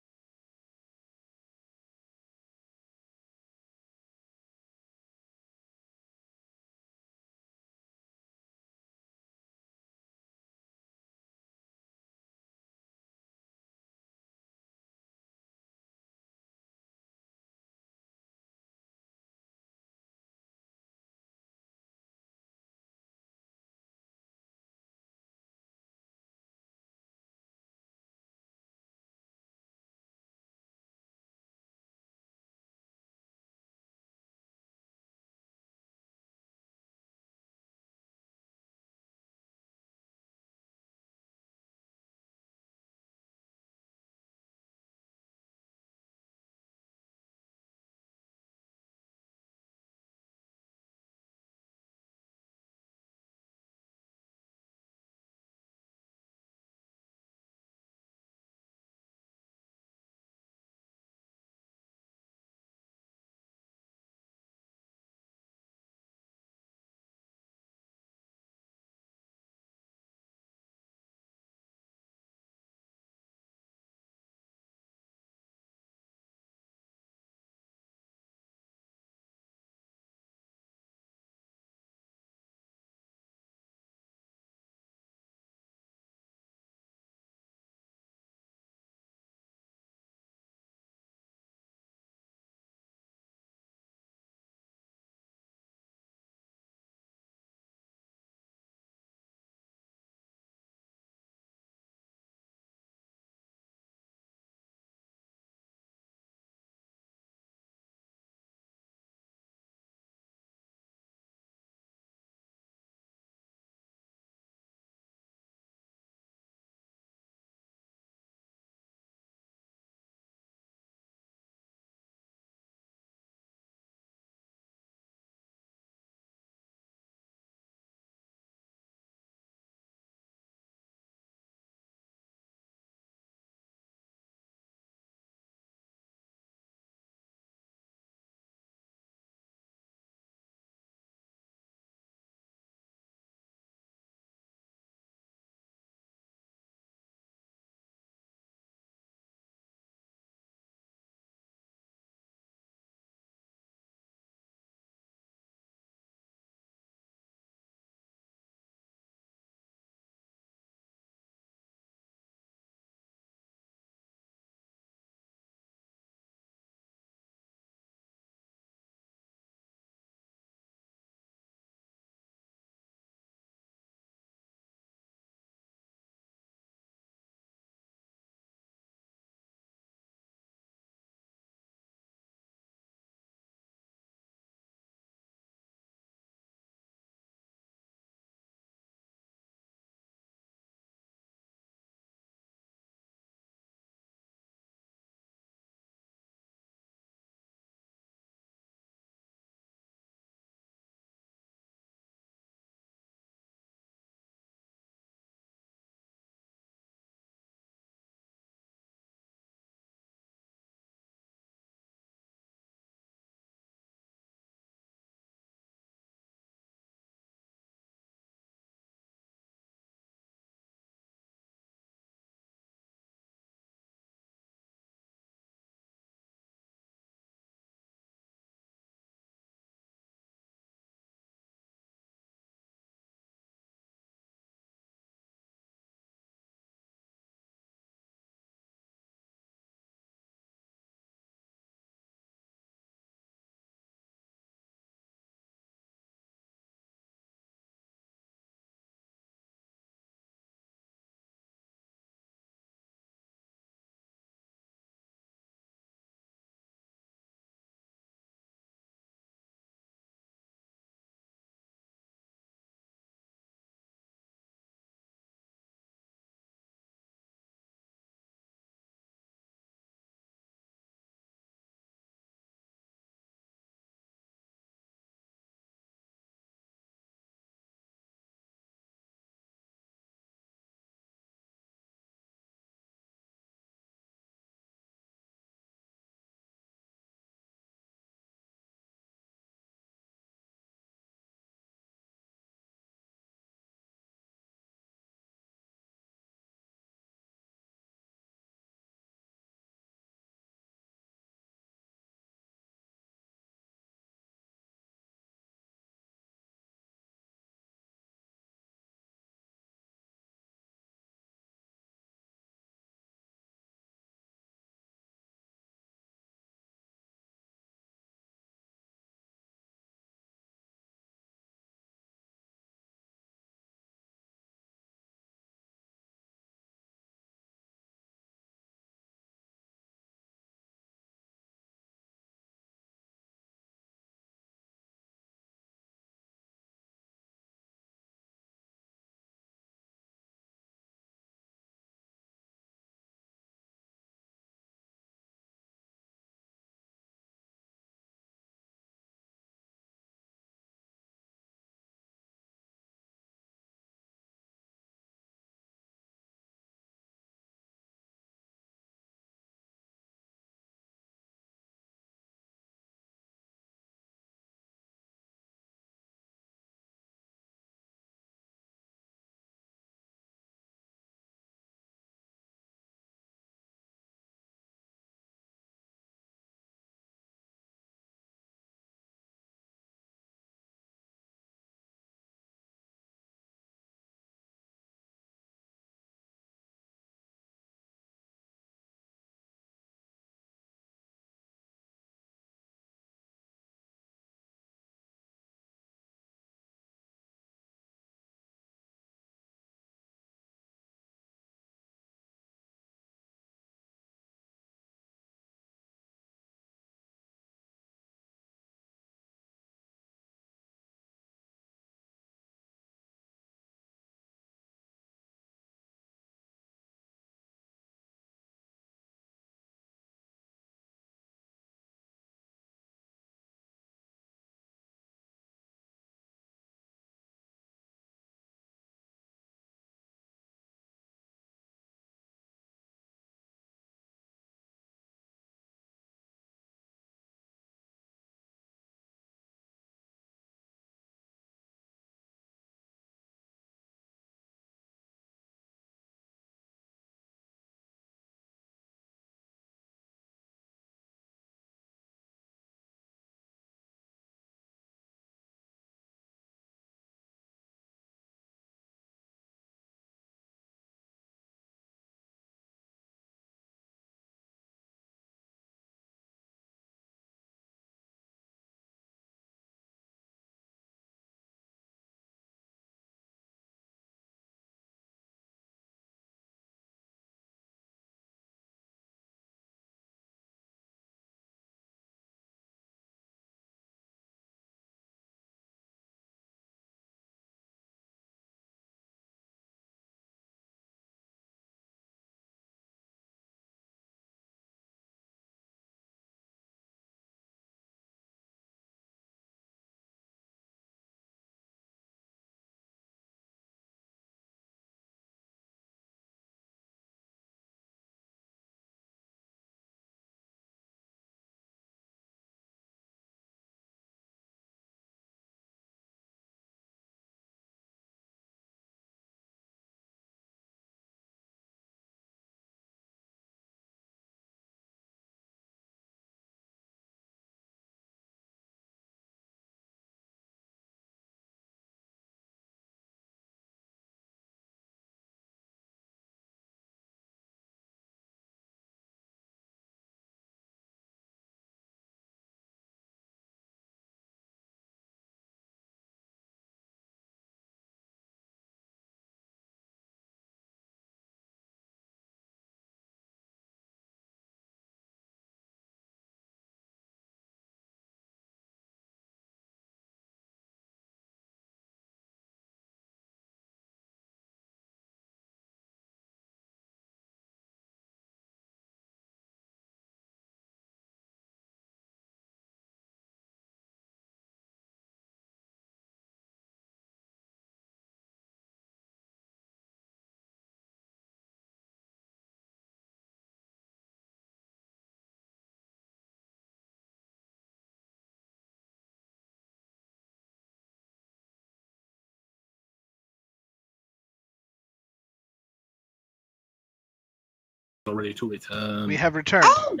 ready to return. We have returned. We've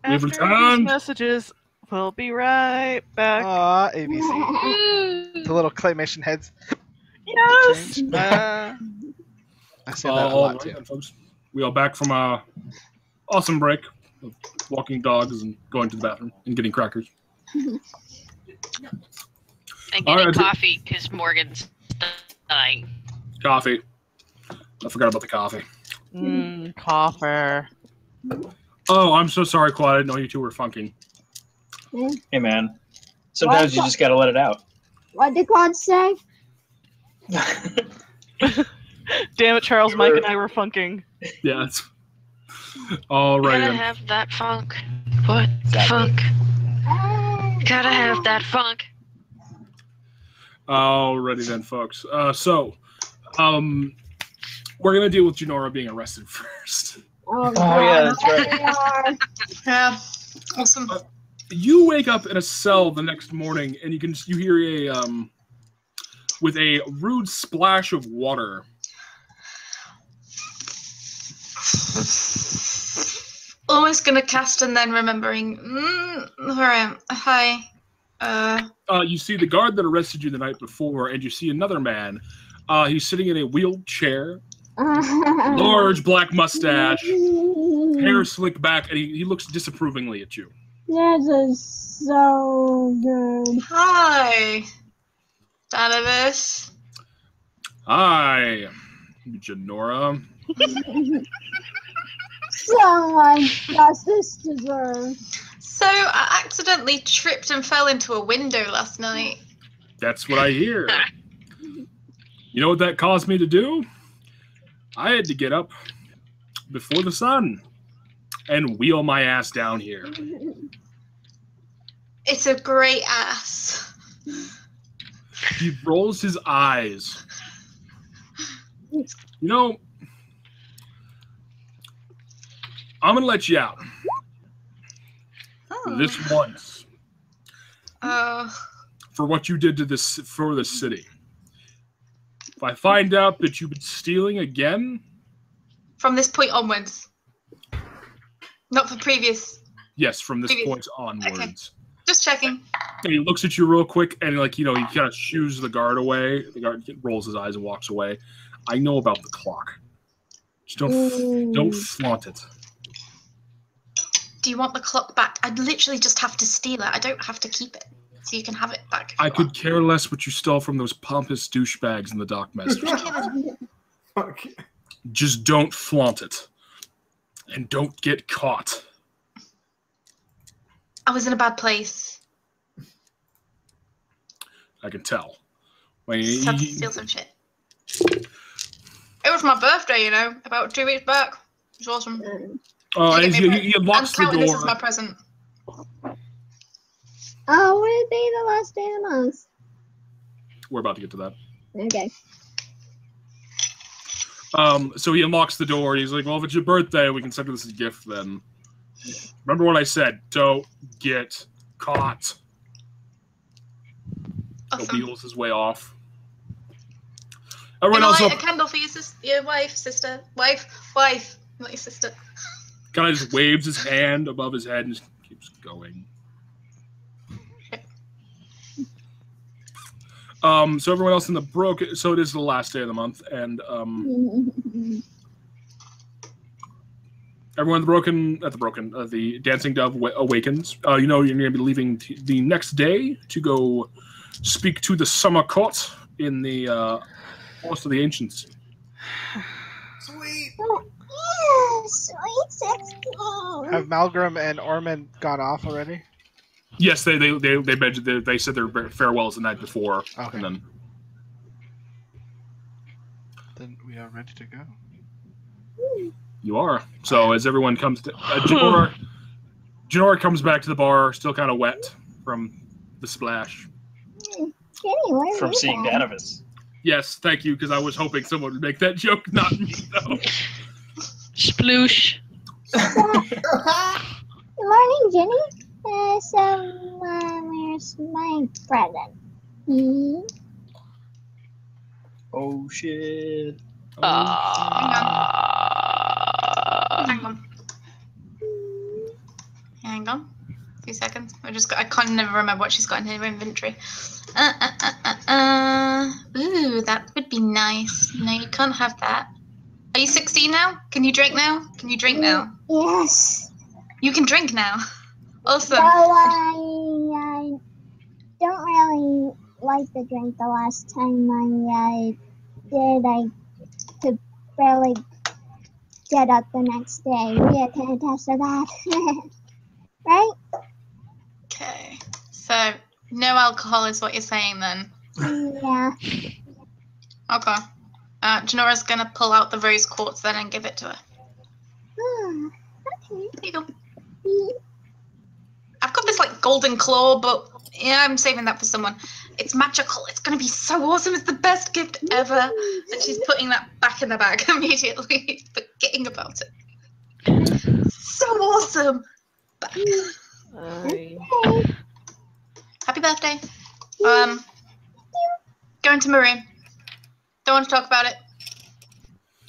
After returned. these messages, we'll be right back. Aw, ABC. The little claymation heads. Yes! Change. I say that a lot, too. Then, folks. We are back from our awesome break of walking dogs and going to the bathroom and getting crackers. And getting coffee because Morgan's dying. Coffee. I forgot about the coffee. Cougher. Oh, I'm so sorry, Quad. I didn't know you two were funking. Hey, man. Sometimes you just gotta let it out. What did God say? Damn it, Charles, Mike, and I were funking. Yeah. It's... All right. Gotta have that funk. What the funk? Gotta have that funk. Alrighty then, folks. We're gonna deal with Jinora being arrested first. Oh yeah, that's right. Yeah. Awesome. You wake up in a cell the next morning, and you hear a with a rude splash of water. Almost gonna cast and then remembering. Alright. Hi. You see the guard that arrested you the night before, and you see another man. He's sitting in a wheeled chair, large black mustache, hair slicked back, and he looks disapprovingly at you. This is so good. Hi. Database. Hi, Jinora. Someone justice deserved. So I accidentally tripped and fell into a window last night. That's what I hear. You know what that caused me to do? I had to get up before the sun and wheel my ass down here. It's a great ass. He rolls his eyes. You know, I'm going to let you out. Oh. This once. For what you did to this city. If I find out that you've been stealing again... From this point onwards. Not for previous. Yes, from this point onwards. Okay. Just checking. And he looks at you real quick, and he kind of shoos the guard away. The guard rolls his eyes and walks away. I know about the clock. Just don't flaunt it. Do you want the clock back? I'd literally just have to steal it. I don't have to keep it. So you can have it back. I could care less what you stole from those pompous douchebags in the dockmasters. Just don't flaunt it. And don't get caught. I was in a bad place. I can tell. Just had to steal some shit. It was my birthday, about 2 weeks back. It was awesome. Oh, he unlocks the door. This is my present. Oh, would it be the last day of the month? We're about to get to that. Okay. So he unlocks the door. He's like, well, if it's your birthday, we can send you this as a gift then. Remember what I said. Don't get caught. Awesome. He wheels his way off. Can Everyone I else light a candle for your wife, sister? Wife, not your sister. kind of just waves his hand above his head and just keeps going. So everyone else in the broken, so it is the last day of the month, and everyone the Dancing Dove awakens. You know, you're going to be leaving the next day to go speak to the summer court in the Forest of the Ancients. Sweet. Sweet 16. Have Malgrim and Ormond gone off already? Yes, they said their farewells the night before. Okay. And Then we are ready to go. you are. So as everyone comes to Jinora comes back to the bar, still kind of wet from the splash. From seeing Danavis. Yes, thank you, because I was hoping someone would make that joke, not me, though. Sploosh. Good morning, Jenny. Where's my present? Oh shit. Hang on. Hang on. 2 seconds. I can't never remember what she's got in her inventory. Ooh, that would be nice. No, you can't have that. Are you 16 now? Can you drink now? Can you drink now? Yes. You can drink now. Awesome. So I don't really like the drink. The last time I did, I could barely get up the next day. Rhea can attest to that. Right? Okay. So, no alcohol is what you're saying then? Yeah. Okay. Jinora's going to pull out the rose quartz then and give it to her. Okay. There you go. I've got this like golden claw, but yeah, I'm saving that for someone. It's magical. It's going to be so awesome. It's the best gift ever. And she's putting that back in the bag immediately, forgetting about it. So awesome. Happy birthday. Go into my room. Don't want to talk about it.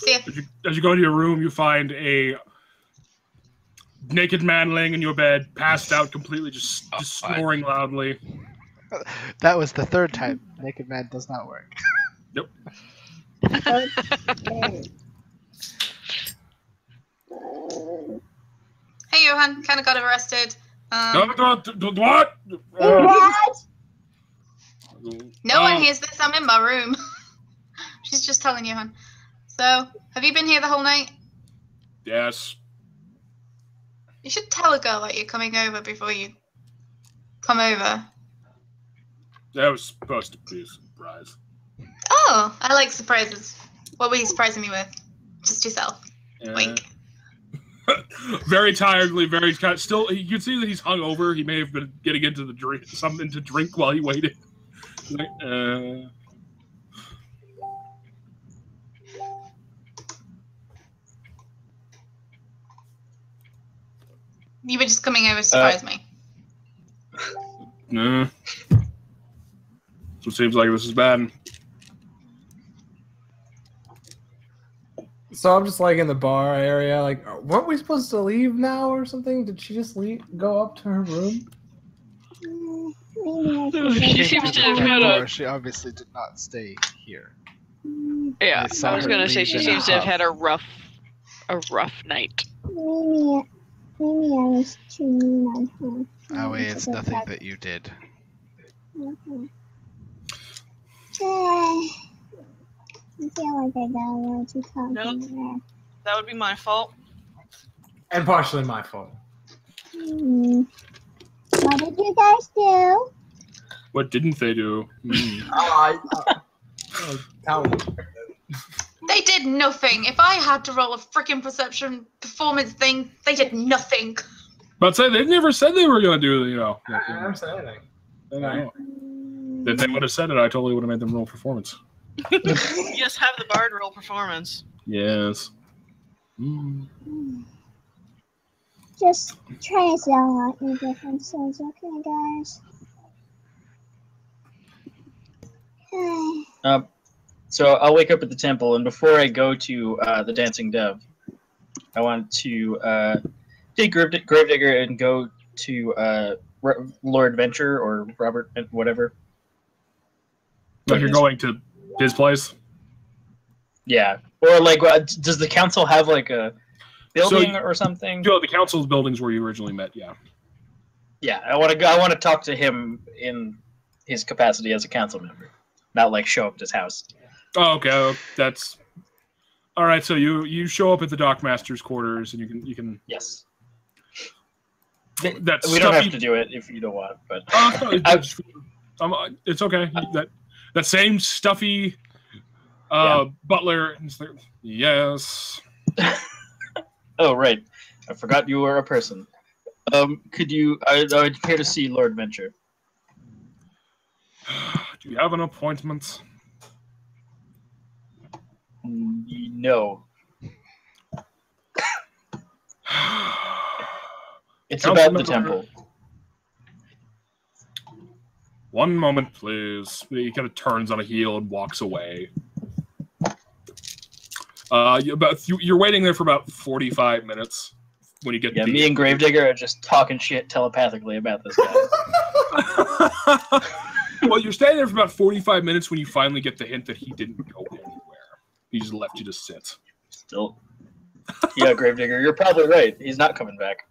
See ya. As you go to your room, you find a naked man laying in your bed, passed out completely, just snoring loudly. That was the third time. Naked man does not work. Nope. Hey, Johan. Kind of got arrested. What? No one hears this. I'm in my room. She's just telling Johan. So, have you been here the whole night? Yes. You should tell a girl that you're coming over before you come over. That was supposed to be a surprise. Oh, I like surprises. What were you surprising me with? Just yourself. Wink. Very tiredly, very still. You can see that he's hungover. He may have been getting into the drink, something to drink while he waited. Like, You were just coming over to surprise me. Nah. So it seems like this is bad. So I'm just like in the bar area, like, weren't we supposed to leave now or something? Did she just go up to her room? She seems to have had a... She obviously did not stay here. Yeah, I I was gonna say she seems to have had a rough night. Maybe I was too mean on her. Aoi, it's nothing that you did. I feel like I got a little too confident there. That would be my fault. And partially my fault. What did you guys do? What didn't they do? They did nothing. If I had to roll a freaking perception performance thing, they did nothing. But say they never said they were gonna do, I never said anything. If they would have said it, I totally would have made them roll performance. Yes, have the bard roll performance. Yes. Just try to yell out your differences, okay, guys? So I'll wake up at the temple, and before I go to the Dancing Dove, I want to take Gravedigger and go to Lord Venture or Robert, whatever. Like you're going to his place? Yeah. Or like, does the council have like a building or something? The council's buildings where you originally met. Yeah. Yeah, I want to go. I want to talk to him in his capacity as a council member, not like show up at his house. Oh, okay. That's all right. So you show up at the dockmaster's quarters, and you can. Yes. That's we don't have to do it if you don't want, but it's okay. That same stuffy butler. Yes. Oh right, I forgot you were a person. Could you? I'd care to see Lord Venture. Do you have an appointment? No. It's about the temple. One moment, please. He kind of turns on a heel and walks away. You're waiting there for about 45 minutes when you get. Yeah, me and Gravedigger are just talking shit telepathically about this guy. Well, you're standing there for about 45 minutes when you finally get the hint that he didn't go anywhere. He just left you to sit. Still. Yeah, Gravedigger, you're probably right. He's not coming back.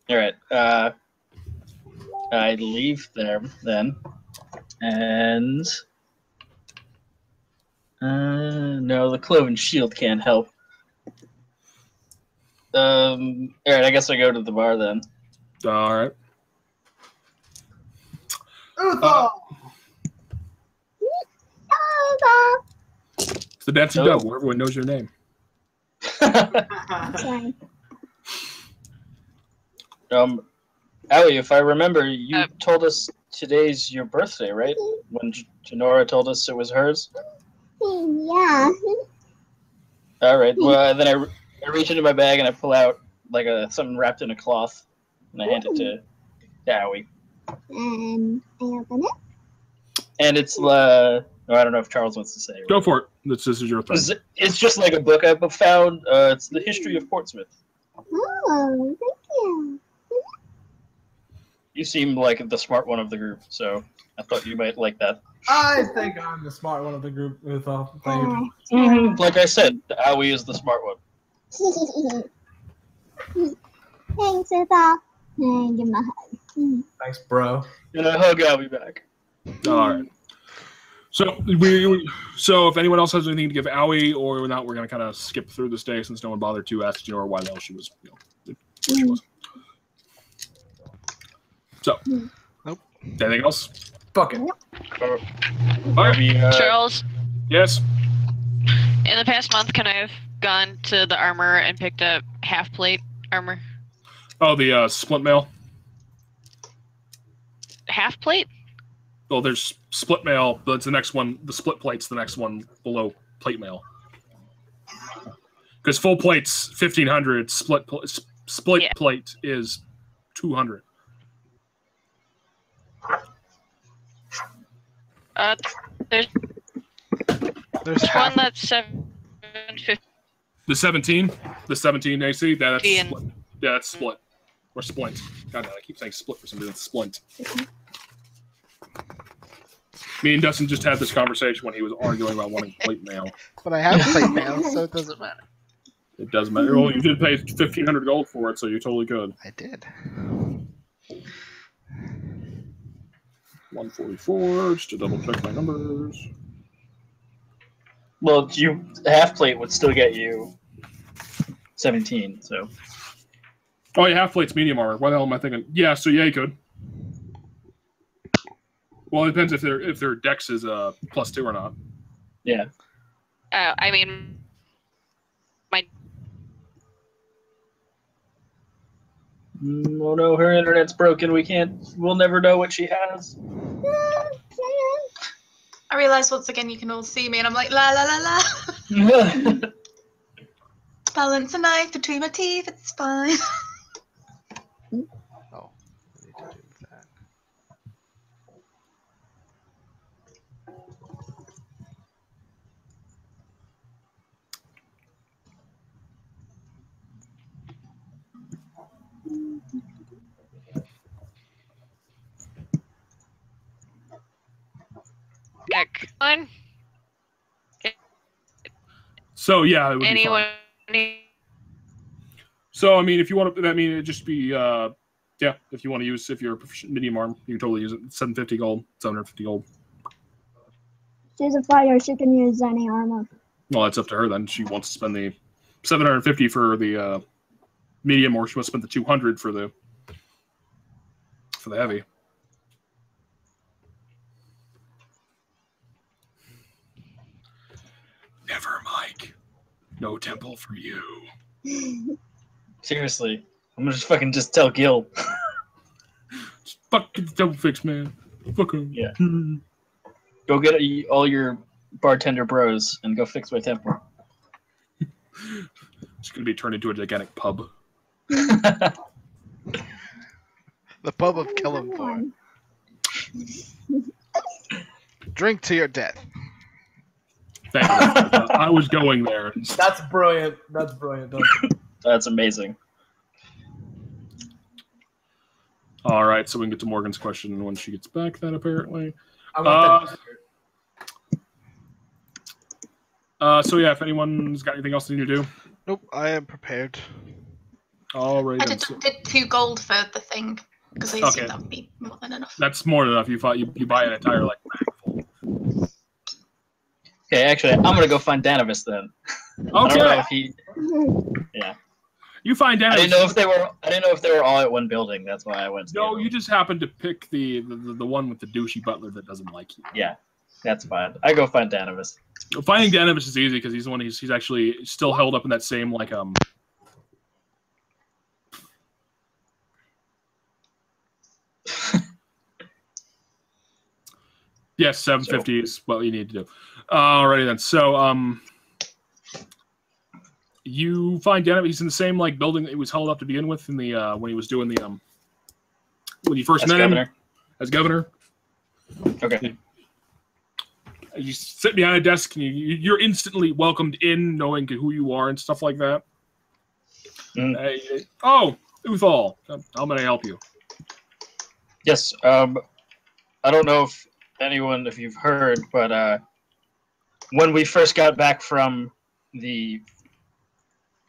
All right. I leave there then, and no, the cloven shield can't help. All right, I guess I go to the bar then. All right. Augthar! It's the dancing dove, where everyone knows your name. Sorry. Aoi, if I remember, you told us today's your birthday, right? When Jinora told us it was hers? Yeah. All right. Well, then I reach into my bag and I pull out like something wrapped in a cloth, and I hand it to Aoi. And I open it. And it's I don't know if Charles wants to say. Go for it. This is your thing. It's just like a book I found. It's the history of Portsmouth. Oh, thank you. You seem like the smart one of the group, so I thought you might like that. I think I'm the smart one of the group, Augthar. Thank you. Like I said, Aoi is the smart one. Thanks, Augthar. And give him a hug. Thanks, bro. And I hug Aoi back. All right. So so if anyone else has anything to give Aoi or not, we're gonna kind of skip through this day since no one bothered to ask Jinora why the hell she was, where she was. So, Nope. Anything else? Fuck it. Charles, Yes. in the past month, can I have gone to the armor and picked up half plate armor? Oh, the split mail. Half plate? Well, there's split mail, but it's the next one. The split plate's the next one below plate mail. Because full plate's 1,500. Split plate is 200. There's There's one half. that's 750. The 17 AC. That's Ian. split. Yeah, that's split or splint. God, I keep saying split for some reason. It's splint. Me and Dustin just had this conversation when he was arguing about wanting plate mail. But I have plate mail, so it doesn't matter. It does matter. Well, you did pay 1,500 gold for it, so you totally could. I did. 144. Just to double check my numbers. Well, half plate would still get you 17. So. Oh, yeah, half plate's medium armor. Why the hell am I thinking? Yeah, so yeah, you could. Well, it depends if their dex is +2 or not. Yeah. I mean, Oh no, her internet's broken. We'll never know what she has. I realised once again you can all see me, and I'm like, la la la la. Balance a knife between my teeth, it's fine. Oh, I need to do that. heck, fine. So yeah, it would Anyone? be fine. So I mean, if you want to, I mean, it'd just be yeah. If you want to use, if you're a proficient medium arm, you can totally use it. 750 gold, 750 gold. She's a fighter. She can use any armor. Well, that's up to her then. She wants to spend the 750 for the medium, or she wants to spend the 200 for the heavy. Never, Mike. No temple for you. Seriously, I'm gonna just tell Gil. Just fuck the double fix, man. Fuck him. Yeah. Go get all your bartender bros and go fix my temple. It's gonna be turned into a gigantic pub. The pub of Killamthorne. Drink to your death. Thank you. I was going there. That's brilliant. That's brilliant. That's amazing. All right, so we can get to Morgan's question when she gets back. Then apparently. I want So yeah, if anyone's got anything else they need to do. Nope, I am prepared. All right. I did 2 gold for the thing because I assumed that would be more than enough. That's more than enough. You buy an entire like bag full. Okay, actually, I'm gonna go find Danavis then. Okay. I don't know if he. Yeah. You find Danavis. I didn't know if they were all at one building. That's why I went. No, you just happened to pick the one with the douchey butler that doesn't like you. Yeah, that's fine. I go find Danavis. Finding Danavis is easy because he's the one. He's actually still held up in that same like Yes, 750 is what you need to do. Alrighty then. So you find Danavis. He's in the same like building that he was held up to begin with in the when he was doing the when you first met him as governor. Okay. You sit behind a desk and you're instantly welcomed in, knowing who you are and stuff like that. Oh, Augthar, how may I help you? Yes. I don't know if you've heard, but when we first got back from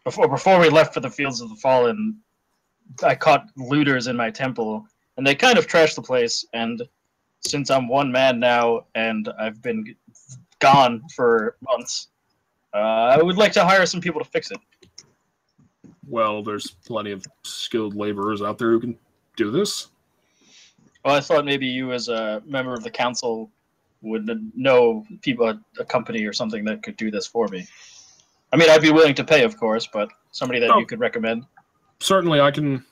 before we left for the Fields of the Fallen, I caught looters in my temple, and they kind of trashed the place. And since I'm one man now, and I've been gone for months, I would like to hire some people to fix it. Well, there's plenty of skilled laborers out there who can do this. Well, I thought maybe you, as a member of the council, would know people, a company or something that could do this for me. I mean, I'd be willing to pay, of course, but somebody that you could recommend. Certainly, I can.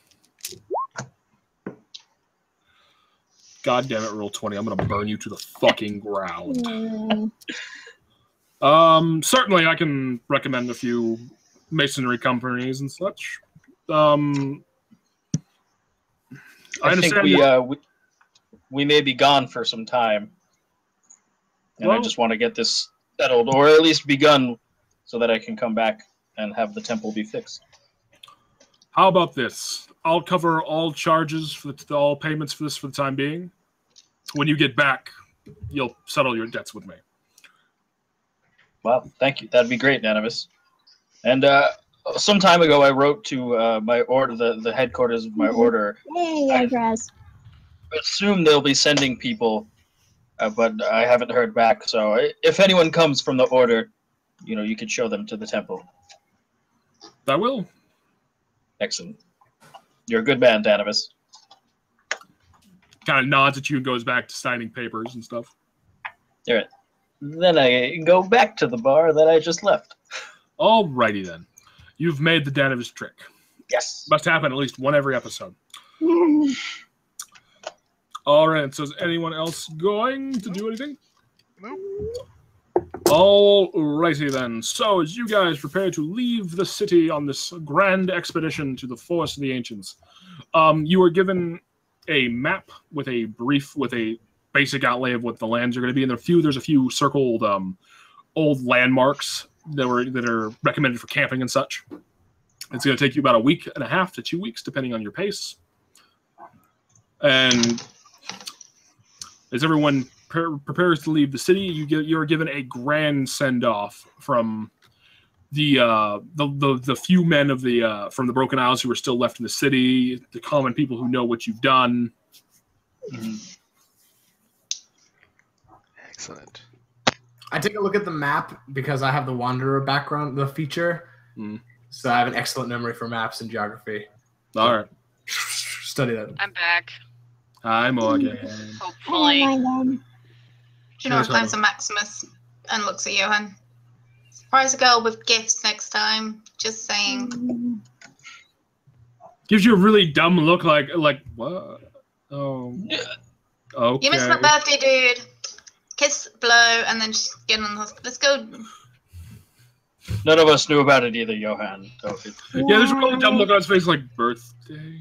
God damn it, roll 20. I'm going to burn you to the fucking ground. Certainly, I can recommend a few masonry companies and such. I think we may be gone for some time. And I just want to get this settled, or at least begun, so that I can come back and have the temple be fixed. How about this? I'll cover all charges for all payments for this for the time being. When you get back, you'll settle your debts with me. Wow, thank you. That'd be great, Danavis. And some time ago, I wrote to my order, the headquarters of my order. Hey, address. I assume they'll be sending people, but I haven't heard back. So if anyone comes from the order, you could show them to the temple. I will. Excellent. You're a good man, Danavis. Kind of nods at you and goes back to signing papers and stuff. All right. Then I go back to the bar that I just left. Alrighty then. You've made the Danavis trick. Yes. Must happen at least one every episode. Alright, so is anyone else going to do anything? No. Alrighty then. So as you guys prepare to leave the city on this grand expedition to the Forest of the Ancients, you are given a map with a basic outlay of what the lands are going to be, and there's a few circled old landmarks that are recommended for camping and such. It's going to take you about a week and a half to 2 weeks, depending on your pace. And as everyone prepares to leave the city, you're given a grand send-off from the few men of from the Broken Isles who are still left in the city, the common people who know what you've done. Excellent. I take a look at the map because I have the Wanderer background, the feature. So I have an excellent memory for maps and geography. All right. Study that. I'm back. Hi, Morgan. Hopefully. Jinora climbs on Maximus and looks at Johan. Surprise a girl with gifts next time. Just saying. Gives you a really dumb look, like what? Oh. Okay. You missed my birthday, dude. Kiss, blow, and then just get on the hospital. Let's go. None of us knew about it either, Johan. Yeah, there's a really dumb look on his face, like birthday.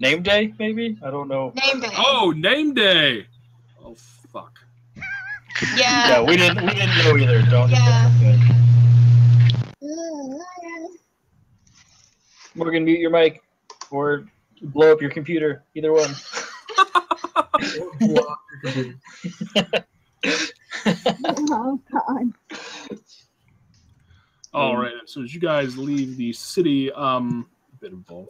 Name day, maybe? I don't know. Name day. Oh, name day. Oh, fuck. Yeah, we didn't know either. Don't. Yeah. Morgan, mute your mic, or blow up your computer. Either one. Blow up your computer. Oh God. All right. So as you guys leave the city, bit of bull.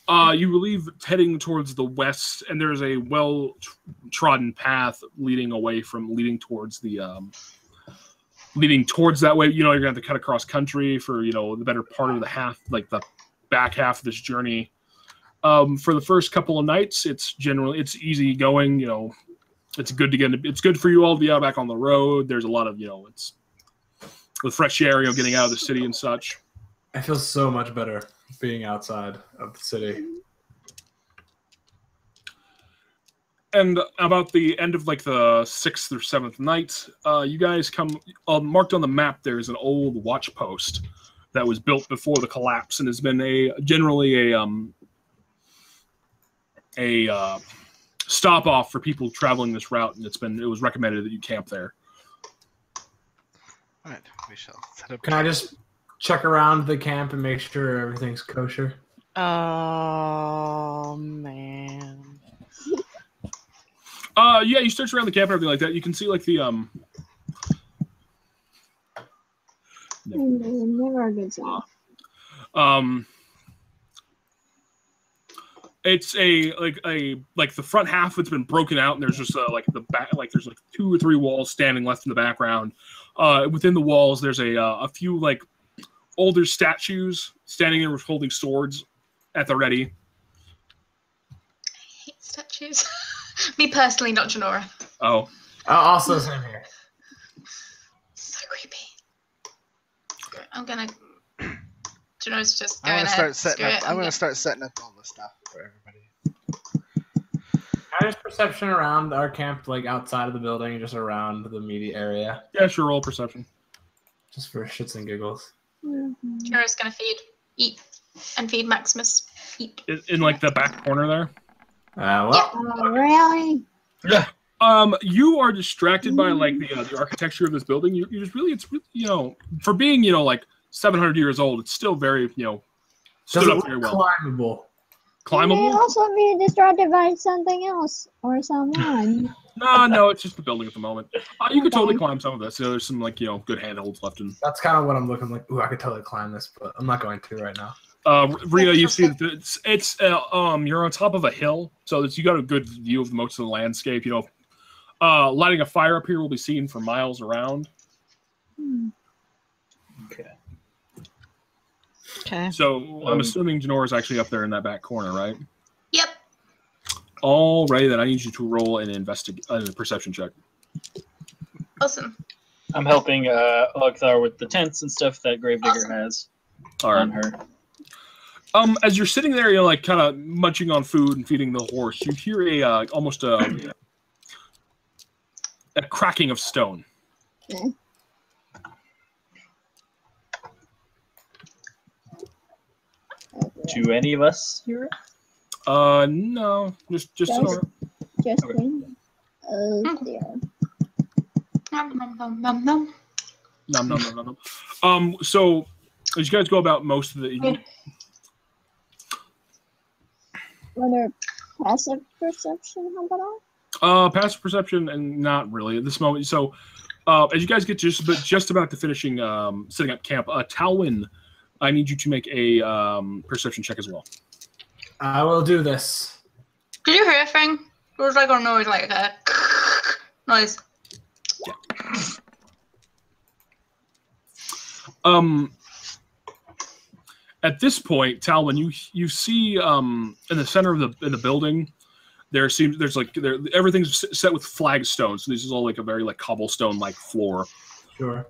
You leave heading towards the west, and there's a well-trodden path leading towards that way. You know, you're gonna have to cut across country for the better part of the back half of this journey. For the first couple of nights, it's easy going. You know, it's good for you all to be out back on the road. There's a lot of it's with fresh air, getting out of the city and such. I feel so much better being outside of the city. And about the end of the 6th or 7th night, you guys come marked on the map. There's an old watch post that was built before the collapse and has been generally a stop off for people traveling this route, and it was recommended that you camp there. All right, we shall set up. Can I just check around the camp and make sure everything's kosher? Oh man. Yeah, you search around the camp and everything like that. You can see Never gets off. It's the front half. It's been broken out, and there's just the back, there's 2 or 3 walls standing left in the background. Within the walls, there's a few older statues standing there holding swords at the ready. I hate statues. Me personally, not Jinora. Oh. Also, same here. So creepy. I'm gonna. Jinora's just going I'm ahead. gonna start setting up all this stuff for everybody. Can I just perception around our camp, outside of the building and just around the immediate area? Yeah, sure. Roll perception. Just for shits and giggles. Jinora's gonna eat, and feed Maximus. Eat. In the back corner there. Well. Oh, really? Yeah. You are distracted by the architecture of this building. It's really for being 700 years old, it's still very stood up very well. Climbable. You may also be distracted by something else or someone. No, it's just the building at the moment. You could totally climb some of this. There's some good handholds left in. That's kind of what I'm looking like. Ooh, I could totally climb this, but I'm not going to right now. Ria, you see that it's you're on top of a hill, so you got a good view of most of the landscape. Lighting a fire up here will be seen for miles around. Okay. So I'm assuming Jinora's actually up there in that back corner, right? Yep. All right, then I need you to roll an perception check. Awesome. I'm helping Augthar with the tents and stuff that Gravedigger has on her. As you're sitting there, kind of munching on food and feeding the horse, you hear almost a cracking of stone. Do any of us hear it? No, just Jinora. Just Okay. me. Oh dear. Nom nom nom nom nom. Nom. So as you guys go about most of the evening. Whether passive perception, how about all? Passive perception, and not really at this moment. So, as you guys get just about to finishing setting up camp, Talwyn, I need you to make a perception check as well. I will do this. Did you hear a thing? It was a noise, a noise. Yeah. At this point, Talwyn, you see in the center of the building, everything's set with flagstones. So this is all a very cobblestone floor. Sure.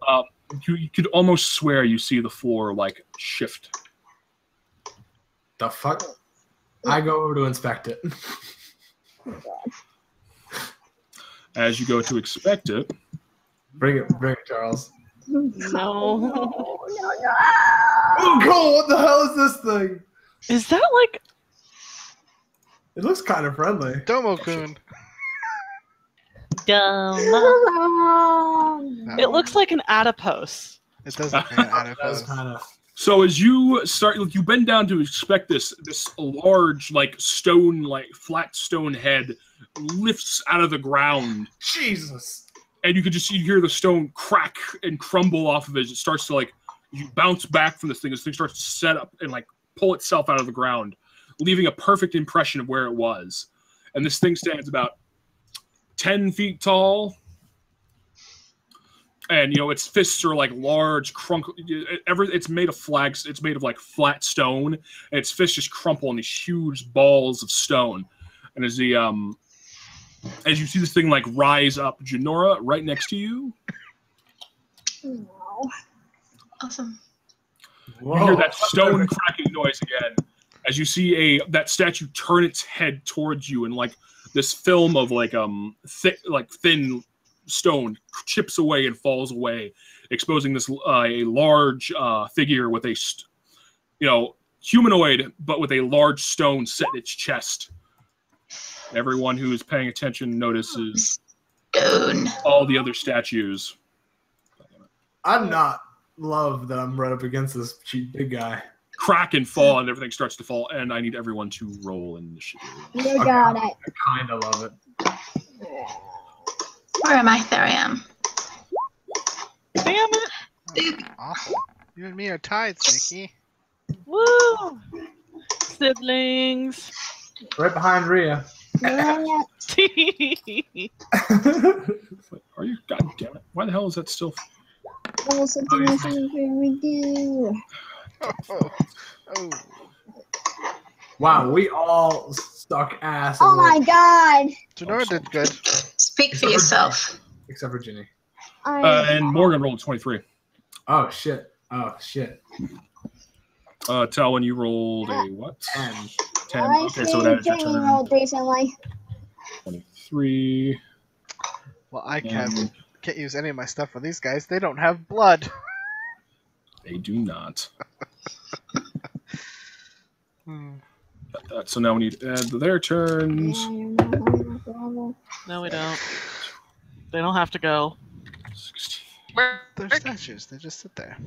You could almost swear you see the floor shift. The fuck? I go over to inspect it. Oh God. As you go to inspect it, Bring it, Charles. No. No. Oh God! What the hell is this thing? Is that It looks kind of friendly. Domo-kun. don't know. Oh, It looks like an adipose. It does look like an That was adipose. kind of. So as you start, you bend down to inspect this large, like stone, like flat stone head lifts out of the ground, Jesus. and you hear the stone crack and crumble off of it. As it starts to like you bounce back from this thing. This thing starts to set up and like pull itself out of the ground, leaving a perfect impression of where it was. And this thing stands about 10 feet tall. And its fists are like large it's made of flags. It's made of like flat stone, and its fists just crumple in these huge balls of stone. And as you see this thing like rise up, Jinora, right next to you, no. Awesome. you hear that stone cracking noise again. As you see that statue turn its head towards you, and like this film of like thin stone chips away and falls away, exposing this a large figure with a humanoid, but with a large stone set in its chest. Everyone who is paying attention notices Stone. all the other statues. I'm not love that I'm right up against this cheap big guy. Crack and fall, and everything starts to fall. And I need everyone to roll initiative. You got it. I kind of love it. Where am I? There I am. Damn it! Awful. You and me are tied, Sneaky. Woo! Siblings. Right behind Rhea. Yeah. Are you? God damn it! Why the hell is that still? Also, we do. Oh. Wow, we all suck ass. Oh my god. Jinora did good. Speak for yourself. Except for Ginny. And Morgan rolled 23. Oh shit. Talwyn, you rolled a what? 10. 10. I Okay, so that is your Jenny turn. rolled decently. 23. Well, I can't use any of my stuff for these guys. They don't have blood. They do not. Got that. So now we need to add their turns. No, we don't. They don't have to go. 16. They're statues. They just sit there.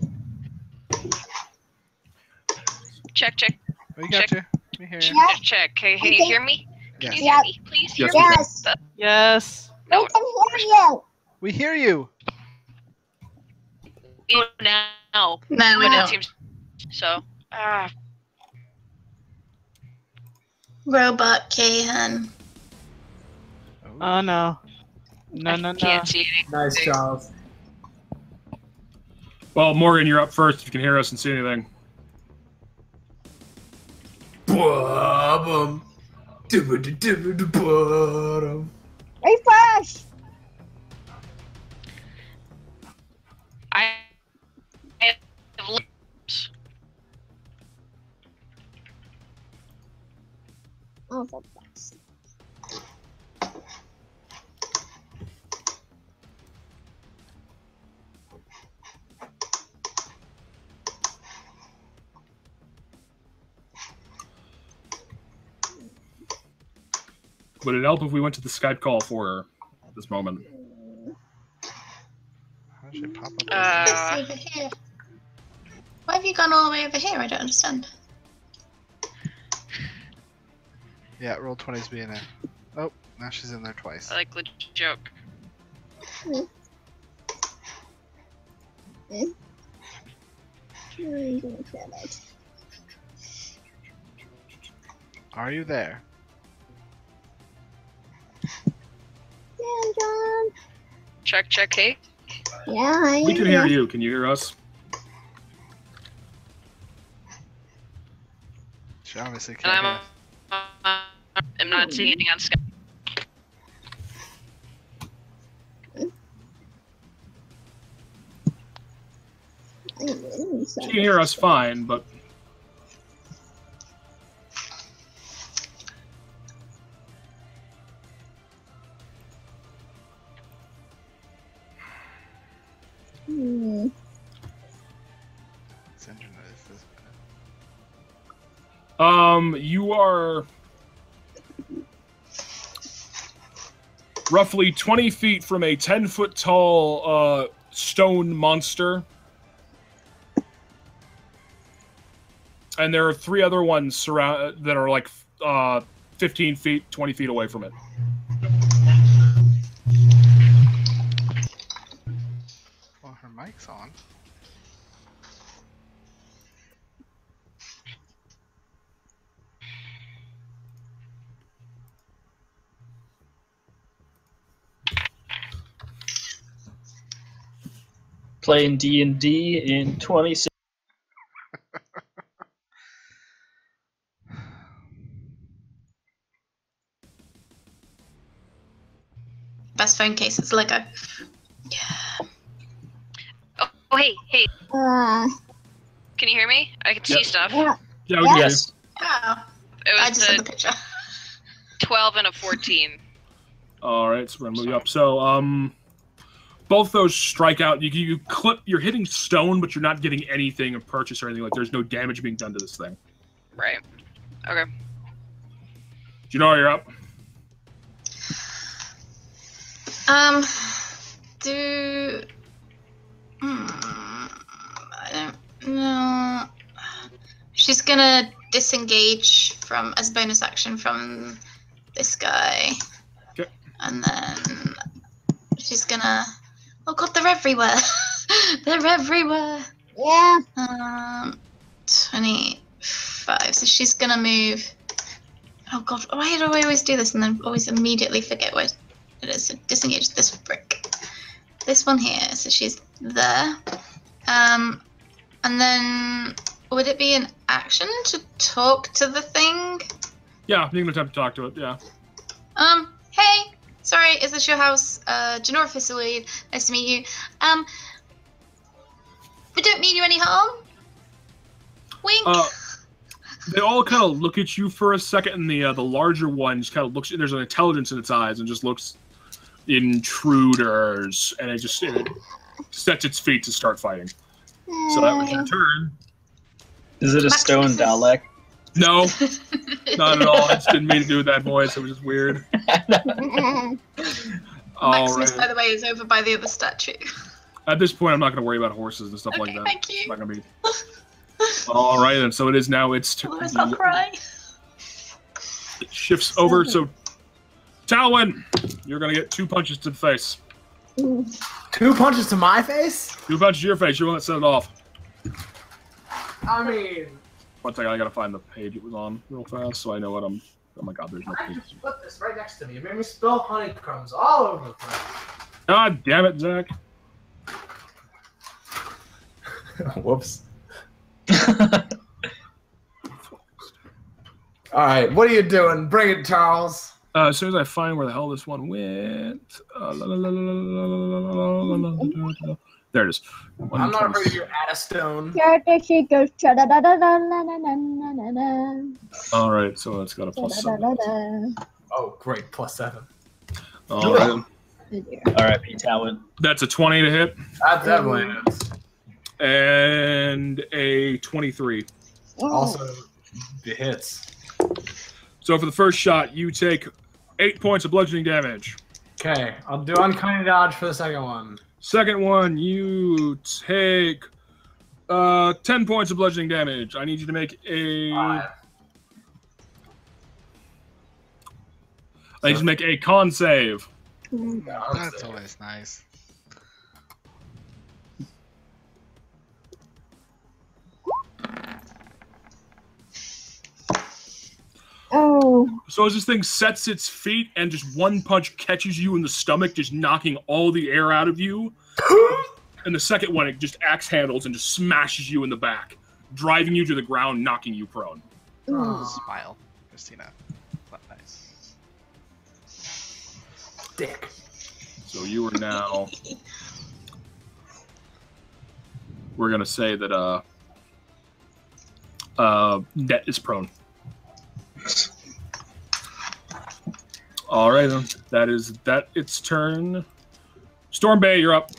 Check. We got you. We hear you. Yeah. Check. Can you hear me? Can you Yes. hear me? Please Yes, hear me. Yes. Yes. No, We can hear you. We hear you. now. No, we It don't. seems so. Robot Kahan. Oh no. No. Can't see anything. Nice, Charles. Well, Morgan, you're up first if you can hear us and see anything. Bum. Refresh. I have lips. Oh, for fuck's sake. Would it help if we went to the Skype call for her at this moment? How did she pop up? It's over here. Why have you gone all the way over here? I don't understand. Yeah, roll 20's being in. Oh, now she's in there twice. I like the joke. Are you there? Yeah, John. Check. Hey. Yeah, I We can hear you. Can you hear us? She obviously And can't hear. I'm not seeing anything on Skype. She can hear us fine, but you are roughly 20 feet from a 10-foot tall stone monster. And there are 3 other ones that are like 15 feet, 20 feet away from it. Well, her mic's on. Playing D&D in 26. Best phone case, it's Lego. Oh, hey. Uh, Can you hear me? I can see stuff. yeah. Yeah, we can hear you. Yes. Oh, It I was just saw a the picture. 12 and a 14. All right, so we're gonna move you up. So, both those strike out. You clip. You're hitting stone, but you're not getting anything of purchase or anything. Like there's no damage being done to this thing. Right. Okay. Jinora, you're up. I don't know. She's gonna disengage from as a bonus action from this guy. Okay. And then she's gonna. Oh god, they're everywhere. They're everywhere. Yeah. 25. So she's gonna move. Oh god, why do I always do this and then always immediately forget what it is? So disengage this brick. This one here. So she's there. And then would it be an action to talk to the thing? Yeah, you can attempt to talk to it. Yeah. Hey, sorry, is this your house? Jinora Fisselweed, nice to meet you. We don't mean you any harm. Wink. They all kind of look at you for a second, and the larger one just kind of looks. There's an intelligence in its eyes, and just looks intruders, and it sets its feet to start fighting. So that was your turn. Is it a stone Dalek? No, not at all. I just didn't mean to do that voice. It was just weird. Maximus, by the way, is over by the other statue. At this point, I'm not going to worry about horses and stuff like that. Thank you. It's not going to be. All right, then. So it is now its turn. Otherwise I'll cry. It shifts over. So, Talwyn, you're going to get 2 punches to the face. 2 punches to my face? 2 punches to your face. You're the one that set it off. I mean... One second, I got to find the page it was on real fast so I know what I'm... Oh my god, there's no I page. just put this right next to me. It made me spill honeycombs all over the place. God damn it, Zach. Whoops. Alright, what are you doing? Bring it, Charles. As soon as I find where the hell this one went... There it is. I'm not afraid of your Addistone. Character sheet goes. All right, so that's got a +7. Oh, great. +7. All right. R.I.P. Talon. That's a 20 to hit. That definitely is. And a 23. Also, it hits. So for the first shot, you take 8 points of bludgeoning damage. Okay, I'll do uncanny dodge for the second one. Second one, you take 10 points of bludgeoning damage. I need you to make a... 5. I need you to make a con save. That's always nice. Oh. So as this thing sets its feet and just one punch catches you in the stomach, just knocking all the air out of you. And the second one, it just axe handles and just smashes you in the back, driving you to the ground, knocking you prone. Smile, Christina. Not nice. Dick. So you are now... We're going to say that Net is prone. All right, then. That is its turn. Storm Bay, you're up.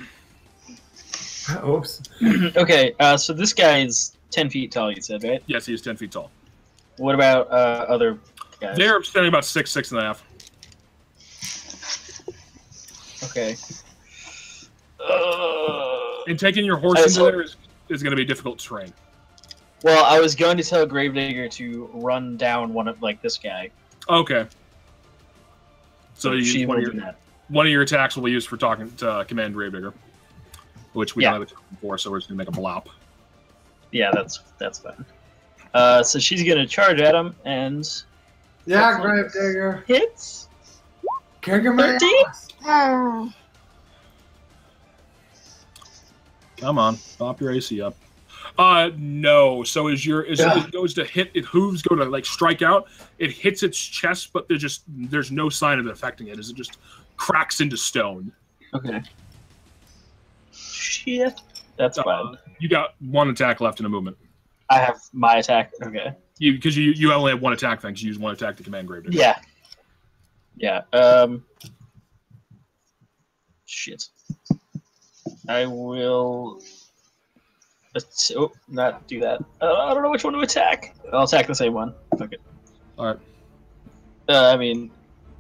Oops. Okay, so this guy is 10 feet tall, you said, right? Yes, he is 10 feet tall. What about other guys? They're standing about 6'6" and a half. Okay. And taking your horse into there is going to be difficult terrain. Well, I was going to tell Gravedigger to run down one of this guy. Okay. So she will do that. One of your attacks will be used for talking to Command Gravedigger, which we don't have a token for, so we're just going to make a blop. Yeah, that's fine. So she's going to charge at him, and... Yeah, Gravedigger. Hits. Kicking my 13? ass. Come on, pop your AC up. No. So as it goes to hit, hooves go to strike out. It hits its chest, but there's no sign of it affecting it. As it just cracks into stone. Okay. Shit. That's fine. You got one attack left in a movement. I have my attack. Okay. Because you only have one attack thing. So you use one attack to command Gravedigger. Yeah. Yeah. Shit. I will. Not do that. I don't know which one to attack. I'll attack the same one. Fuck it. All right. I mean,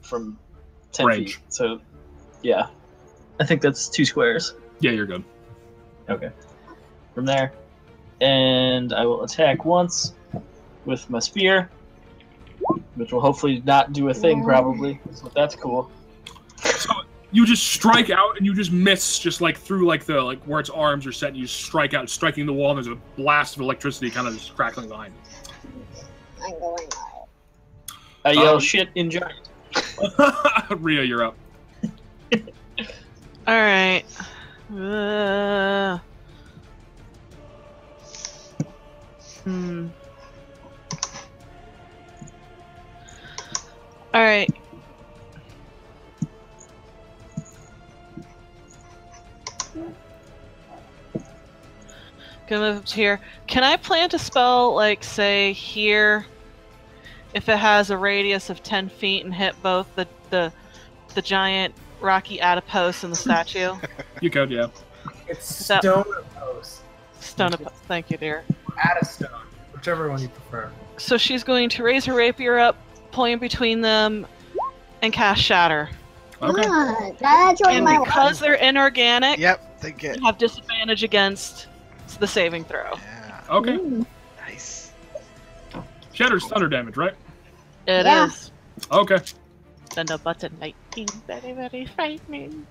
from 10 range. feet. So, yeah. I think that's 2 squares. Yeah, you're good. Okay. From there. And I will attack once with my spear, which will hopefully not do a thing, probably. So that's cool. So you just strike out and you just miss, just through where its arms are set. And you just strike out, striking the wall. And there's a blast of electricity, kind of just crackling behind you. I'm going out. I yell shit in giant. Rhea, you're up. All right. All right. Gonna move up to here. Can I plant a spell, say here, if it has a radius of 10 feet and hit both the giant rocky adipose and the statue? You could, yeah. It's stone opposed. Stone opposed. Thank you, dear. Add a stone, whichever one you prefer. So she's going to raise her rapier up, point between them, and cast Shatter. Okay. That's And because they're inorganic, they get. you have disadvantage against the saving throw. Yeah. Okay. Nice. Shatter's thunder damage, right? It is. Okay. Thunder button lightning, very, very frightening.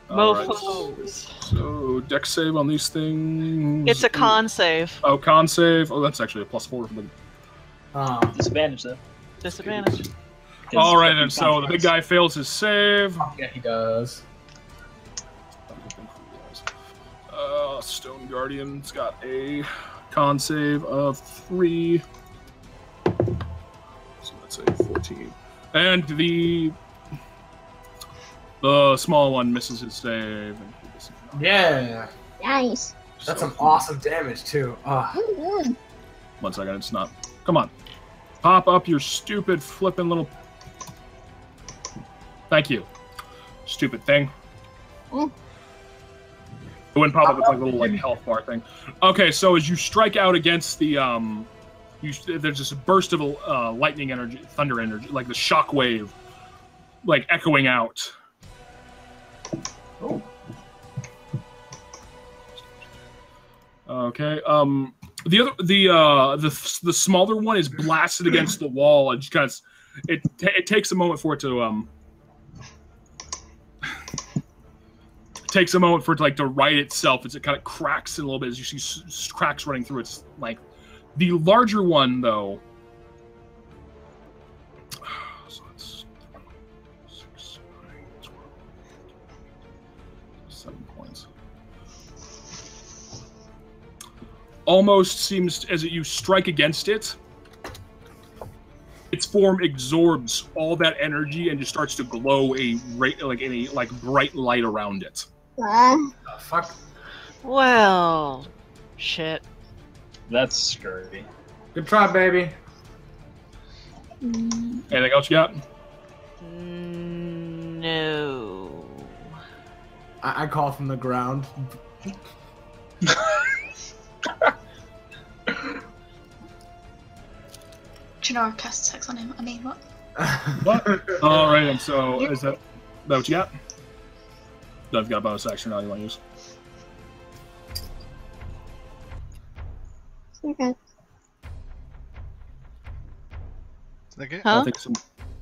Mofos. So, dex save on these things. It's a con save. Oh, con save. Oh, that's actually a +4 for the. Disadvantage, though. Disadvantage. All right, then. So the big guy fails his save. Yeah, he does. Stone Guardian's got a con save of 3. So that's a 14. And the small one misses his save. Yeah. Nice. That's some awesome damage, too. Oh. 1 second, it's not. Come on. Pop up your stupid flippin' little... Thank you. Stupid thing. It wouldn't pop up with a little health bar thing. Okay, so as you strike out against the there's this burst of lightning energy, thunder energy, like the shock wave, echoing out. Oh. Okay. The smaller one is blasted against the wall and just kind of it takes a moment for it to takes a moment for it to right itself as it kind of cracks in a little bit as you see cracks running through its the larger one though. So it's 6, 9, 12, 7 points. Almost seems as you strike against it, its form absorbs all that energy and just starts to glow bright light around it. Fuck. Well, shit. That's scurvy. Good try, baby. Anything else you got? No. I call from the ground. Jinora casts sex on him. I mean, what? What? All right, and so is that what you got? I've got a bonus action now you want to use. Okay. Okay. Huh? I think some.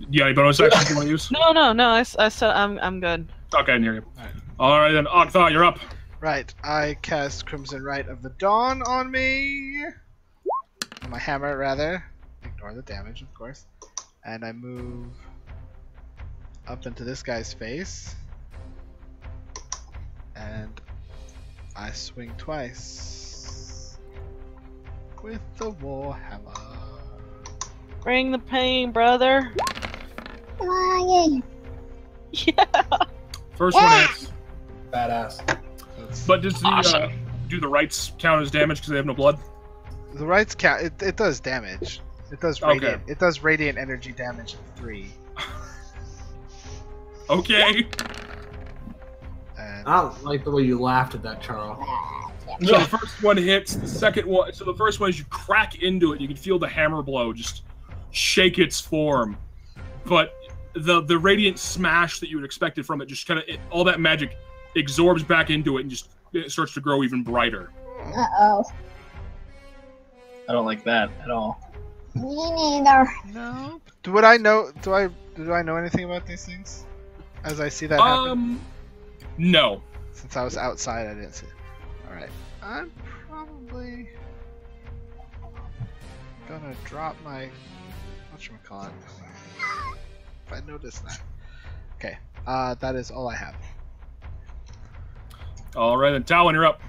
Yeah, any bonus actions you want to use? No. I said I'm good. Okay, I can hear you. All right, then, Augthar, you're up. Right, I cast Crimson Rite of the Dawn on me. On my hammer, rather. Ignore the damage, of course. And I move up into this guy's face. And I swing twice. With the Warhammer. Bring the pain, brother. Come on, Yeah. First one hits. Badass. But does the Awesome. do the rights count as damage because they have no blood? The rights count. It does damage. It does radiant. It does radiant energy damage of 3. Okay. And I don't like the way you laughed at that, Charles. So the first one hits. The second one. So the first one is you crack into it. You can feel the hammer blow just shake its form, but the radiant smash that you would expected from it just kind of all that magic absorbs back into it and just it starts to grow even brighter. Uh-oh. I don't like that at all. Me neither. no. Do I know anything about these things? As I see that happen? No. Since I was outside, I didn't see it. Alright. I'm probably gonna drop my whatchamacallit. If I notice that. Okay. That is all I have. All right, then Talon, you're up.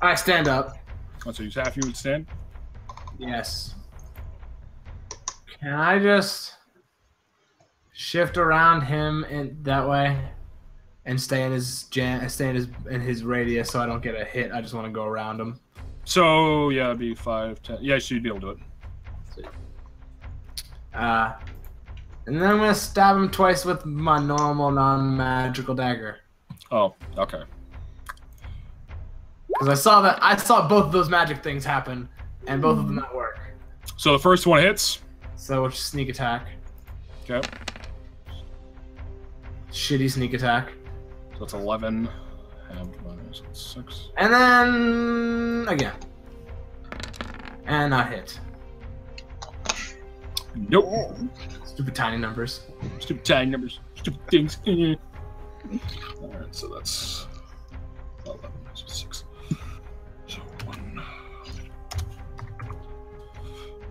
I stand up. Oh, so you half you would stand. Yes. Can I just shift around him in that way and stay in his radius so I don't get a hit? I just want to go around him. So yeah, it'd be 5, 10. Yeah, so you'd be able to do it. And then I'm gonna stab him twice with my normal non-magical dagger. Oh, okay. Because I saw both of those magic things happen, and both of them not work. So the first one hits. So it's sneak attack. Okay. Shitty sneak attack. So it's 11. And minus 6. And then again. And not hit. Nope. Stupid tiny numbers. Stupid tiny numbers. Stupid things. Alright, so that's 11 minus 6. So 1.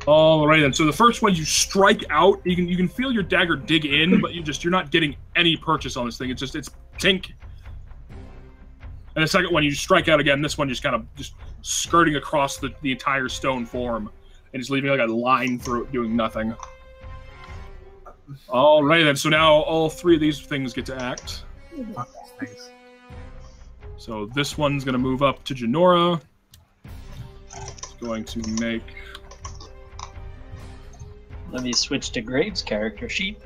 Alright then. So the first one you strike out, you can feel your dagger dig in, but you're not getting any purchase on this thing. It's tink. And the second one you strike out again, this one just kind of skirting across the entire stone form and just leaving like a line through it doing nothing. Alright then, so now all 3 of these things get to act. Thanks. So this one's going to move up to Jinora. It's going to make... Let me switch to Graves' character sheet.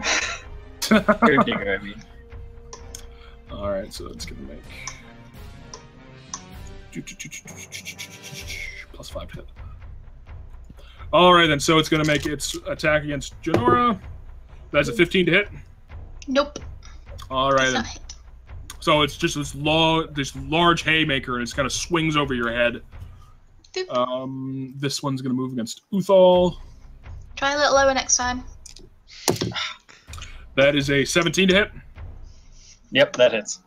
Gravedigger, I mean. Alright, so it's going to make... plus 5 to hit. Alright then, so it's going to make its attack against Jinora. That's a 15 to hit. Nope. Alright It's then. not hit. So it's just this large haymaker, and it kind of swings over your head. Doop. This one's going to move against Uthal. Try a little lower next time. That is a 17 to hit. Yep, that hits.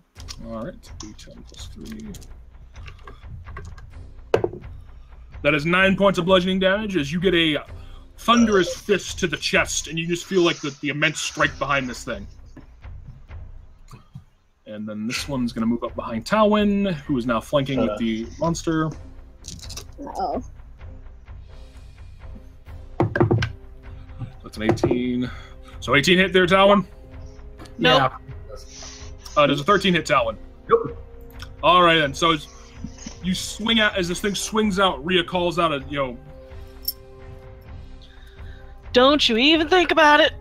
Alright, D10 plus 3. That is 9 points of bludgeoning damage as you get a thunderous fist to the chest, and you just feel like the immense strength behind this thing. And then this one's going to move up behind Talwyn, who is now flanking with the monster. Uh-oh. That's an 18. So 18 hit there, Talwyn? Nope. Yeah. There's a 13 hit, Talwyn. Nope. All right, then. So you swing out, as this thing swings out, Rhea calls out Don't you even think about it.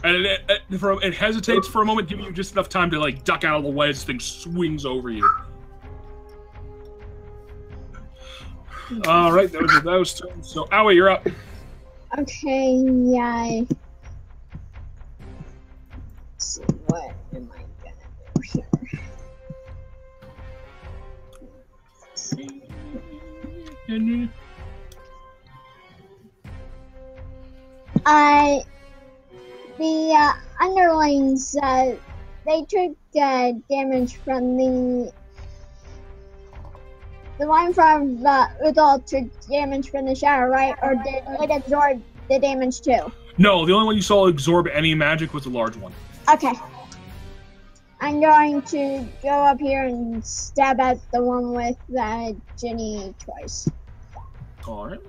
and it hesitates for a moment, giving you just enough time to duck out of the way as this thing swings over you. All right, those are those turns. So Aoi, you're up. Okay, yeah. Let's see, what am I gonna do here? The underlings, they took damage from the one from Augthar took damage from the shadow, right? Or did it absorb the damage too? No, the only one you saw absorb any magic was the large one. Okay. I'm going to go up here and stab at the one with Ginny twice. All right.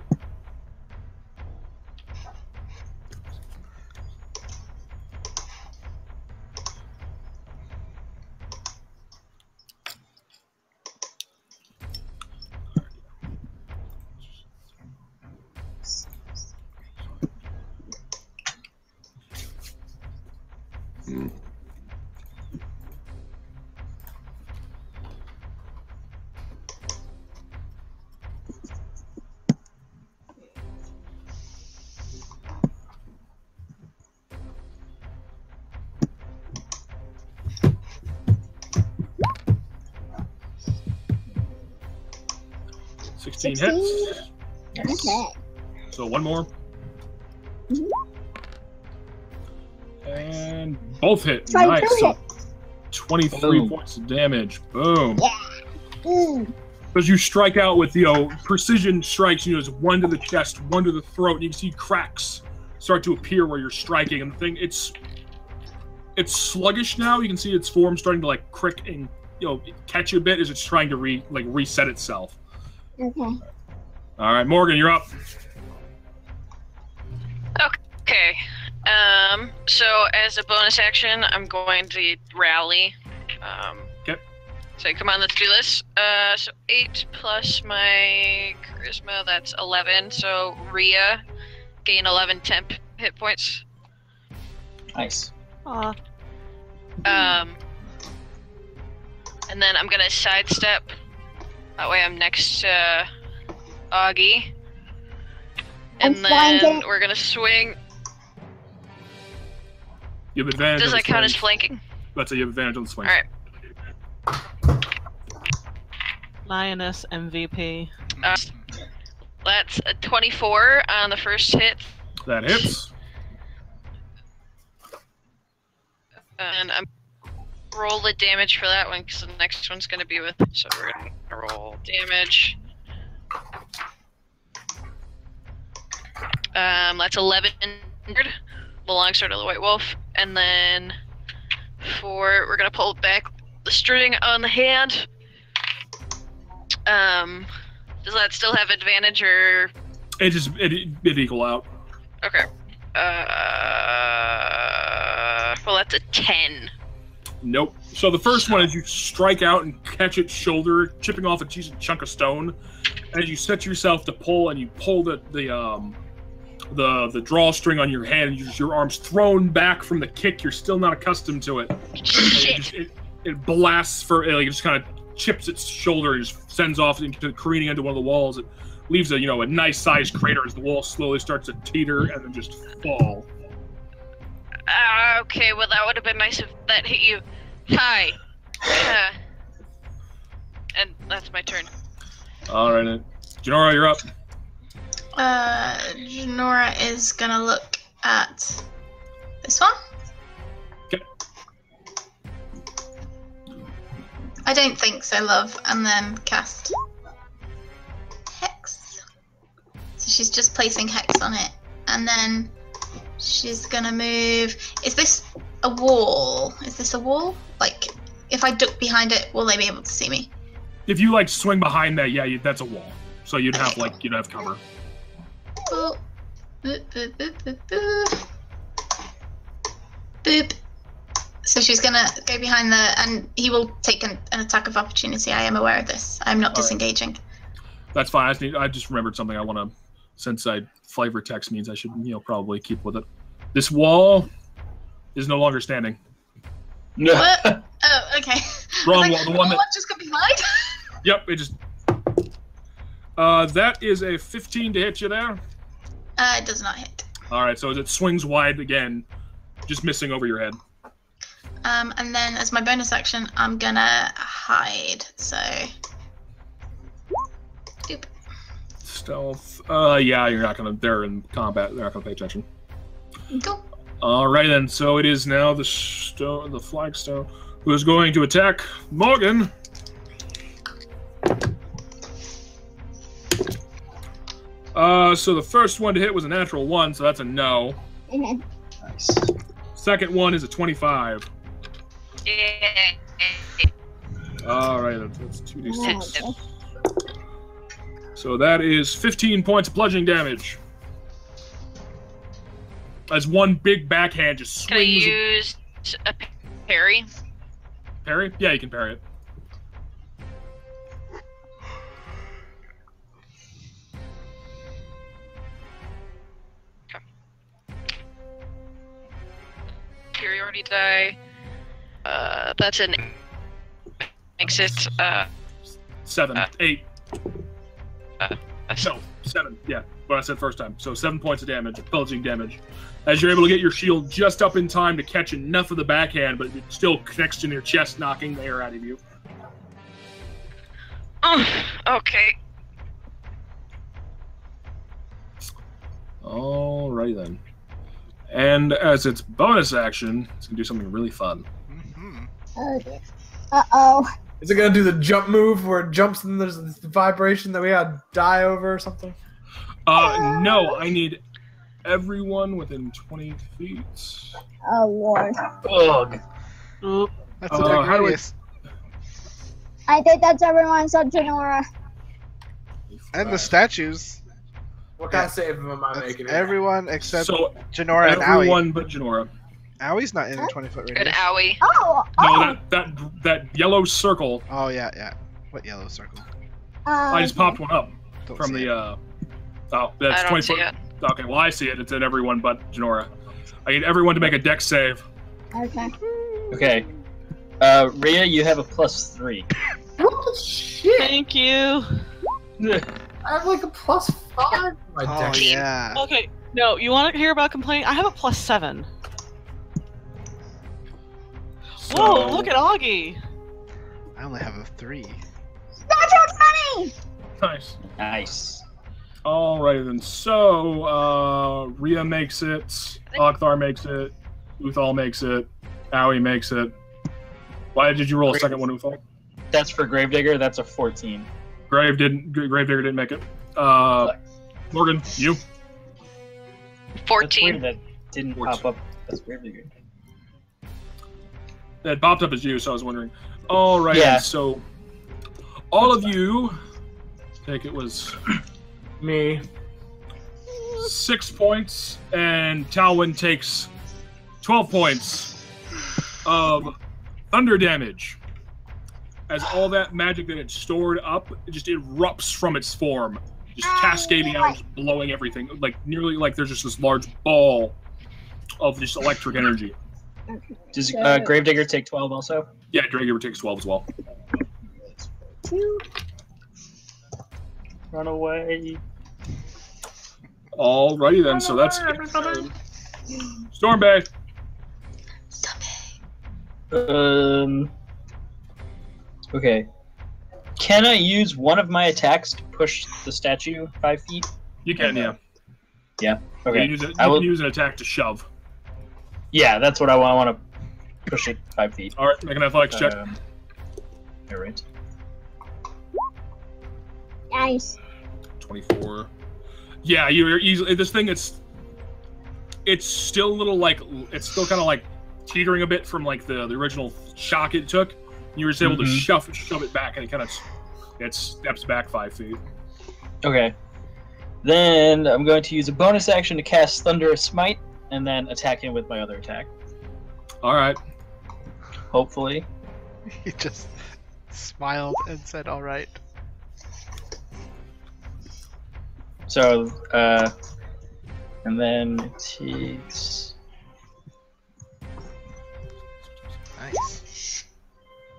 Hits. Okay. So one more. And both hit. Nice. So 23 points of damage. Boom. Yeah. As you strike out with, precision strikes, there's one to the chest, one to the throat, and you can see cracks start to appear where you're striking. And the thing, it's sluggish now. You can see its form starting to crick and catch you a bit as it's trying to reset itself. Okay. All right, Morgan, you're up. Okay. So as a bonus action, I'm going to rally. Okay. So come on, let's do this. So 8 plus my charisma, that's 11. So Rhea, gain 11 temp hit points. Nice. Aw. And then I'm gonna sidestep. That way I'm next to Augie. And then we're gonna swing. You have advantage. Does that count as flanking? Let's say you have advantage on the swing. Alright. Lioness MVP. That's a 24 on the first hit. That hits. And I'm roll the damage for that one because the next one's going to be with. So we're going to roll damage. That's 11. The longsword of the White Wolf, and then we're going to pull back the string on the hand. Does that still have advantage, or it equal out? Okay. Well, that's a 10. Nope. So the first one is you strike out and catch its shoulder, chipping off a chunk of stone. And as you set yourself to pull, and you pull the drawstring on your hand, and your arm's thrown back from the kick. You're still not accustomed to it. Shit. It blasts it just kind of chips its shoulder and just sends off careening into one of the walls. It leaves a nice sized crater as the wall slowly starts to teeter and then just fall. Okay, well that would have been nice if that hit you. Hi. And that's my turn. Alright, Jinora, you're up. Jinora is gonna look at this one. Okay. I don't think so, love. And then cast Hex. So she's just placing Hex on it. And then she's gonna move. Is this a wall? Is this a wall? Like, if I duck behind it, will they be able to see me? If you swing behind that, yeah, that's a wall. So you'd have you'd have cover. Boop, boop, boop, boop, boop, boop. Boop. So she's gonna go behind and he will take an attack of opportunity. I am aware of this. I'm not disengaging. That's fine. I just remembered something I want to, since flavor text means I should, probably keep with it. This wall is no longer standing. What? Oh, okay. Wrong wall. The one that just got behind? Yep, it just... that is a 15 to hit you there. It does not hit. All right, so it swings wide again, just missing over your head. And then as my bonus action, I'm gonna hide. So, oop. Stealth. Yeah, you're not gonna. They're in combat. They're not gonna pay attention. Go. All right then. So it is now the flagstone, who is going to attack Morgan. So the first one to hit was a natural 1, so that's a no. Nice. Second one is a 25. All right, that's 2d6. So that is 15 points of bludgeoning damage. As one big backhand just swings. Can I use a parry? Parry? Yeah, you can parry it. Superiority die. That's an. Makes it 7, 8. no, 7. Yeah, what I said first time. So 7 points of damage, bludgeoning damage. As you're able to get your shield just up in time to catch enough of the backhand, but it still connects to your chest, knocking the air out of you. Oh, okay. Alright then. And as its bonus action, it's going to do something really fun. Oh dear. Uh-oh. Is it gonna do the jump move where it jumps and there's this vibration that we gotta die over or something? No, I need everyone within 20 feet. Oh lord. Ugh. That's a big how do radius. I think that's everyone except Jinora. And the statues. What kind of save am I That's making? everyone except So, Jinora and Aoi. everyone but Jinora. Aoi's not in a 20-foot Good radius. owie. Oh! No, that yellow circle, Oh, yeah. What yellow circle? I just popped one up Don't from see the, it. oh, that's I don't 20 see foot. it. Okay, well, I see it. It's in everyone but Jinora. I need everyone to make a dex save. Okay. Okay. Rhea, you have a +3. What the shit? Thank you. I have like a +5 for my Oh, deck. yeah. Okay, no, you want to hear about complaining? I have a +7. So, Whoa, look at Augie. I only have a 3. Natural 20! Nice. Nice. Alrighty then. So, Rhea makes it. Augthar makes it. Uthal makes it. Aoi makes it. Why did you roll a second one, Uthal? That's for Gravedigger. That's a 14. Gravedigger didn't make it. Morgan, you. That's 14. weird that didn't 14. pop up. That's Gravedigger. That popped up as you, so I was wondering. Alright, Yeah. so all of you, I think it was Me. 6 points, and Talwyn takes 12 points of thunder damage. As all that magic that it stored up, it just erupts from its form, just cascading out, just blowing everything, like nearly like there's just this large ball of just electric energy. Does Gravedigger take 12 also? Yeah, Drager takes 12 as well. 2. Run away. Alrighty then, so that's Storm Bay. Okay. Can I use one of my attacks to push the statue 5 feet? You can, yeah. Yeah. You Okay. can I will. use an attack to shove. Yeah, that's what I want. I want to push it 5 feet. All right, make an athletics check. All right. Nice. 24. Yeah, you're easily. This thing, it's still a little like it's still kind of like teetering a bit from like the original shock it took. You were just able to shove it back, and it steps back 5 feet. Okay. Then I'm going to use a bonus action to cast Thunderous Smite, and then attack him with my other attack. All right. Hopefully. He just smiled and said, "All right." So, and then it takes Nice.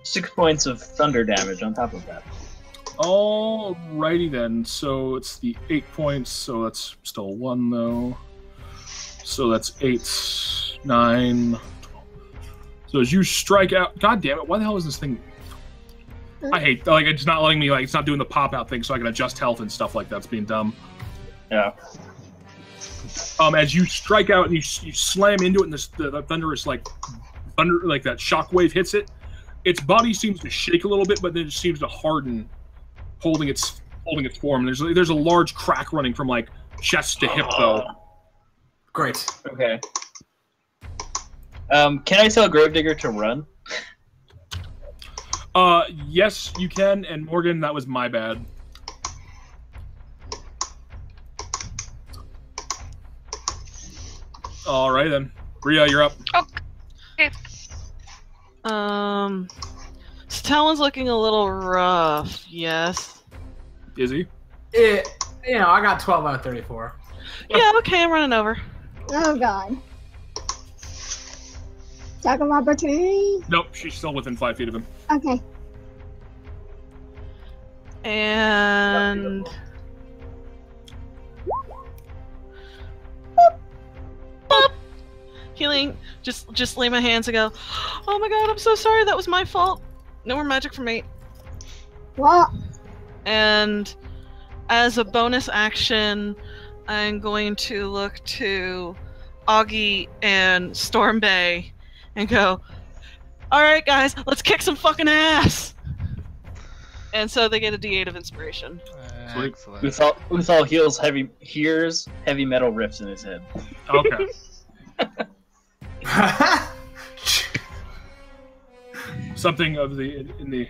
6 points of thunder damage on top of that. Alrighty then. So it's the 8 points. So that's still 1 though. So that's 8, 9, 12. So as you strike out, god damn it! Why the hell is this thing? I hate it's not letting me it's not doing the pop out thing, so I can adjust health and stuff like that. It's being dumb. Yeah. As you strike out and you slam into it, and the thunderous thunder that shockwave hits it, its body seems to shake a little bit, but then it seems to harden, holding its form. There's a large crack running from chest to hip though. Great. Okay. Can I tell Gravedigger to run? Yes, you can. And Morgan, that was my bad. All right then, Rhea, you're up. Okay. So Talon's looking a little rough. Yes. Is he? I got 12 out of 34. Yeah. Okay, I'm running over. Oh god. Attack of opportunity? Nope, she's still within 5 feet of him. Okay. And healing. Just lay my hands and go, oh my god, I'm so sorry, that was my fault. No more magic for me. What? And as a bonus action, I'm going to look to Augie and Storm Bay and go, alright guys, let's kick some fucking ass! And so they get a D8 of inspiration. Excellent. Uthal hears heavy metal riffs in his head. Okay. Something of in the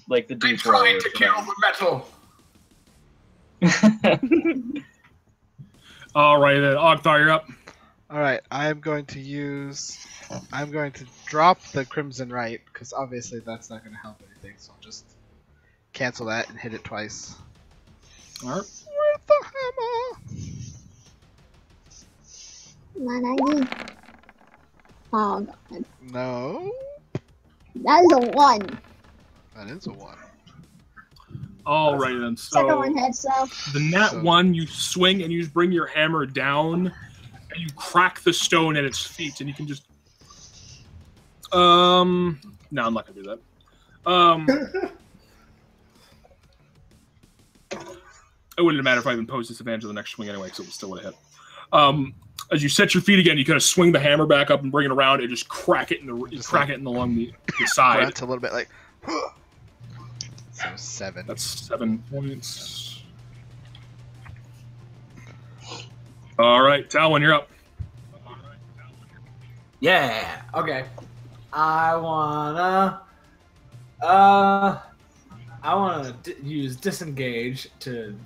like the deep. I'm trying to kill the metal. All right, then Augthar, you're up. All right, I'm going to drop the Crimson Right because obviously that's not going to help anything. So I'll just cancel that and hit it twice. All right. With the hammer. Come on, Aggie. Oh god. No. That is a 1. That is a 1. All right then. Second So one hits though. the nat 1, you swing and you just bring your hammer down, and you crack the stone at its feet, and you can just. No, I'm not gonna do that. It wouldn't matter if I imposed disadvantage on the next swing anyway, because it still would have hit. As you set your feet again, you kind of swing the hammer back up and bring it around, and just crack it along the side. Grunt a little bit like. So 7. That's 7 points. All right, Talwyn, you're up. Yeah. Okay. I wanna use disengage to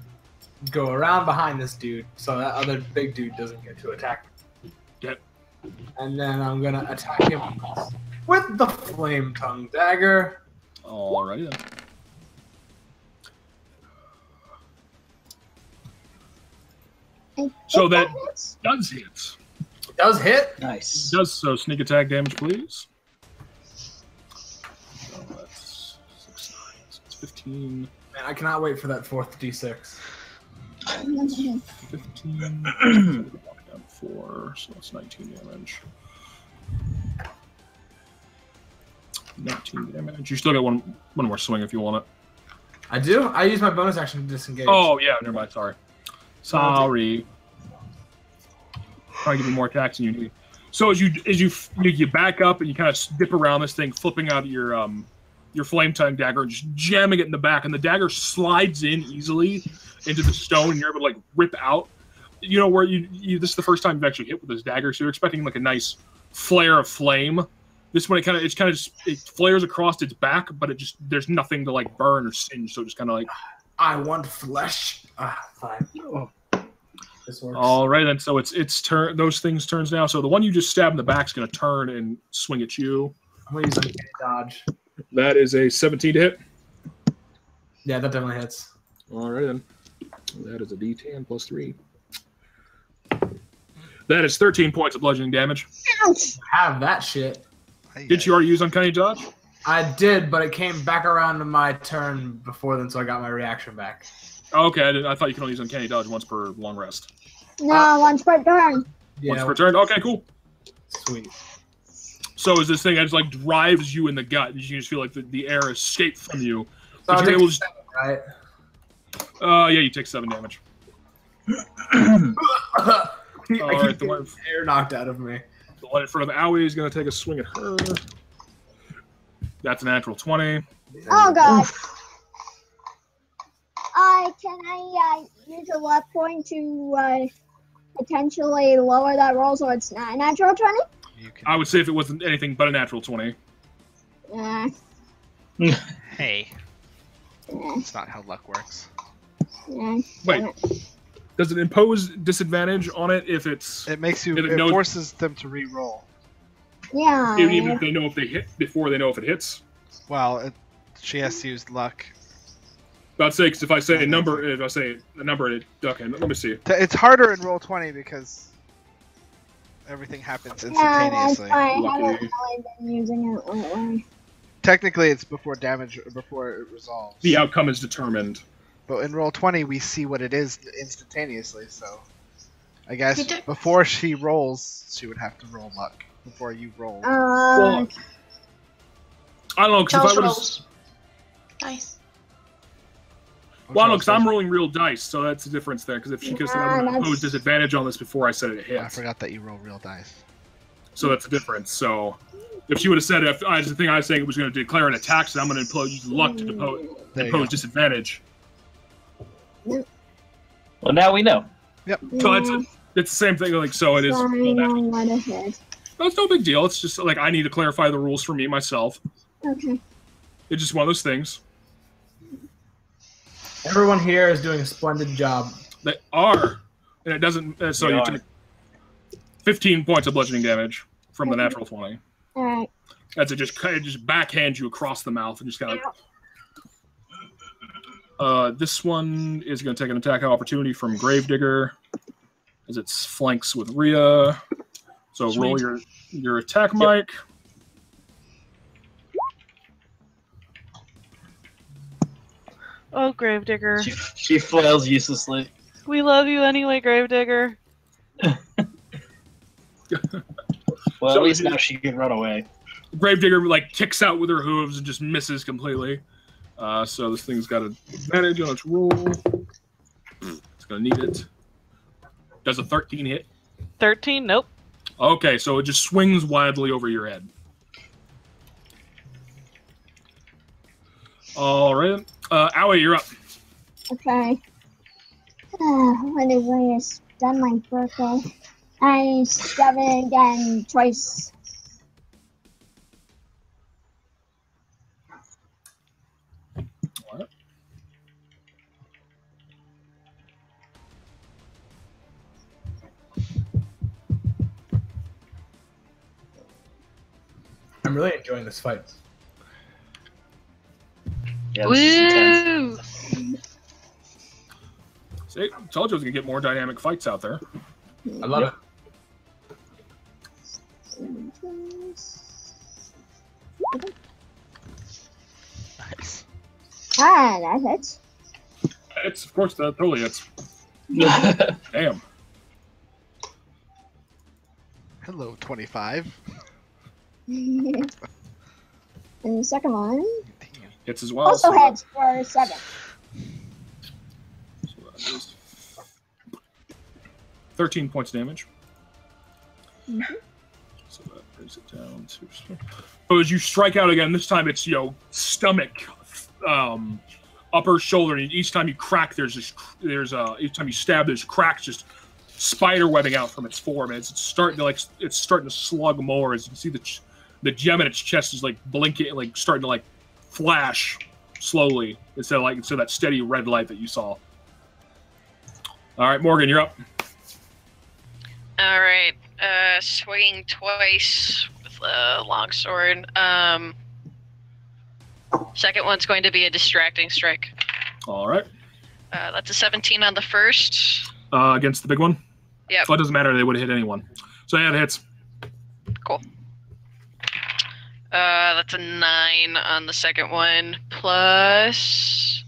go around behind this dude so that other big dude doesn't get to attack me. Yep. And then I'm gonna attack him with the flame tongue dagger. All right then. So that does hit. It does hit. Nice. It does so. Sneak attack damage, please. So that's 6, 9, so it's 15. Man, I cannot wait for that 4th D6. 15. Down 4, so that's 19 damage. 19 damage. You still get one more swing if you want it. I do. I use my bonus action to disengage. Oh yeah, never mind. Sorry. Trying to give you more attacks than you need. So as you back up and you kind of dip around this thing, flipping out your flame tongue dagger and just jamming it in the back, and the dagger slides in easily into the stone, and you're able to rip out. You know where you this is the first time you've actually hit with this dagger, so you're expecting a nice flare of flame. This one it flares across its back, but there's nothing to burn or singe, so just kind of I want flesh. Fine. This works. All right, then. So it's turn. Those things turns now. So the one you just stabbed in the back is going to turn and swing at you. I'm gonna use a dodge. That is a 17 to hit. Yeah, that definitely hits. All right, then. That is a D10 plus 3. That is 13 points of bludgeoning damage. Ouch! Have that shit. Did you already use Uncanny Dodge? I did, but it came back around to my turn before then, so I got my reaction back. Okay, I thought you could only use Uncanny Dodge once per long rest. No, once per turn. Yeah. Once per turn. Okay, cool. Sweet. So is this thing that just like drives you in the gut? You just feel like the air escaped from you. So But I'll you're take able to 7, right? yeah, you take 7 damage. I All right, keep getting air knocked out of me. The one in front of Aoi is going to take a swing at her. That's a natural 20. Oh god. Can I use a luck point to potentially lower that roll so it's not a natural 20? I would say if it wasn't anything but a natural 20. Hey. That's not how luck works. Wait. Does it impose disadvantage on it if it's... It makes you... If It forces them to re-roll. Yeah. Even if they know if they hit before they know if it hits? Well, she has to use luck. I'd say, because if I say a number, okay, let me see. It's harder in Roll20 because everything happens instantaneously. Yeah, that's fine. I haven't really been using it lately. Technically, it's before damage, before it resolves. The outcome is determined. But in Roll20, we see what it is instantaneously, so... I guess before she rolls, she would have to roll luck. Before you roll. Well, I don't know, because if I rolls dice. Well, no, because I'm rolling real dice, so that's the difference there. Because if she said I would impose disadvantage on this before I said it hits. I forgot that you roll real dice. So that's the difference. So if she would have said, the thing I was saying, it was going to declare an attack, so I'm going to use luck to impose disadvantage. Well, now we know. Yep. So it's the same thing. Like so, it is. That's no big deal. It's just like I need to clarify the rules for me myself. Okay. It's just one of those things. Everyone here is doing a splendid job. They are, and it doesn't. So you take 15 points of bludgeoning damage from the natural 20. All right. As it just backhands you across the mouth and just kind of. This one is going to take an attack of opportunity from Gravedigger, as it flanks with Rhea. So roll your attack, Mike. Oh, Gravedigger. She flails uselessly. We love you anyway, Gravedigger. Well, at least now she can run away. Gravedigger kicks out with her hooves and just misses completely. So this thing's got an advantage on its roll. It's gonna need it. Does a 13 hit? 13? Nope. Okay, so it just swings wildly over your head. All right, Aoi, you're up. Okay. Anyway, it's done my birthday. I stab it again twice. What? I'm really enjoying this fight. Yeah, this is intense. See, told you I was gonna get more dynamic fights out there. I love it. Nice. That hits. It's of course that totally hits. Damn. Hello, 25. And the second one Hits as well. also hits for 7. So that is 13 points of damage. So that brings it down to. So as you strike out again, this time it's stomach, upper shoulder. And each time you crack, each time you stab, there's cracks just spider webbing out from its form. And it's starting to slug more. As you can see the gem in its chest is blinking, starting to flash slowly instead of that steady red light that you saw. All right, Morgan, you're up. All right, swinging twice with a longsword. Second one's going to be a distracting strike. All right. That's a 17 on the first. Against the big one? Yep. Well, it doesn't matter. They would have hit anyone. So yeah, it hits. Cool. That's a 9 on the second one. Plus...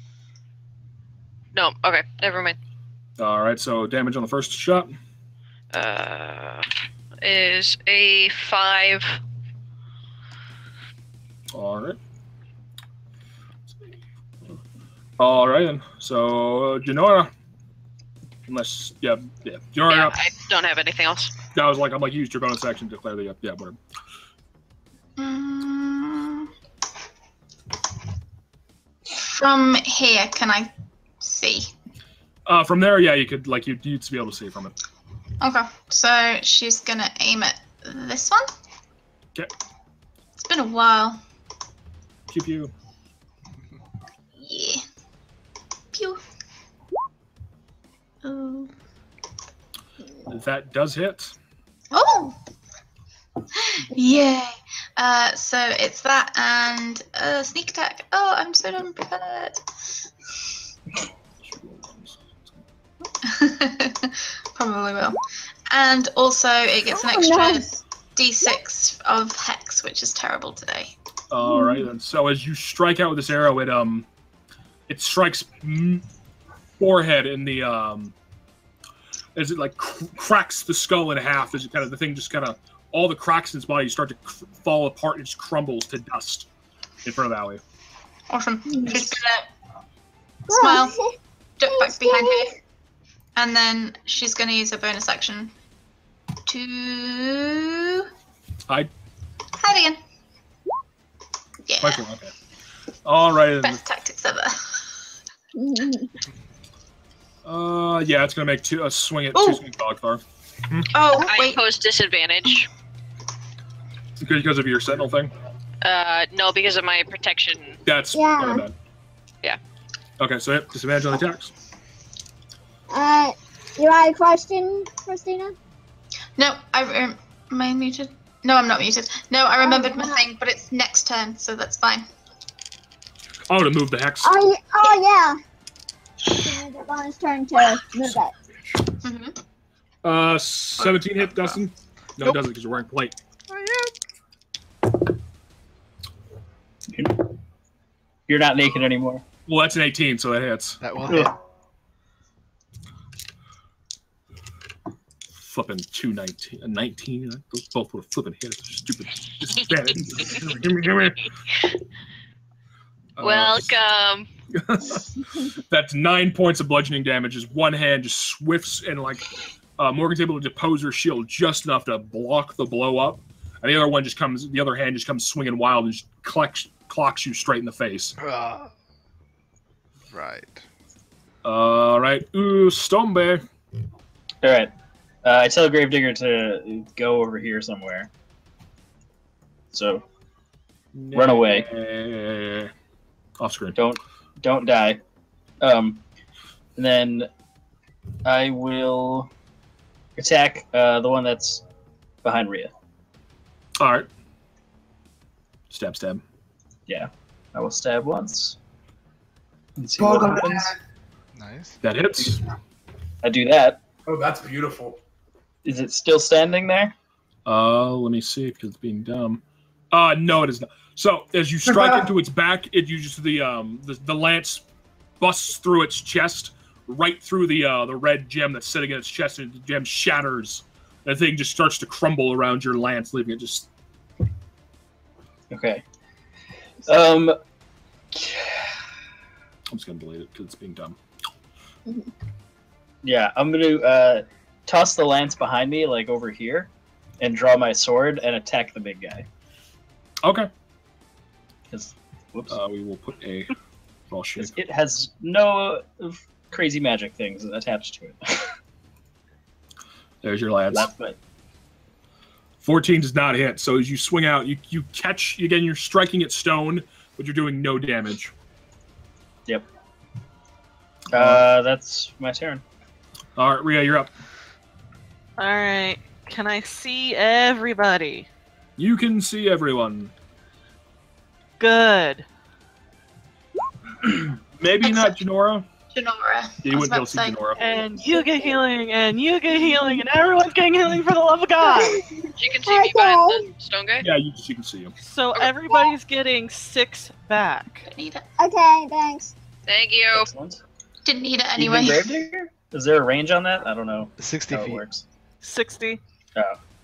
No, okay, never mind. All right, so damage on the first shot. is a 5. Alright. Alright then. So, Jinora. Unless, yeah. Jinora, Yeah, I don't have anything else. I was like, I'm like, use your bonus action to declare the, yeah, whatever. From here, can I see? From there, yeah, you could, like, you'd be able to see from it. Okay, so she's gonna aim at this one. Okay. It's been a while. Pew pew. Yeah. Pew. Oh. That does hit. Oh! Yay! So it's that and sneak attack. Oh, I'm so unprepared. Probably will. And also it gets an extra d6 of hex, which is terrible today. Alright then. So as you strike out with this arrow, it strikes forehead in the as it like cracks the skull in half. As it kind of the thing just kind of all the cracks in its body start to fall apart and just crumbles to dust in front of Aoi. Awesome. She's gonna smile, duck back behind her, and then she's gonna use her bonus action to Hide. Hide again. Yeah. Okay. Alright. Best tactics ever. Yeah, it's gonna make a swing at Ooh. 2 swing Augthar. Oh, I wait. pose disadvantage. Because of your sentinel thing? No, because of my protection. That's Yeah. what I meant. Yeah. Okay, so yep, disadvantage on the attacks. You had a question, Christina? No, am I muted? No, I'm not muted. No, I remembered my thing, but it's next turn, so that's fine. Oh, to move the hex. Oh yeah. The bonus turn to move it. 17 hit, Dustin? No, it doesn't because you're wearing plate. You're not naked anymore. Well, that's an 18, so that hits. That will hit. Flipping 219, 19. Those both would have flipping hit. It's stupid disadvantage. Give me. Welcome. That's 9 points of bludgeoning damage as one hand just swifts and like Morgan's able to depose her shield just enough to block the blow up, and the other hand just comes swinging wild and just clocks you straight in the face. Right. Right. Ooh, Stombe. All right. I tell Gravedigger to go over here somewhere. So run away. Off screen. Don't die. And then I will attack the one that's behind Rhea. All right. Stab. Yeah, I will stab once. And see what happens. Nice. That hits. I do that. Oh, that's beautiful. Is it still standing there? Let me see because it's being dumb. No, it is not. So as you strike into its back, it uses the lance busts through its chest, right through the red gem that's sitting in its chest, and the gem shatters. The thing just starts to crumble around your lance, leaving it just. Okay. I'm just gonna delete it because it's being dumb. Yeah, I'm gonna toss the lance behind me, like over here, and draw my sword and attack the big guy. Okay. Whoops. We will put a ball shape. It has no crazy magic things attached to it. There's your lance. That's good. 14 does not hit. So as you swing out, you catch again. You're striking at stone, but you're doing no damage. Yep. That's my turn. All right, Rhea, you're up. All right. Can I see everybody? You can see everyone. Good. Maybe not Jinora. Jinora. You wouldn't be able to see Jinora. And you get healing, and you get healing, and everyone's getting healing for the love of God. You can see me behind the stone guy? Yeah, she can see you. So everybody's getting 6 back. Didn't need it. Okay, thanks. Thank you. Excellent. Didn't need it Even anyway. Gravedigger? Is there a range on that? I don't know 60 how it feet. works. 60. Oh,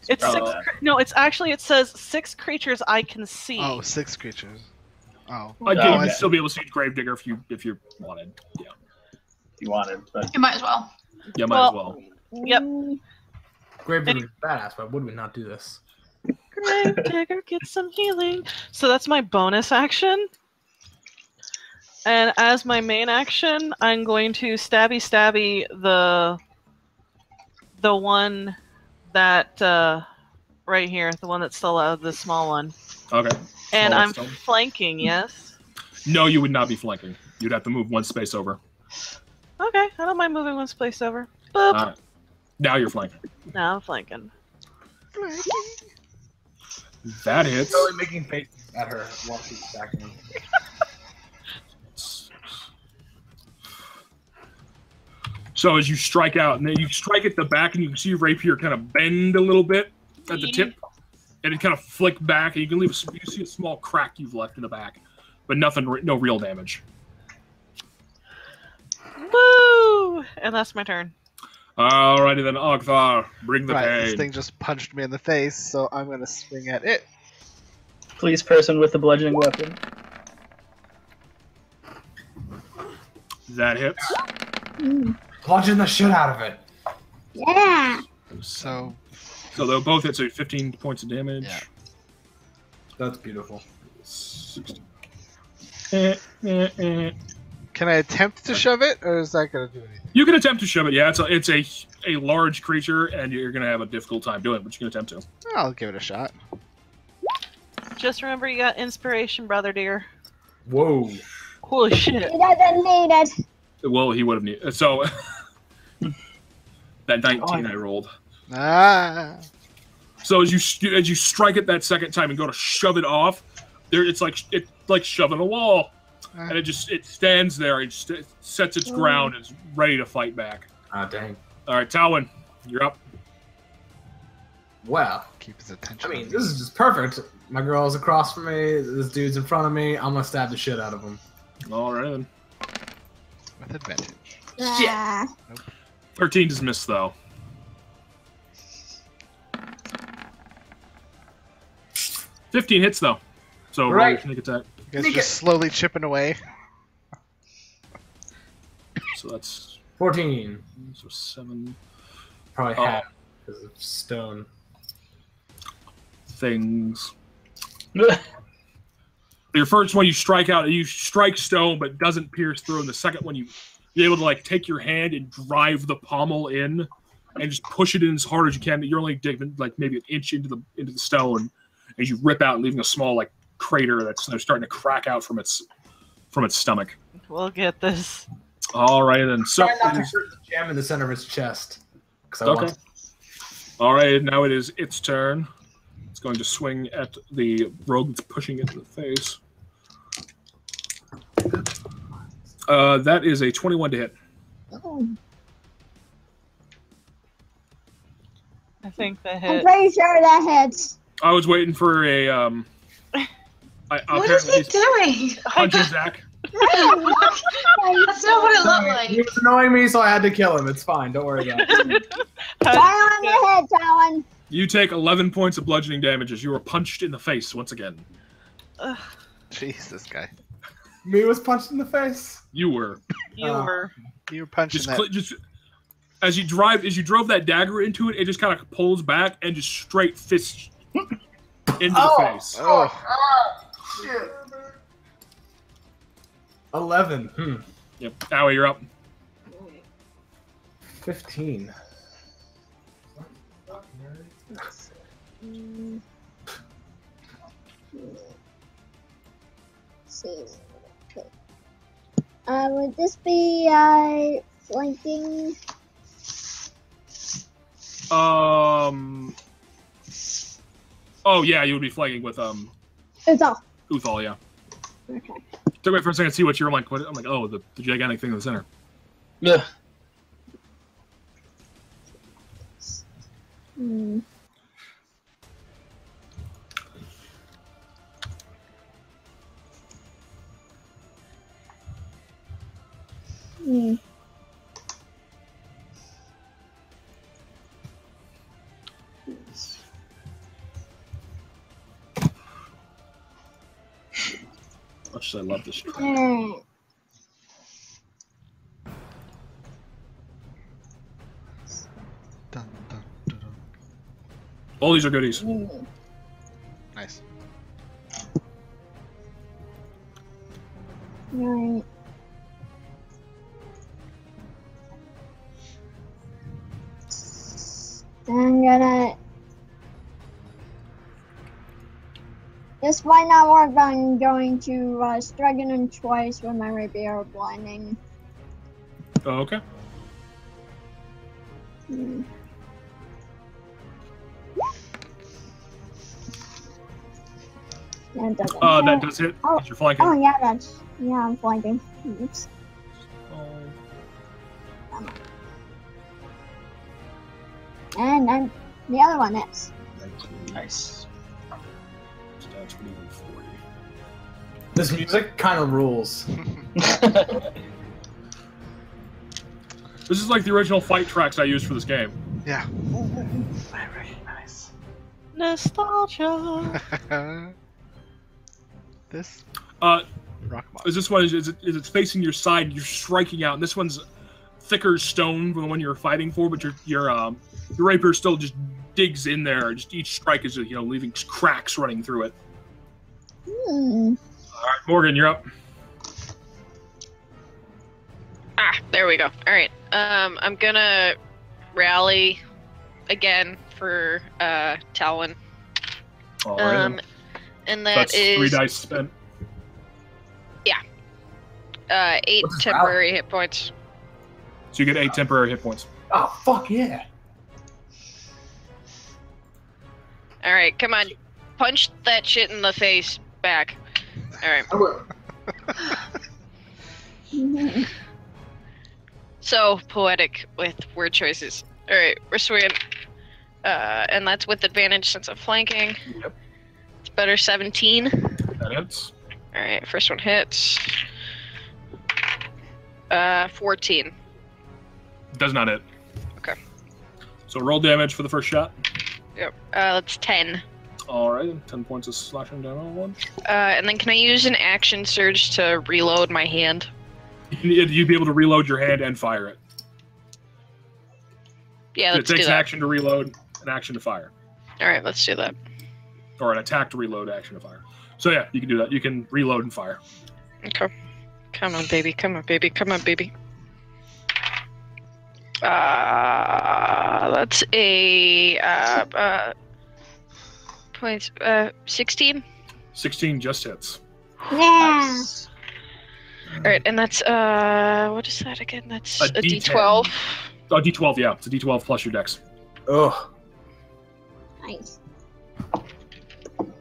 It's oh, six. that. No, it's actually it says 6 creatures I can see. Oh, 6 creatures. Oh. Again, okay. you'd still be able to see Gravedigger if you wanted. Yeah. If you wanted, but You might as well. Yeah, might as well. Yep. Gravedigger's badass, but would we not do this? Gravedigger, get some healing. So that's my bonus action. And as my main action, I'm going to stabby the one that right here, the one that's still out, the small one. Okay. And Small I'm stone. flanking, yes? No, you would not be flanking. You'd have to move one space over. Okay, I don't mind moving one space over. Boop. Now you're flanking. Now I'm flanking. That hits. Totally making faces at her while she's attacking. So as you strike out, and then you strike at the back, and you can see your rapier kind of bend a little bit at the tip, and it kind of flick back, and you can you see a small crack you've left in the back, but no real damage. Woo! And that's my turn. Alrighty then, Augthar, bring the Right, pain. this thing just punched me in the face, so I'm gonna swing at it. please, person with the bludgeoning weapon. That hits. Punching the shit out of it. Yeah. So they'll both hit, so 15 points of damage. Yeah. That's beautiful. 60. can I attempt to shove it, or is that gonna do anything? You can attempt to shove it. Yeah, it's a large creature, and you're gonna have a difficult time doing it, but you can attempt to. I'll give it a shot. Just remember you got inspiration, brother dear. Whoa. Holy shit. He doesn't need it. Well, he would have needed. So that 19 I rolled. Ah. So as you strike it that second time and go to shove it off, it's like shoving a wall, and it stands there and sets its ground and is ready to fight back. Ah, dang. All right, Talwyn, you're up. Well, Keep his attention. I mean, this is just perfect. My girl's across from me. This dude's in front of me. I'm gonna stab the shit out of him. All right, then. with advantage. Yeah. 13 is missed though. 15 hits though. So roll your sneak attack. You guys just slowly chipping away. So that's 14. So 7 Probably half because of stone. things. Your first one you strike out, you strike stone, but it doesn't pierce through. And the second one you're able to like take your hand and drive the pommel in, and just push it in as hard as you can. You're only digging like maybe an inch into the stone, as you rip out, leaving a small like crater that's starting to crack out from its stomach. We'll get this. All right, then. So Try not to hurt the jam in the center of his chest. Okay. All right, now it is its turn. It's going to swing at the rogue that's pushing it in the face. That is a 21 to hit. Oh. I think that I'm hit. pretty sure that hits. I was waiting for a. What is he doing? Punching Zach. That's not what it looked like. He was annoying me, so I had to kill him. It's fine. Don't worry about it. Right on your head, Talon. You take 11 points of bludgeoning damage as you are punched in the face once again. Jeez, this guy. Me was punched in the face. You were. You were. You were punching Just as you drove that dagger into it, it just kind of pulls back and just straight fists into the face. Oh. Shit. 11. Yep. Aoi, you're up. 15. See. Okay. Would this be flanking? Oh yeah, you would be flanking with It's all. Uthal, yeah. Okay. Took me for a second to see what you're like. What, I'm like, oh, the gigantic thing in the center. Yeah. Hmm. much as I love this track. Alright. Dun, dun, dun, dun. All these are goodies. Nice. Right. I'm gonna. This might not work, but I'm going to strike him twice with my rapier of blinding. Oh, okay. Hmm. That doesn't That hit. does hit. Oh. You're flanking. Oh yeah, I'm flanking. Oops. And then the other one is. Nice. Stats for even 40. This music kind of rules. This is like the original fight tracks I used for this game. Yeah. Very nice. Nostalgia. This Uh, rock mod. is this one is it facing your side? You're striking out, and this one's thicker stone from the one you're fighting for, but your rapier still just digs in there. Just each strike is leaving cracks running through it. Hmm. All right, Morgan, you're up. There we go. All right. I'm gonna rally again for Talon. All right. And That's that is 3 dice spent. 8 What's his temporary hit points. So you get 8 temporary hit points. Oh, fuck yeah. All right, come on, punch that shit in the face back. All right. I will. So poetic with word choices. All right, we're swinging, and that's with advantage since I'm flanking. Yep. It's better 17. That hits. All right, first one hits. 14. Does not hit. Okay. So roll damage for the first shot. Yep. That's 10. All right, 10 points of slashing down on one. And then can I use an action surge to reload my hand? You'd be able to reload your hand and fire it. Yeah, It let's do takes an that. action to reload, an action to fire, All right, let's do that. or an attack to reload, action to fire. So yeah, you can do that. You can reload and fire. Okay. Come on, baby. Come on, baby. Come on, baby. That's a points. 16. 16 just hits. Yeah. All right, and that's what is that again? That's a D10. D12. Oh, D12, yeah. It's a D12 plus your dex. Ugh. Nice.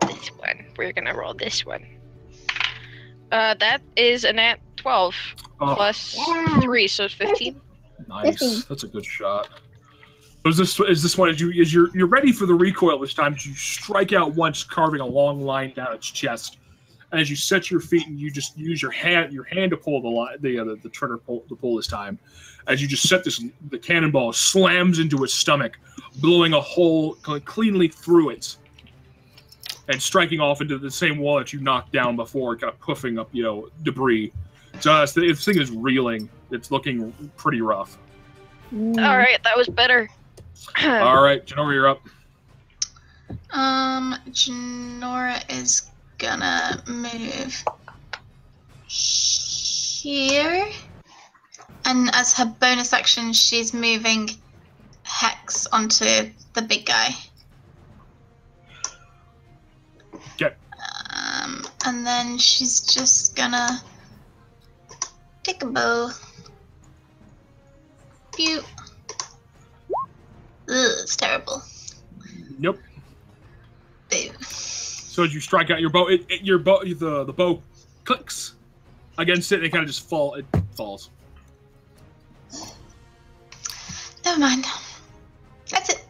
This one. We're gonna roll this one. That is a nat 12 Oh, plus Yeah. 3, so it's 15. nice. 15. That's a good shot. So is this one? You're ready for the recoil this time? You strike out once, carving a long line down its chest. And as you set your feet and you just use your hand to pull the trigger pull this time, as you just set the cannonball slams into its stomach, blowing a hole cleanly through it, and striking off into the same wall that you knocked down before, kind of puffing up debris. So this thing is reeling. It's looking pretty rough. Mm. All right, that was better. All right, Jinora, you're up. Jinora is gonna move here, and as her bonus action, she's moving Hex onto the big guy. Okay. And then she's just gonna take a bow. Pew. Ugh, it's terrible. Nope. Boo. So as you strike out your bow, the bow clicks against it, and it kind of just falls. Never mind. That's it.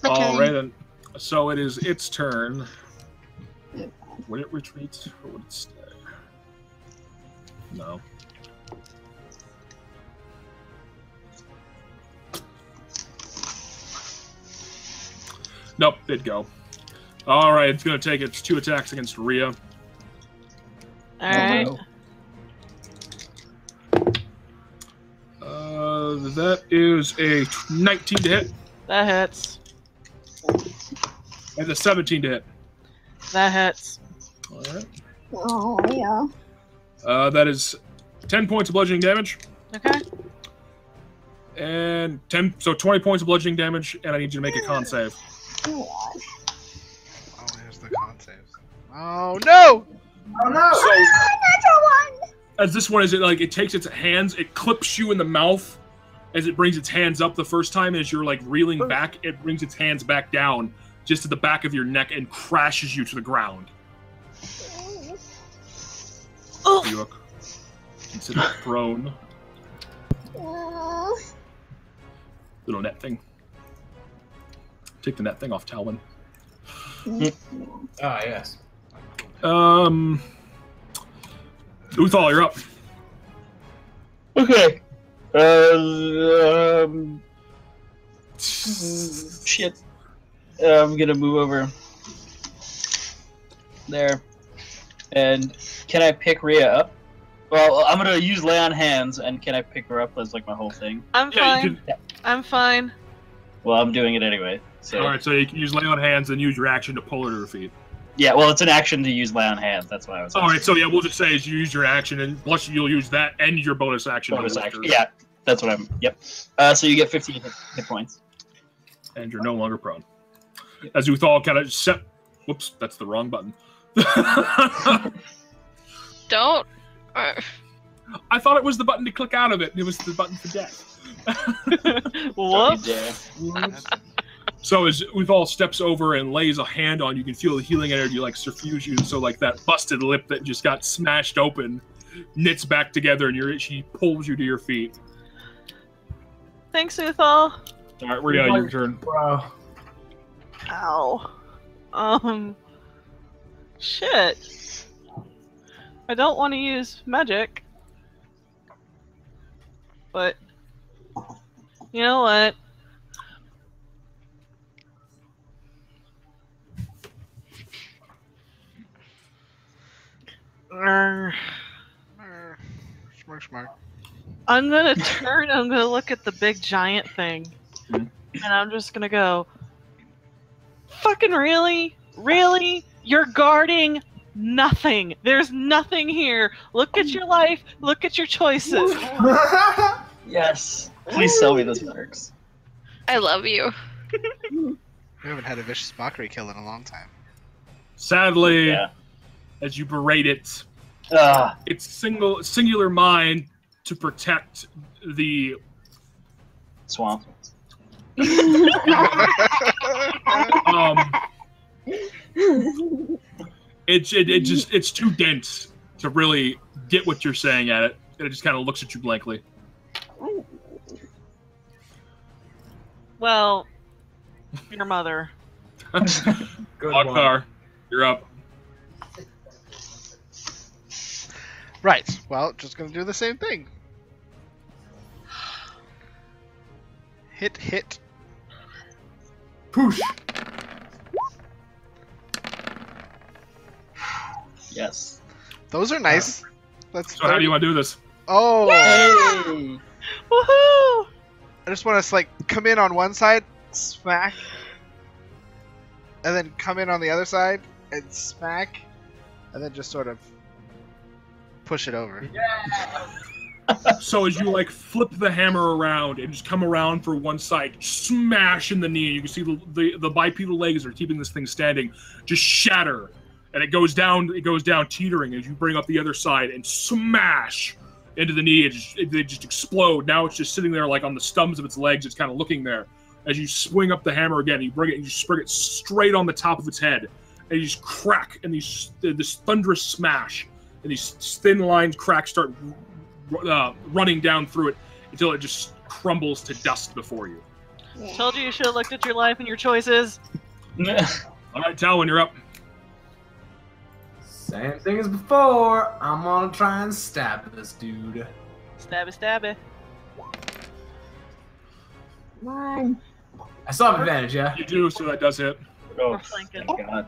My All turn. right, then. So it is its turn. Would it retreat or would it stay? No. Nope, it'd go. All right, it's going to take its 2 attacks against Rhea. Alright. no. That is a 19 to hit That hits. and a 17 to hit. That hits. All right. Oh, yeah. That is 10 points of bludgeoning damage. Okay. And 20 points of bludgeoning damage, and I need you to make a con save. Oh, Oh, here's the con saves. Oh no! Oh no! So, another one! as this one is, it takes its hands, it clips you in the mouth as it brings its hands up the first time. As you're reeling back, it brings its hands back down just at the back of your neck and crashes you to the ground. Oh. You are considered prone. Oh. Little net thing. Take the net thing off, Talwin. Ah, yes. Uthal, you're up. Okay. Shit. I'm gonna move over there. And can I pick Rhea up? Well, I'm gonna use lay on hands, and can I pick her up as my whole thing? I'm Yeah, you fine. I'm fine. Well, I'm doing it anyway. So All right, so you can use lay on hands and use your action to pull her to her feet. yeah, well, it's an action to use lay on hands. That's why I was. All right, so yeah, we'll just say is you use your action, and plus you'll use that and your bonus action. Bonus to lift action. her, Yeah, that's what I'm. Yep. So you get 15 hit points. and you're no longer prone. As Uthal kind of set. Whoops, that's the wrong button. Don't. I thought it was the button to click out of it. It was the button for death. Whoops. So as Uthal steps over and lays a hand on you, can feel the healing energy suffuse you. So that busted lip that just got smashed open knits back together, and she pulls you to your feet. Thanks, Uthal. All right, Rhea, your turn. Bro. Ow. Shit. I don't want to use magic. But, you know what? Smart. I'm gonna turn, I'm gonna look at the big giant thing. And I'm just gonna go, fucking really? Really? You're guarding nothing. There's nothing here. Look at your life. Look at your choices. Yes. Please sell me those perks. I love you. We haven't had a vicious mockery kill in a long time. Sadly, Yeah. as you berate it, Ah. its singular mind to protect the Swamp. it's too dense to really get what you're saying at it, and it just kind of looks at you blankly. Well, your mother. Good one. Augthar, you're up. Right. Well, just gonna do the same thing. Hit. Poosh. Yes. Those are nice. Let's. So how do you want to do this? Oh. Hey. Woohoo! I just want to come in on one side, smack, and then come in on the other side and smack, and then just sort of push it over. So as you flip the hammer around and just come around for one side, smash in the knee, you can see the bipedal legs are keeping this thing standing, just shatter, and it goes down teetering as you bring up the other side and smash into the knee. They just explode. Now it's just sitting there on the stumps of its legs. It's kind of looking there. As you swing up the hammer again, you bring it and you spring it straight on the top of its head, and you just crack, and this thunderous smash, and these thin lined cracks start running down through it until it just crumbles to dust before you. Told you should have looked at your life and your choices. All right, Talwin, you're up. Same thing as before. I'm gonna try and stab this dude. Stabby. Come on. I still have advantage, yeah? You do, so that does hit. Oh, We're flanking. thank God.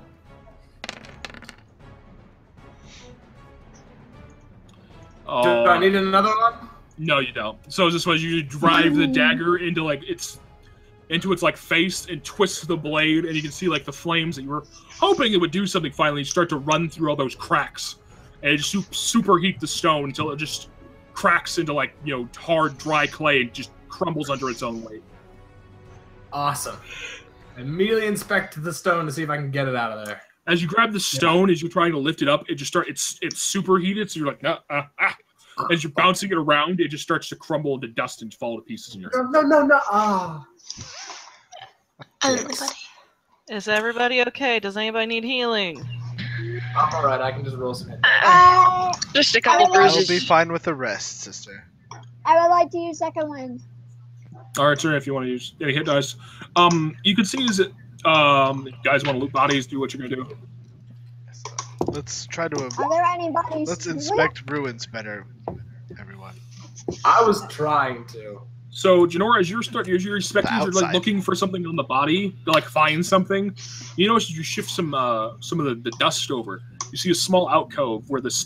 Do I need another one? No, you don't. So this was you drive the dagger into its like face and twist the blade, and you can see like the flames that you were hoping it would do something finally start to run through all those cracks, and it just superheat the stone until it just cracks into like hard dry clay and just crumbles under its own weight. Awesome. I immediately inspect the stone to see if I can get it out of there. As you grab the stone, as you're trying to lift it up, it just it's superheated, so you're like As you're bouncing it around, it just starts to crumble into dust and fall to pieces in your hand. No. Ah. Is everybody okay? Does anybody need healing? I'm alright, I can just roll some hit. Just a couple bruises. I'll be fine with the rest, sister. I would like to use second wind. Alright, sir, if you want to use any hit dice. You can see is it you guys want to loot bodies, do what you're gonna do. Let's try to Are there any bodies? let's inspect ruins better, everyone. I was trying to. So, Jinora, as you're inspecting, you're like outside. looking for something on the body to like find something. You notice as you shift some of the dust over, you see a small alcove where this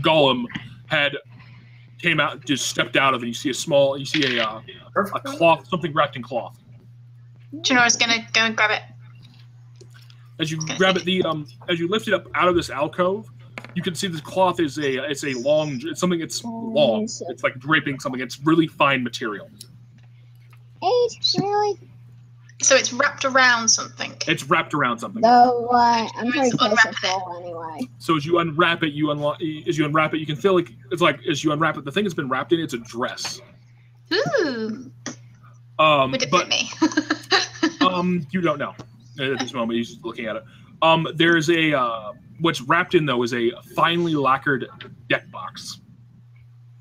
golem came out, just stepped out of it. You see a cloth, something wrapped in cloth. Jinora's gonna go and grab it. As you grab it, as you lift it up out of this alcove, you can see this cloth is long. It's something that's long. It's like draping something. It's really fine material. 8, really? So it's wrapped around something. It's wrapped around something. So what? I'm pretty Let's unwrap pitiful anyway. So as you unwrap it, you can feel like it's like as you unwrap it, the thing that's been wrapped in it's a dress. Ooh. Would it fit me? You don't know at this moment. You're just looking at it. There's what's wrapped in though is a finely lacquered deck box.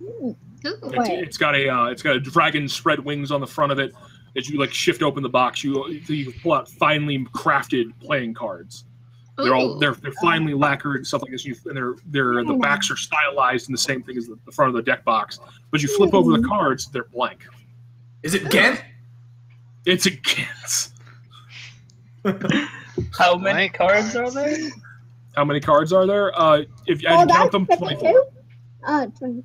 Ooh. It's got a dragon spread wings on the front of it. As you like shift open the box, you pull out finely crafted playing cards. They're finely lacquered and stuff like this. The backs are stylized in the same thing as the front of the deck box. But you flip over the cards, they're blank. Is it Ghent? It's a Ghent. How many cards are there? How many cards are there? If you count them, 24. 20.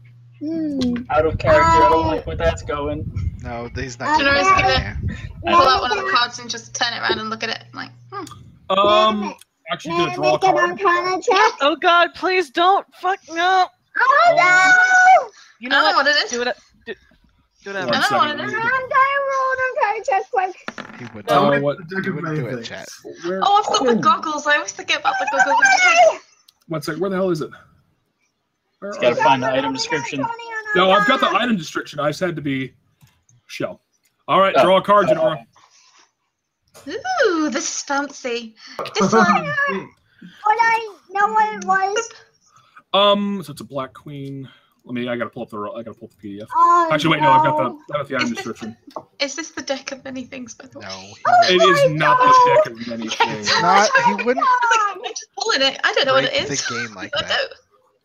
Out of character, I don't like where that's going. No, he's not. Jinora's gonna gonna pull out one of the cards and just turn it around and look at it. Like, Actually, gonna draw a card. Oh God! Please don't! Fuck no! Oh no! You I know don't know what? what it is. Do it. Do it. I don't know what it is. I'm gonna roll an arcana check quick. He would. Oh, what? He wouldn't do it, chat. Oh, I've got the goggles. I always forget about the goggles. One sec. Where the hell is it? Just gotta find the item description. No, I've got the item description. I just had to be shell. All right, draw a card, Jinora. Ooh, this is fancy. This one. Would I know what it was? So it's a black queen. I gotta pull up the PDF. Oh, Actually, wait, no, I've got the item description. Is this the deck of many things, by the way? No, It is not the deck of many things. not. He wouldn't I'm just pulling it. I don't know what it break is. the game like I that. don't.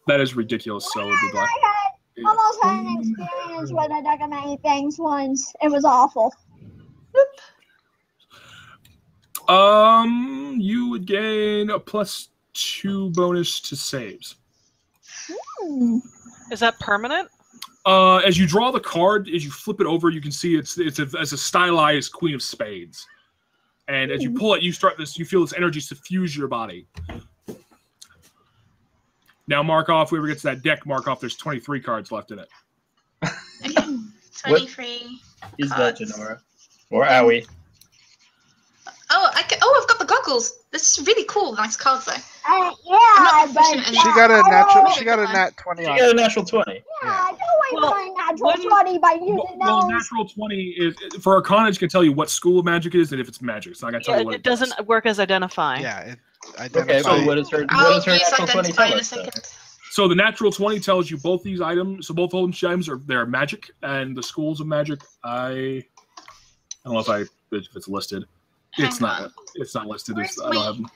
That is ridiculous. So it would be black. I almost had an experience with a deck of many things once. It was awful. You would gain a +2 bonus to saves. Is that permanent? As you draw the card, as you flip it over, you can see it's a stylized Queen of Spades. And as you pull it, you feel this energy suffuse your body. Now mark off, whoever gets that deck, mark off there's 23 cards left in it. Okay. 23. Is that Jinora? Or Aoi? I've got the goggles. This is really cool. Nice cards though. Yeah, but She got a natural. She got a nat 20 You on. got a natural 20. yeah, I don't like my natural 20 by using Well, those. natural 20 is for Arcana. It can tell you what school of magic it is and if it's magic. It's not gonna tell Yeah, you what it doesn't work as identifying. Yeah, it Okay, identifies. so what is her I'll natural use 20 identify tell in a us? Though? second. So the natural 20 tells you both these items. So both of these items they're magic, and the schools of magic. I don't know if it's listed. It's Hang not. on. It's not listed. Where's I don't have them.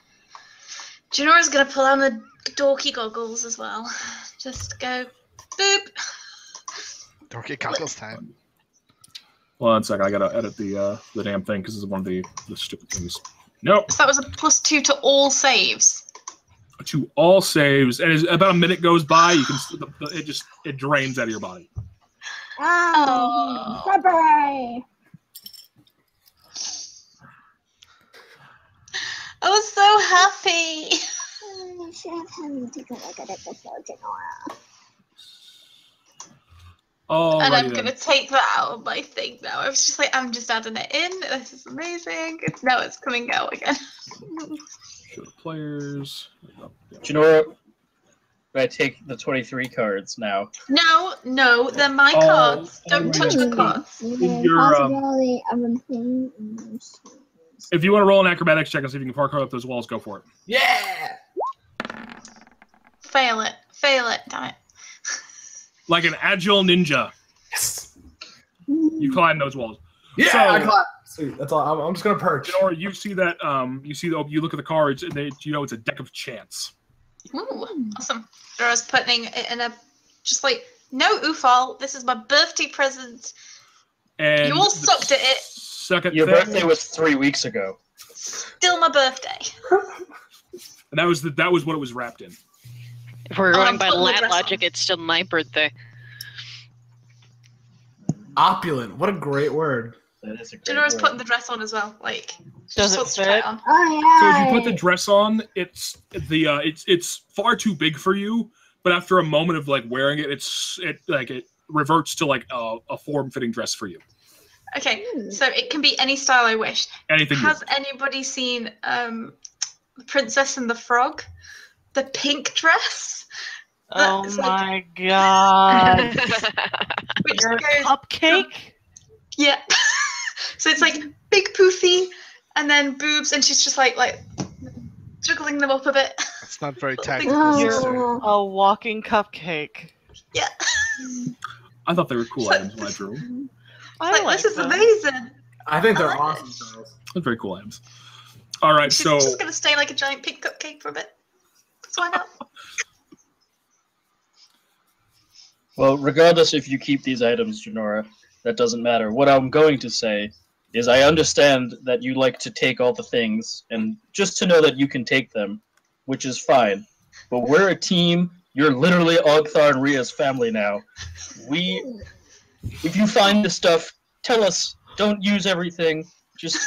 Jinora's gonna pull on the dorky goggles as well. Just go boop. Dorky goggles time. One second. I gotta edit the damn thing because this is one of the stupid things. Nope. So that was a +2 to all saves. to all saves, and as about a minute goes by, you can it drains out of your body. Oh, bye-bye. I was so happy. I should have had me take a look at it before Jinora. And I'm Alrighty going then. to take that out of my thing now. I was just like, I'm just adding it in. This is amazing. Now it's coming out again. Show the players. Oh, yeah. Jinora, I take the 23 cards now. No, they're my cards. Don't touch the cards. Your, Possibility of a pain. If you want to roll an acrobatics check and see if you can parkour up those walls, go for it. Yeah. Fail it, damn it. Like an agile ninja, Yes. you climb those walls. Yeah, So- I clap. Sweet. That's all. I'm just gonna perch. Or you see that you look at the cards and it's a deck of chance. Ooh, awesome. Dora's putting it in a, just like, no Ufal, this is my birthday present. And You all sucked at it. Second Your thing, birthday was 3 weeks ago. Still my birthday. and that was what it was wrapped in. If we're Oh, going I'm by putting the Lat dress logic, on. it's still my birthday. Opulent. What a great word. That is a great Janora's word. putting the dress on as well. Like, Does she it wants to try fit? on. Oh, So yeah. as you put the dress on, it's far too big for you. But after a moment of like wearing it, it reverts to like a form-fitting dress for you. Okay, so it can be any style I wish. Anything. you Has anybody seen The Princess and the Frog? The pink dress? Oh That's my god. Which You're a goes, cupcake? yeah. So it's like big poofy and then boobs, and she's just like juggling them up a bit. It's not very Oh. tactical, sister. You're a walking cupcake. Yeah. I thought they were cool items when I drew them. I Like, like this is them. amazing. I think they're I like awesome, it. Charles. They're very cool items. All right, She's so just gonna stay like a giant pink cupcake for a bit. So why not? Well, regardless if you keep these items, Jinora, that doesn't matter. What I'm going to say is I understand that you like to take all the things, and just to know that you can take them, which is fine. But we're a team. You're literally Augthar and Rhea's family now. If you find this stuff, tell us. Don't use everything. Just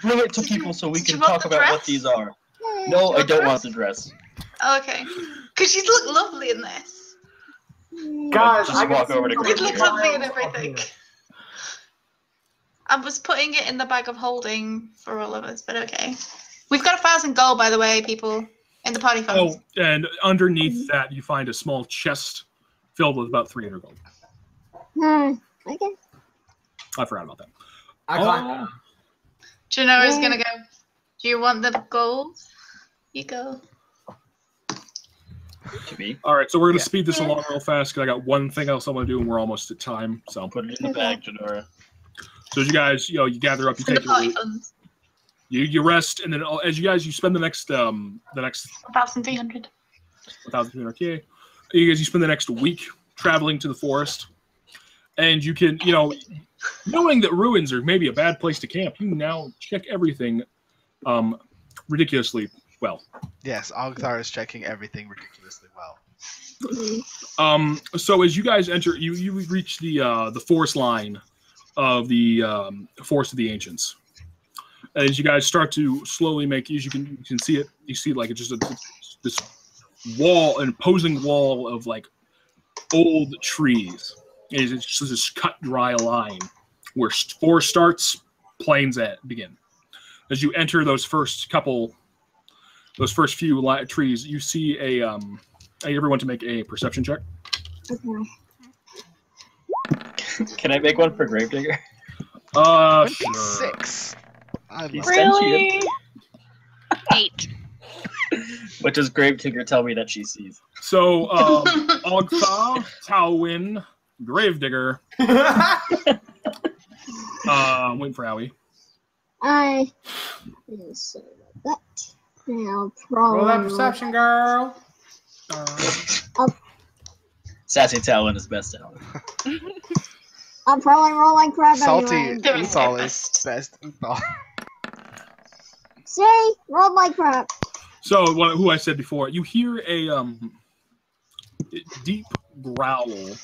bring it to people so we Did you can want talk the about dress? what these are. No, I don't want the dress. Oh, okay. Because she'd look lovely in this. Guys, Just I can walk see over to my You'd look Grace. lovely in miles up everything. here. I was putting it in the bag of holding for all of us, but okay. We've got 1,000 gold, by the way, people, in the party funds. oh, and underneath that you find a small chest filled with about 300 gold. Okay. I forgot about that. I climb. Janora's Yeah. gonna go. Do you want the gold? You go. To me, All right, so we're gonna Yeah. speed this along real fast because I got one thing else I want to do, and we're almost at time. So, put it in the bag, Jinora. so as you guys, you gather up, you In the take your party loot, funds. you rest, and then as you spend the next 1,300. 1,300 you spend the next week traveling to the forest, and you can, knowing that ruins are maybe a bad place to camp, you now check everything, ridiculously well. Yes, Augthar is checking everything ridiculously well. So as you guys enter, you reach the forest line of the Forest of the Ancients. As you guys start to slowly make, as you can see it, you see like it's just this wall, an imposing wall of like old trees. It's just this cut dry line where forest starts, plains begin. As you enter those first few trees, you see I need everyone to make a perception check. Okay. Can I make one for Gravedigger? Sure. 26. I love it. Really? 8. What does Gravedigger tell me that she sees? So, Augthar, Talwyn, Gravedigger, waiting for Aoi. I so that now probably Roll that perception, girl. Sassy Talon is best Talon. I'll probably roll like crap Salty anyway. Doing my Uthal is best. best Uthal. See, rolled like crap. So, who I said before, you hear a deep growl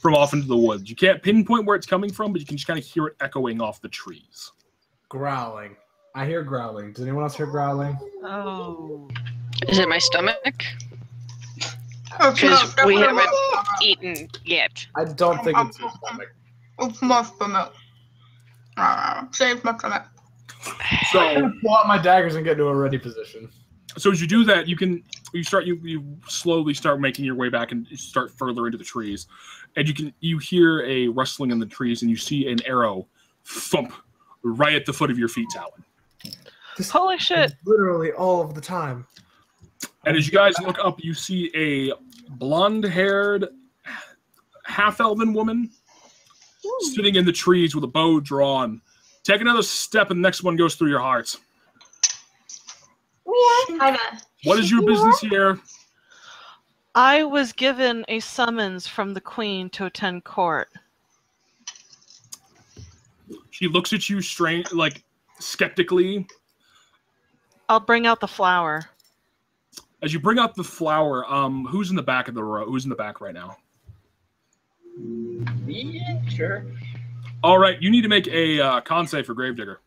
from off into the woods. You can't pinpoint where it's coming from, but you can just kind of hear it echoing off the trees. Growling. I hear growling. Does anyone else hear growling? Oh. Is it my stomach? Oh, Because we haven't eaten yet. I don't think it's your stomach. It's my stomach. Save my stomach. So, I'm gonna pull out my daggers and get into a ready position. So as you do that, you slowly start making your way back and start further into the trees, and you hear a rustling in the trees, and you see an arrow thump right at the foot of your feet, Talon. Holy shit! Literally all of the time. And as you guys look up, you see a blonde-haired, half-elven woman sitting in the trees with a bow drawn. Take another step, and the next one goes through your heart. What is your business here? I was given a summons from the queen to attend court. She looks at you skeptically. I'll bring out the flower. As you bring out the flower, who's in the back of the row? Who's in the back right now? Yeah, sure. All right, you need to make a con save for Gravedigger.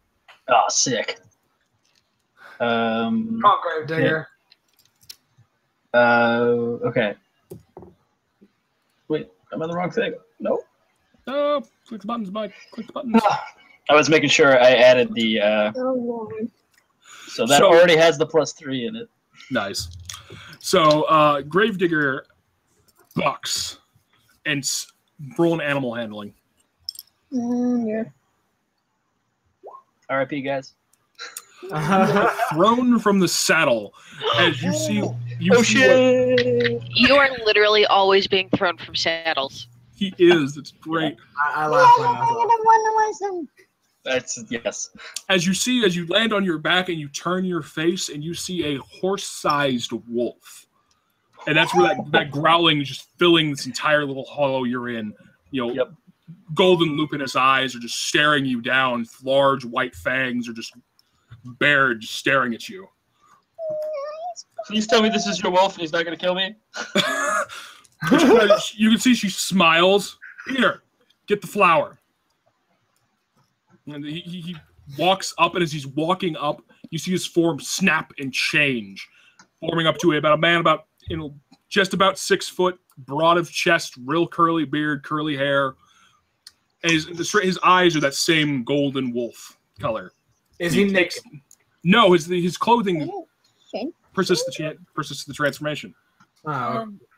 Oh, sick. Come on, Gravedigger. Okay. Wait, I'm on the wrong thing. Nope. Oh, click the buttons, Mike. Click the buttons. I was making sure I added the. So that already has the +3 in it. Nice. So Gravedigger bucks and roll an animal handling. Yeah. RIP, guys. Thrown from the saddle as you see. Shit! You are literally always being thrown from saddles. He is. It's great. I laugh when I saw. That's yes. As you land on your back and you turn your face and you see a horse-sized wolf, and that's where that growling is just filling this entire little hollow you're in. Yep. Golden lupinous eyes are just staring you down. Large white fangs are just bared, just staring at you. Please tell me this is your wolf and he's not going to kill me. You can see she smiles. Here, get the flower. And he walks up, and as he's walking up, you see his form snap and change, forming up to a man about just about 6 foot, broad of chest, real curly beard, curly hair. And his eyes are that same golden wolf color. Is he naked? No, his clothing persists the transformation.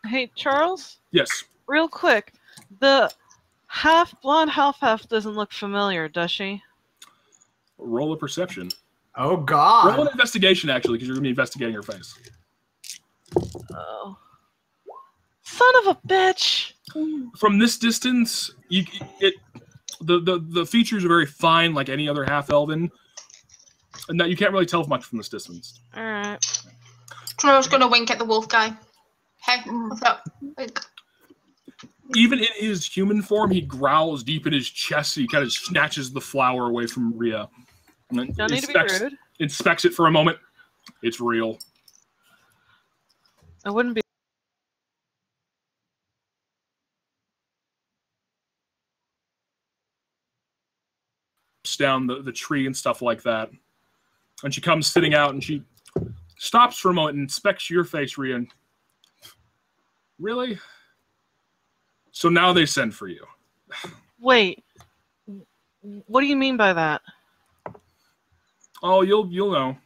Hey, Charles? Yes. Real quick, the half blonde, half doesn't look familiar, does she? Roll a perception. Oh, God. Roll an investigation, actually, because you're going to be investigating her face. Oh. Son of a bitch! From this distance, the features are very fine, like any other half-elven, and that you can't really tell much from this distance. All right. Troy's gonna wink at the wolf guy. Hey, what's up? Wink. Even in his human form, he growls deep in his chest. He kind of snatches the flower away from Rhea. And then Don't need to be rude. Inspects it for a moment. It's real. I wouldn't be. Down the tree and stuff like that. And she comes sitting out and she stops for a moment and inspects your face, Rhea. And, really? So now they send for you. Wait. What do you mean by that? Oh, you'll know.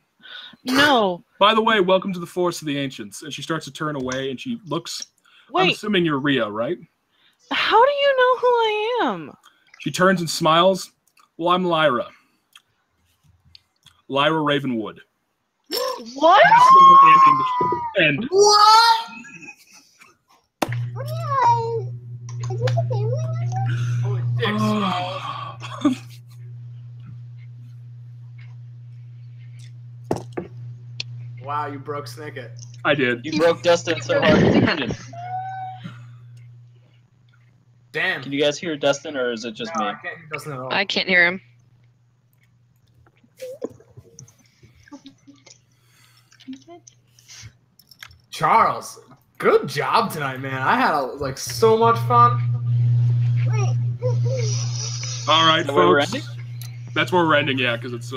No. By the way, welcome to the Forest of the Ancients. And she starts to turn away and she looks. Wait. I'm assuming you're Rhea, right? How do you know who I am? She turns and smiles. Well, I'm Lyra. Lyra Ravenwood. What? And What? Is this a family member? Wow, you broke Snicket. I did. You broke Dustin so hard. Damn. Can you guys hear Dustin, or is it just me? I can't hear Dustin at all. I can't hear him. Charles, good job tonight, man. I had like so much fun. All right, Is that where we're folks. ending? That's where we're ending. Yeah, because it's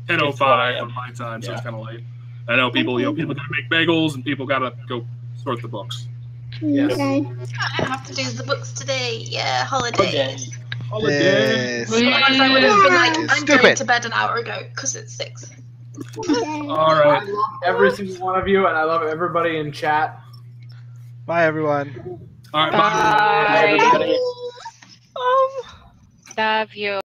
10:05 on my time, so it's kind of late. I know people gotta make bagels and people gotta go sort the books. Yes. Okay. I have to do the books today. Yeah, holiday. Holiday. This Otherwise, I would have been like, is I'm going stupid. to bed an hour ago because it's 6. Okay. All right. I love every single one of you, and I love everybody in chat. Bye, everyone. All right. Bye. Everybody. Love you.